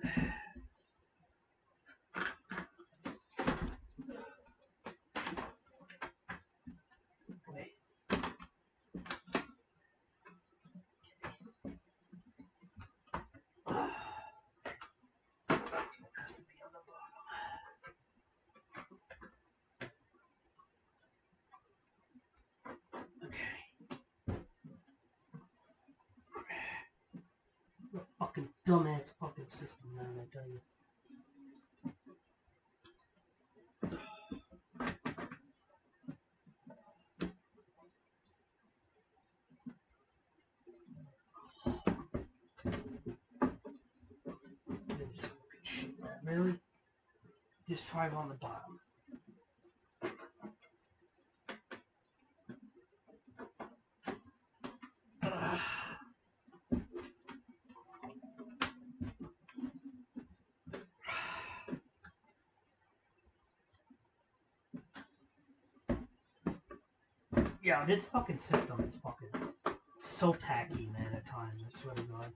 Wait. Has to be on the bottom. Okay. Fucking dumbass fucking system, man, I tell you. This fucking shit, man. Really? Just drive on the bottom. Yeah, this fucking system is fucking so tacky, man, at times, I swear to God.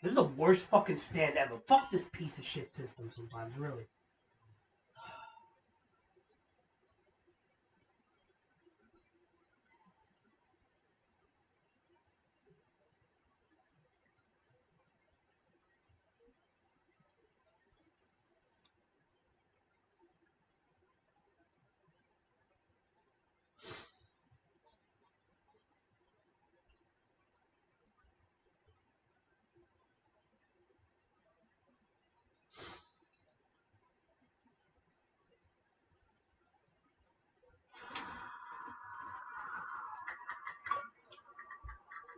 This is the worst fucking stand ever. Fuck this piece of shit system sometimes, really.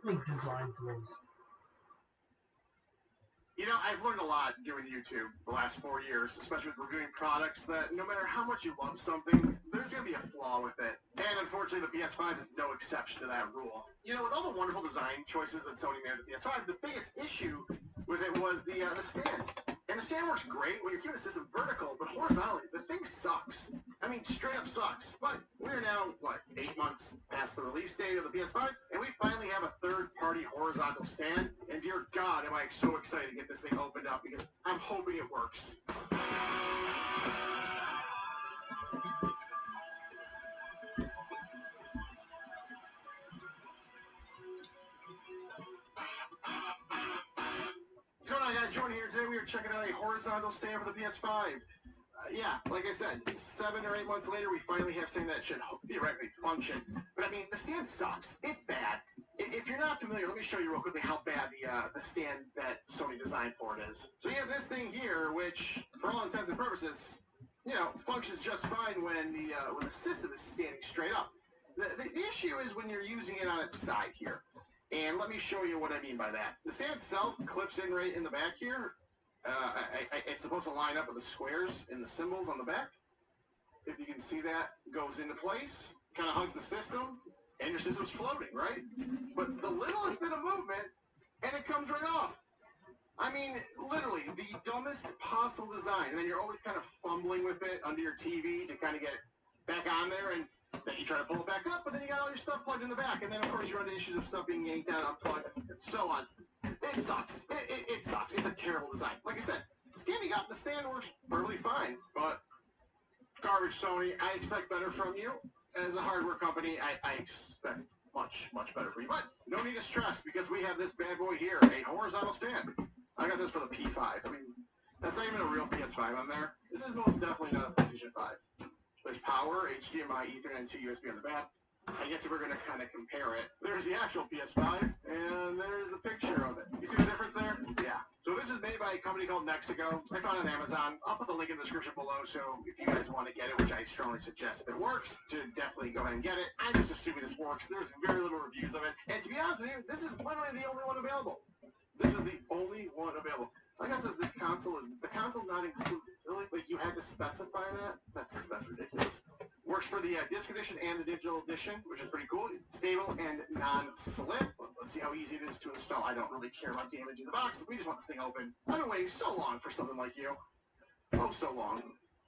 Like design flaws. You know, I've learned a lot doing YouTube the last 4 years, especially with reviewing products, that no matter how much you love something, there's going to be a flaw with it. And unfortunately, the PS5 is no exception to that rule. You know, with all the wonderful design choices that Sony made with the PS5, the biggest issue with it was the stand. And the stand works great when you're keeping the system vertical, but horizontally, the thing sucks. I mean, straight up sucks. But we're now, 8 months past the release date of the PS5, and we finally have a third-party horizontal stand. And dear God, am I so excited to get this thing opened up, because I'm hoping it works. What's going on, guys? Jordan here. Today we are checking out a horizontal stand for the PS5. Yeah, like I said, 7 or 8 months later, we finally have something that should theoretically function. But I mean, the stand sucks. It's bad. If you're not familiar, let me show you real quickly how bad the stand that Sony designed for it is. So you have this thing here, which, for all intents and purposes, you know, functions just fine when the system is standing straight up. The issue is when you're using it on its side here. And let me show you what I mean by that. The stand itself clips in right in the back here. It's supposed to line up with the squares and the symbols on the back. If you can see that, goes into place, kind of hugs the system, and your system's floating, right? But the littlest bit of movement, and it comes right off. I mean, literally, the dumbest possible design. And then you're always kind of fumbling with it under your TV to kind of get it back on there, and then you try to pull it back up, but then you got all your stuff plugged in the back. And then, of course, you run into issues of stuff being yanked out, unplugged, and so on. It sucks. It sucks. It's a terrible design. Like I said, the stand works perfectly fine, but garbage, Sony. I expect better from you. As a hardware company, I expect much better from you. But no need to stress, because we have this bad boy here, a horizontal stand. I guess that's for the P5. I mean, that's not even a real PS5 on there. This is most definitely not a PlayStation 5. There's power, HDMI, Ethernet, and 2 USB on the back. I guess if we're going to kind of compare it, there's the actual PS5, and there's the picture of it. You see the difference there? Yeah. So this is made by a company called Mexico. I found it on Amazon. I'll put the link in the description below, so if you guys want to get it, which I strongly suggest if it works, to definitely go ahead and get it. I'm just assuming this works. There's very little reviews of it. And to be honest with you, this is literally the only one available. This is the only one available. Like I said, the console not included. Really? Like, you had to specify that? That's ridiculous. Works for the disc edition and the digital edition, which is pretty cool. Stable and non-slip. Let's see how easy it is to install. I don't really care about damaging the box. We just want this thing open. I've been waiting so long for something like you. Oh, so long.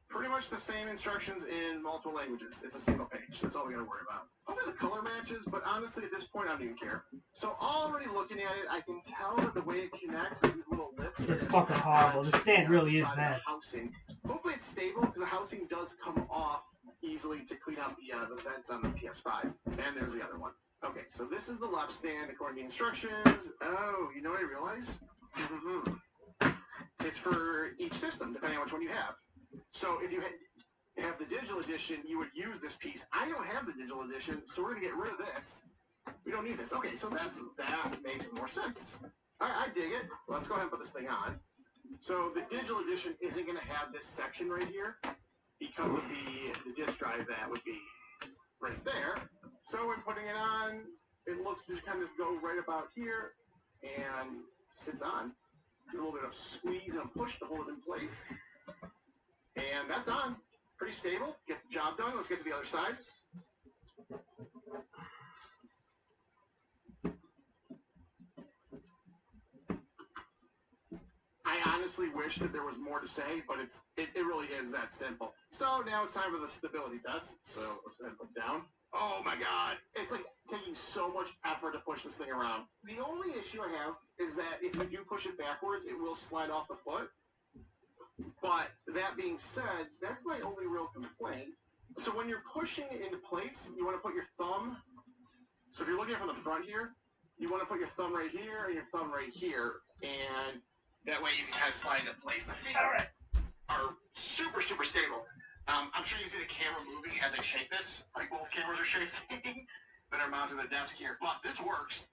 Pretty much the same instructions in multiple languages. It's a single page. That's all we gotta worry about. Hopefully the color matches, but honestly, at this point, I don't even care. So already looking at it, I can tell that the way it connects with these little lips. It's fucking horrible. The stand really is bad. Housing. Hopefully way it's stable because the housing does come off easily to clean out the vents on the PS5. And there's the other one. Okay, so this is the left stand according to the instructions. Oh, you know what I realized? It's for each system, depending on which one you have. So if you have the digital edition, you would use this piece. I don't have the digital edition, so we're going to get rid of this. We don't need this. Okay, so that makes more sense. All right, I dig it. Let's go ahead and put this thing on. So the digital edition isn't going to have this section right here because of the disk drive that would be right there. So when putting it on, it looks to kind of just go right about here and sits on. A little bit of squeeze and push to hold it in place. And that's on. Pretty stable. Gets the job done. Let's get to the other side. I honestly wish that there was more to say, but it really is that simple. So now it's time for the stability test. So let's go ahead and put it down. Oh my god. It's like taking so much effort to push this thing around. The only issue I have is that if you do push it backwards, it will slide off the foot. But that being said, that's my only real complaint. So when you're pushing it into place, you want to put your thumb. So if you're looking at it from the front here, you want to put your thumb right here and your thumb right here. And that way you can kind of slide into place. The feet are super, super stable. I'm sure you see the camera moving as I shake this. Like both cameras are shaking that are mounted to the desk here. But this works.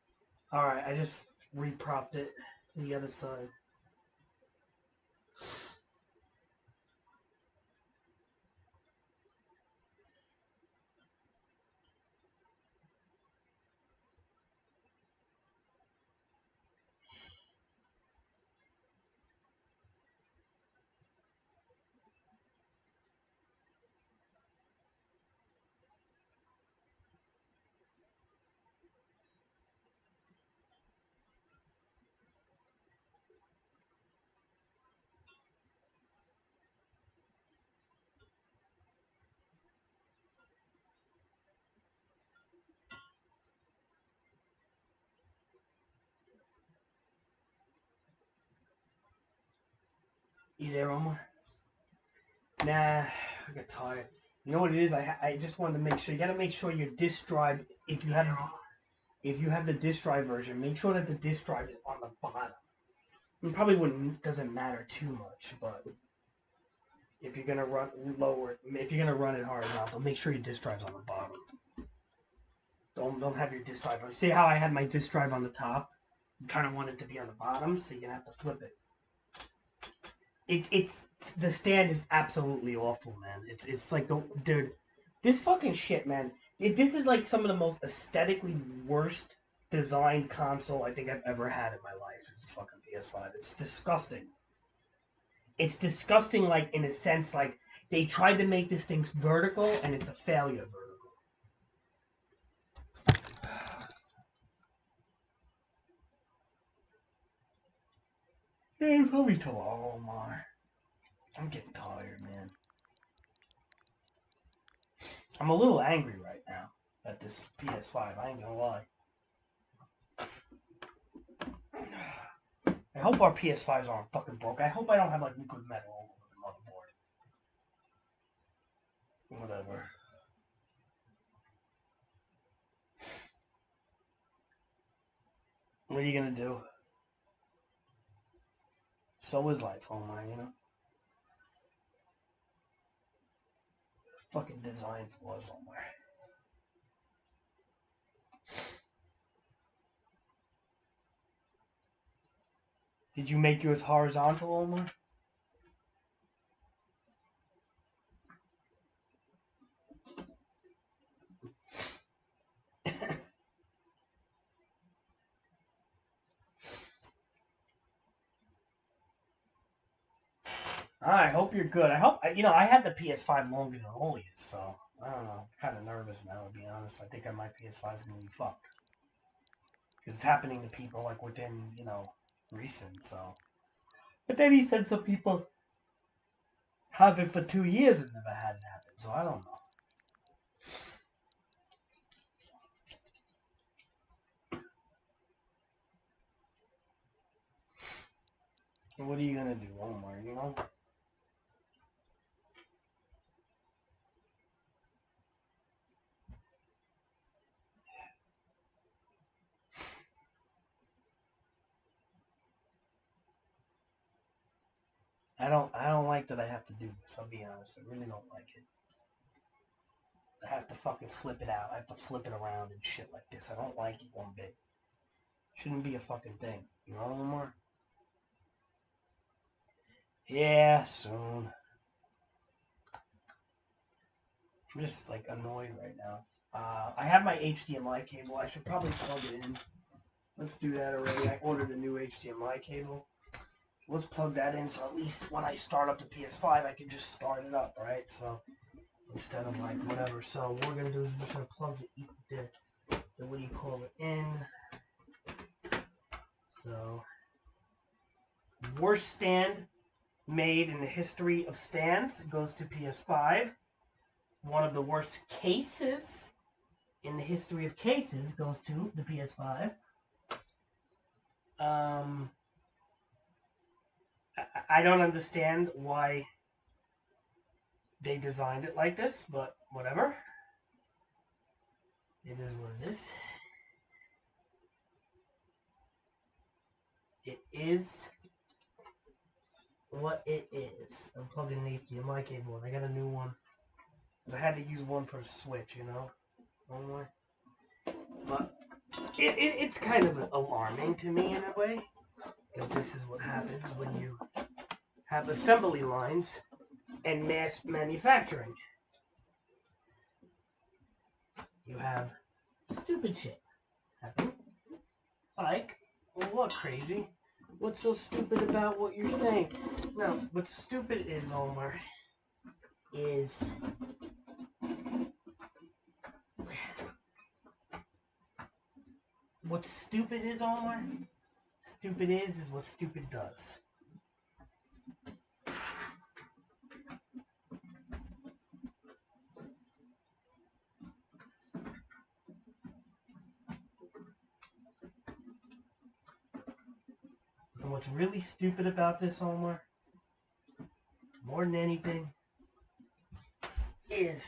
Alright, I just repropped it to the other side. You there, Omar? Nah, I got tired. You know what it is? I just wanted to make sure. You gotta make sure your disk drive, if you have the disk drive version, make sure that the disk drive is on the bottom. It probably doesn't matter too much, but if you're gonna run it horizontal, make sure your disk drive's on the bottom. Don't have your disk drive on. See how I had my disk drive on the top? You kind of want it to be on the bottom, so you're gonna have to flip it. It's the stand is absolutely awful, man. It's like dude, this fucking shit, man. This is like some of the most aesthetically worst designed console I think I've ever had in my life. It's the fucking PS5. It's disgusting. It's disgusting, like in a sense, like they tried to make this thing vertical and it's a failure vertical. Yeah, probably tomorrow, Omar. I'm getting tired, man. I'm a little angry right now at this PS5. I ain't gonna lie. I hope our PS5s aren't fucking broke. I hope I don't have like liquid metal all over the motherboard. Whatever. What are you gonna do? So is life, Omar, you know? Fucking design flaws, Omar. Did you make yours horizontal, Omar? I hope you're good. I hope, I had the PS5 longer than Oli is, so I don't know. I'm kind of nervous now, to be honest. I think my PS5 is going to be fucked. Because it's happening to people, like, within, recent, so. But then he said some people have it for 2 years and never had it happen, so I don't know. What are you going to do, Omar, I don't like that I have to do this, I'll be honest. I really don't like it. I have to fucking flip it out. I have to flip it around and shit like this. I don't like it one bit. Shouldn't be a fucking thing. You know one more? Yeah, soon. I'm just like annoyed right now. I have my HDMI cable. I should probably plug it in. Let's do that already. I ordered a new HDMI cable. Let's plug that in so at least when I start up the PS5 I can just start it up, right? So instead of like whatever. So what we're gonna do is we're just gonna plug the what do you call it in. So worst stand made in the history of stands. It goes to PS5. One of the worst cases in the history of cases goes to the PS5. I don't understand why they designed it like this, but whatever. It is what it is. It is what it is. I'm plugging an HDMI cable in. I got a new one. I had to use one for the Switch, you know? Only. But it's kind of alarming to me in a way. That this is what happens when you have assembly lines and mass manufacturing. You have stupid shit happen. Like, well, what crazy? What's so stupid about what you're saying? No, what's stupid is, Omar, is what stupid is, Omar? Stupid is what stupid does. And what's really stupid about this, Omar, more than anything, is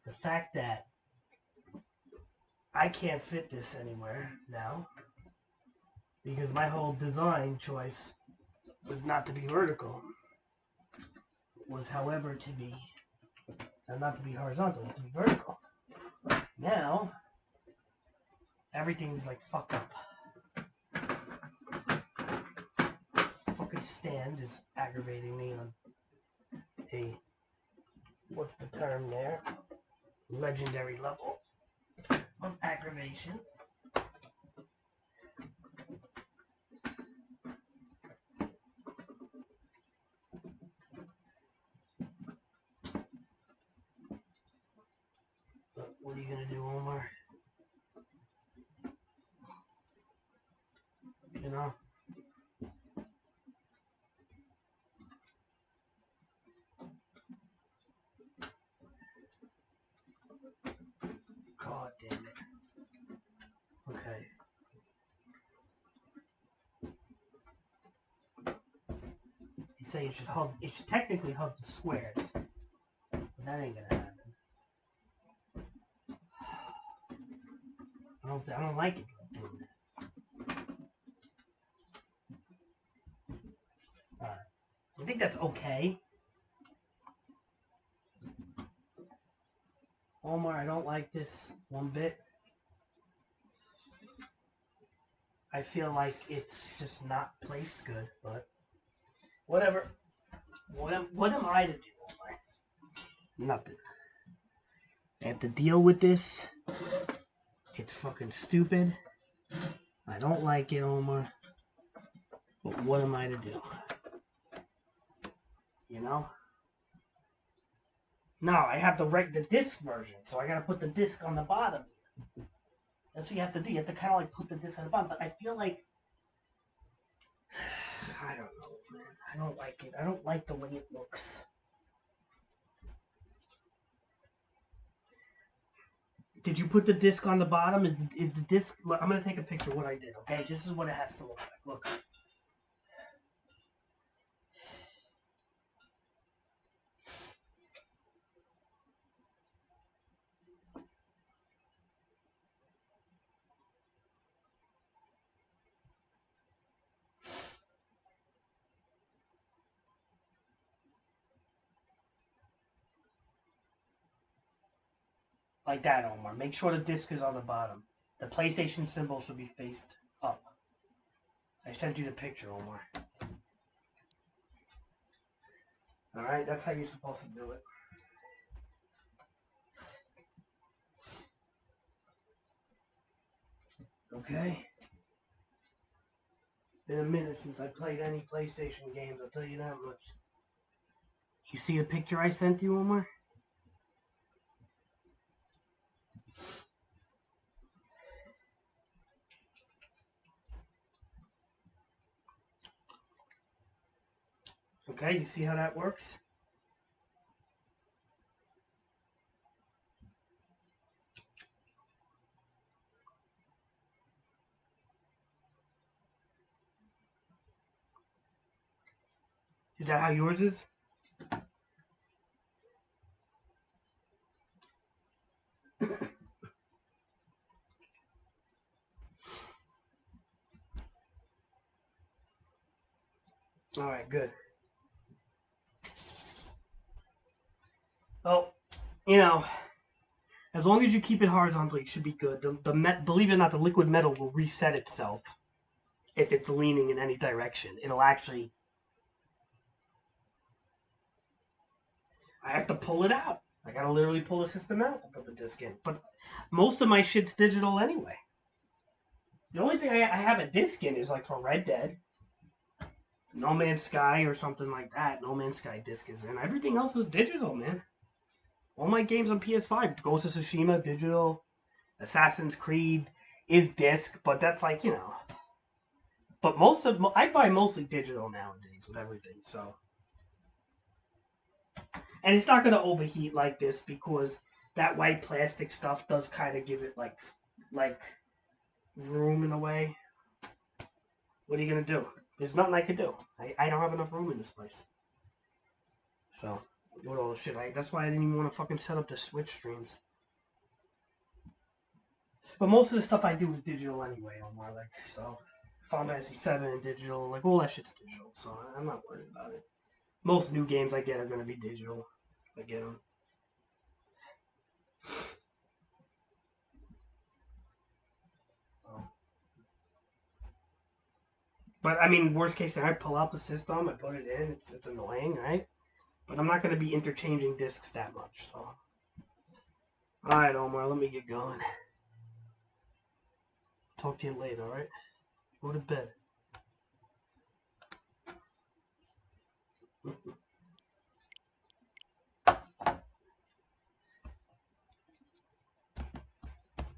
the fact that I can't fit this anywhere now because my whole design choice was not to be vertical. It was, however, to be not to be horizontal, to be vertical. Now everything's like fucked up. Fucking stand is aggravating me on a what's the term there? Legendary level of aggravation. But what are you gonna do, Omar? You know? God damn it. Okay. You say it should technically hug the squares. But that ain't gonna happen. I don't like it doing that. Alright. I think that's okay. Omar, I don't like this one bit. I feel like it's just not placed good, but whatever. What am I to do, Omar? Nothing. I have to deal with this. It's fucking stupid. I don't like it, Omar. But what am I to do? You know? No, I have the disc version, so I gotta put the disc on the bottom. That's what you have to do. You have to kind of like put the disc on the bottom. But I feel like I don't know, man. I don't like it. I don't like the way it looks. Did you put the disc on the bottom? Is the disc? I'm gonna take a picture of what I did. Okay, this is what it has to look like. Look. Like that, Omar. Make sure the disc is on the bottom. The PlayStation symbol should be faced up. I sent you the picture, Omar. Alright, that's how you're supposed to do it. Okay? It's been a minute since I played any PlayStation games, I'll tell you that much. You see the picture I sent you, Omar? Okay, you see how that works? Is that how yours is? Alright, good. Well, you know, as long as you keep it horizontal, it should be good. Believe it or not, the liquid metal will reset itself if it's leaning in any direction. It'll actually... I have to pull it out. I gotta literally pull the system out to put the disc in. But most of my shit's digital anyway. The only thing I have a disc in is like for Red Dead, No Man's Sky or something like that. No Man's Sky disc is in. Everything else is digital, man. All my games on PS5, Ghost of Tsushima, digital. Assassin's Creed is disc, but that's like, you know. But I buy mostly digital nowadays with everything, so. And it's not going to overheat like this because that white plastic stuff does kind of give it like room in a way. What are you going to do? There's nothing I could do. I don't have enough room in this place. So, with all the shit, that's why I didn't even want to fucking set up the Switch streams. But most of the stuff I do is digital anyway, Omar. Like, so, Final Fantasy 7 digital, like all that shit's digital. So I'm not worried about it. Most new games I get are going to be digital. I get them. But I mean, worst case scenario, I pull out the system, I put it in. It's annoying, right? But I'm not going to be interchanging discs that much. So, all right, Omar, let me get going. Talk to you later. All right, go to bed.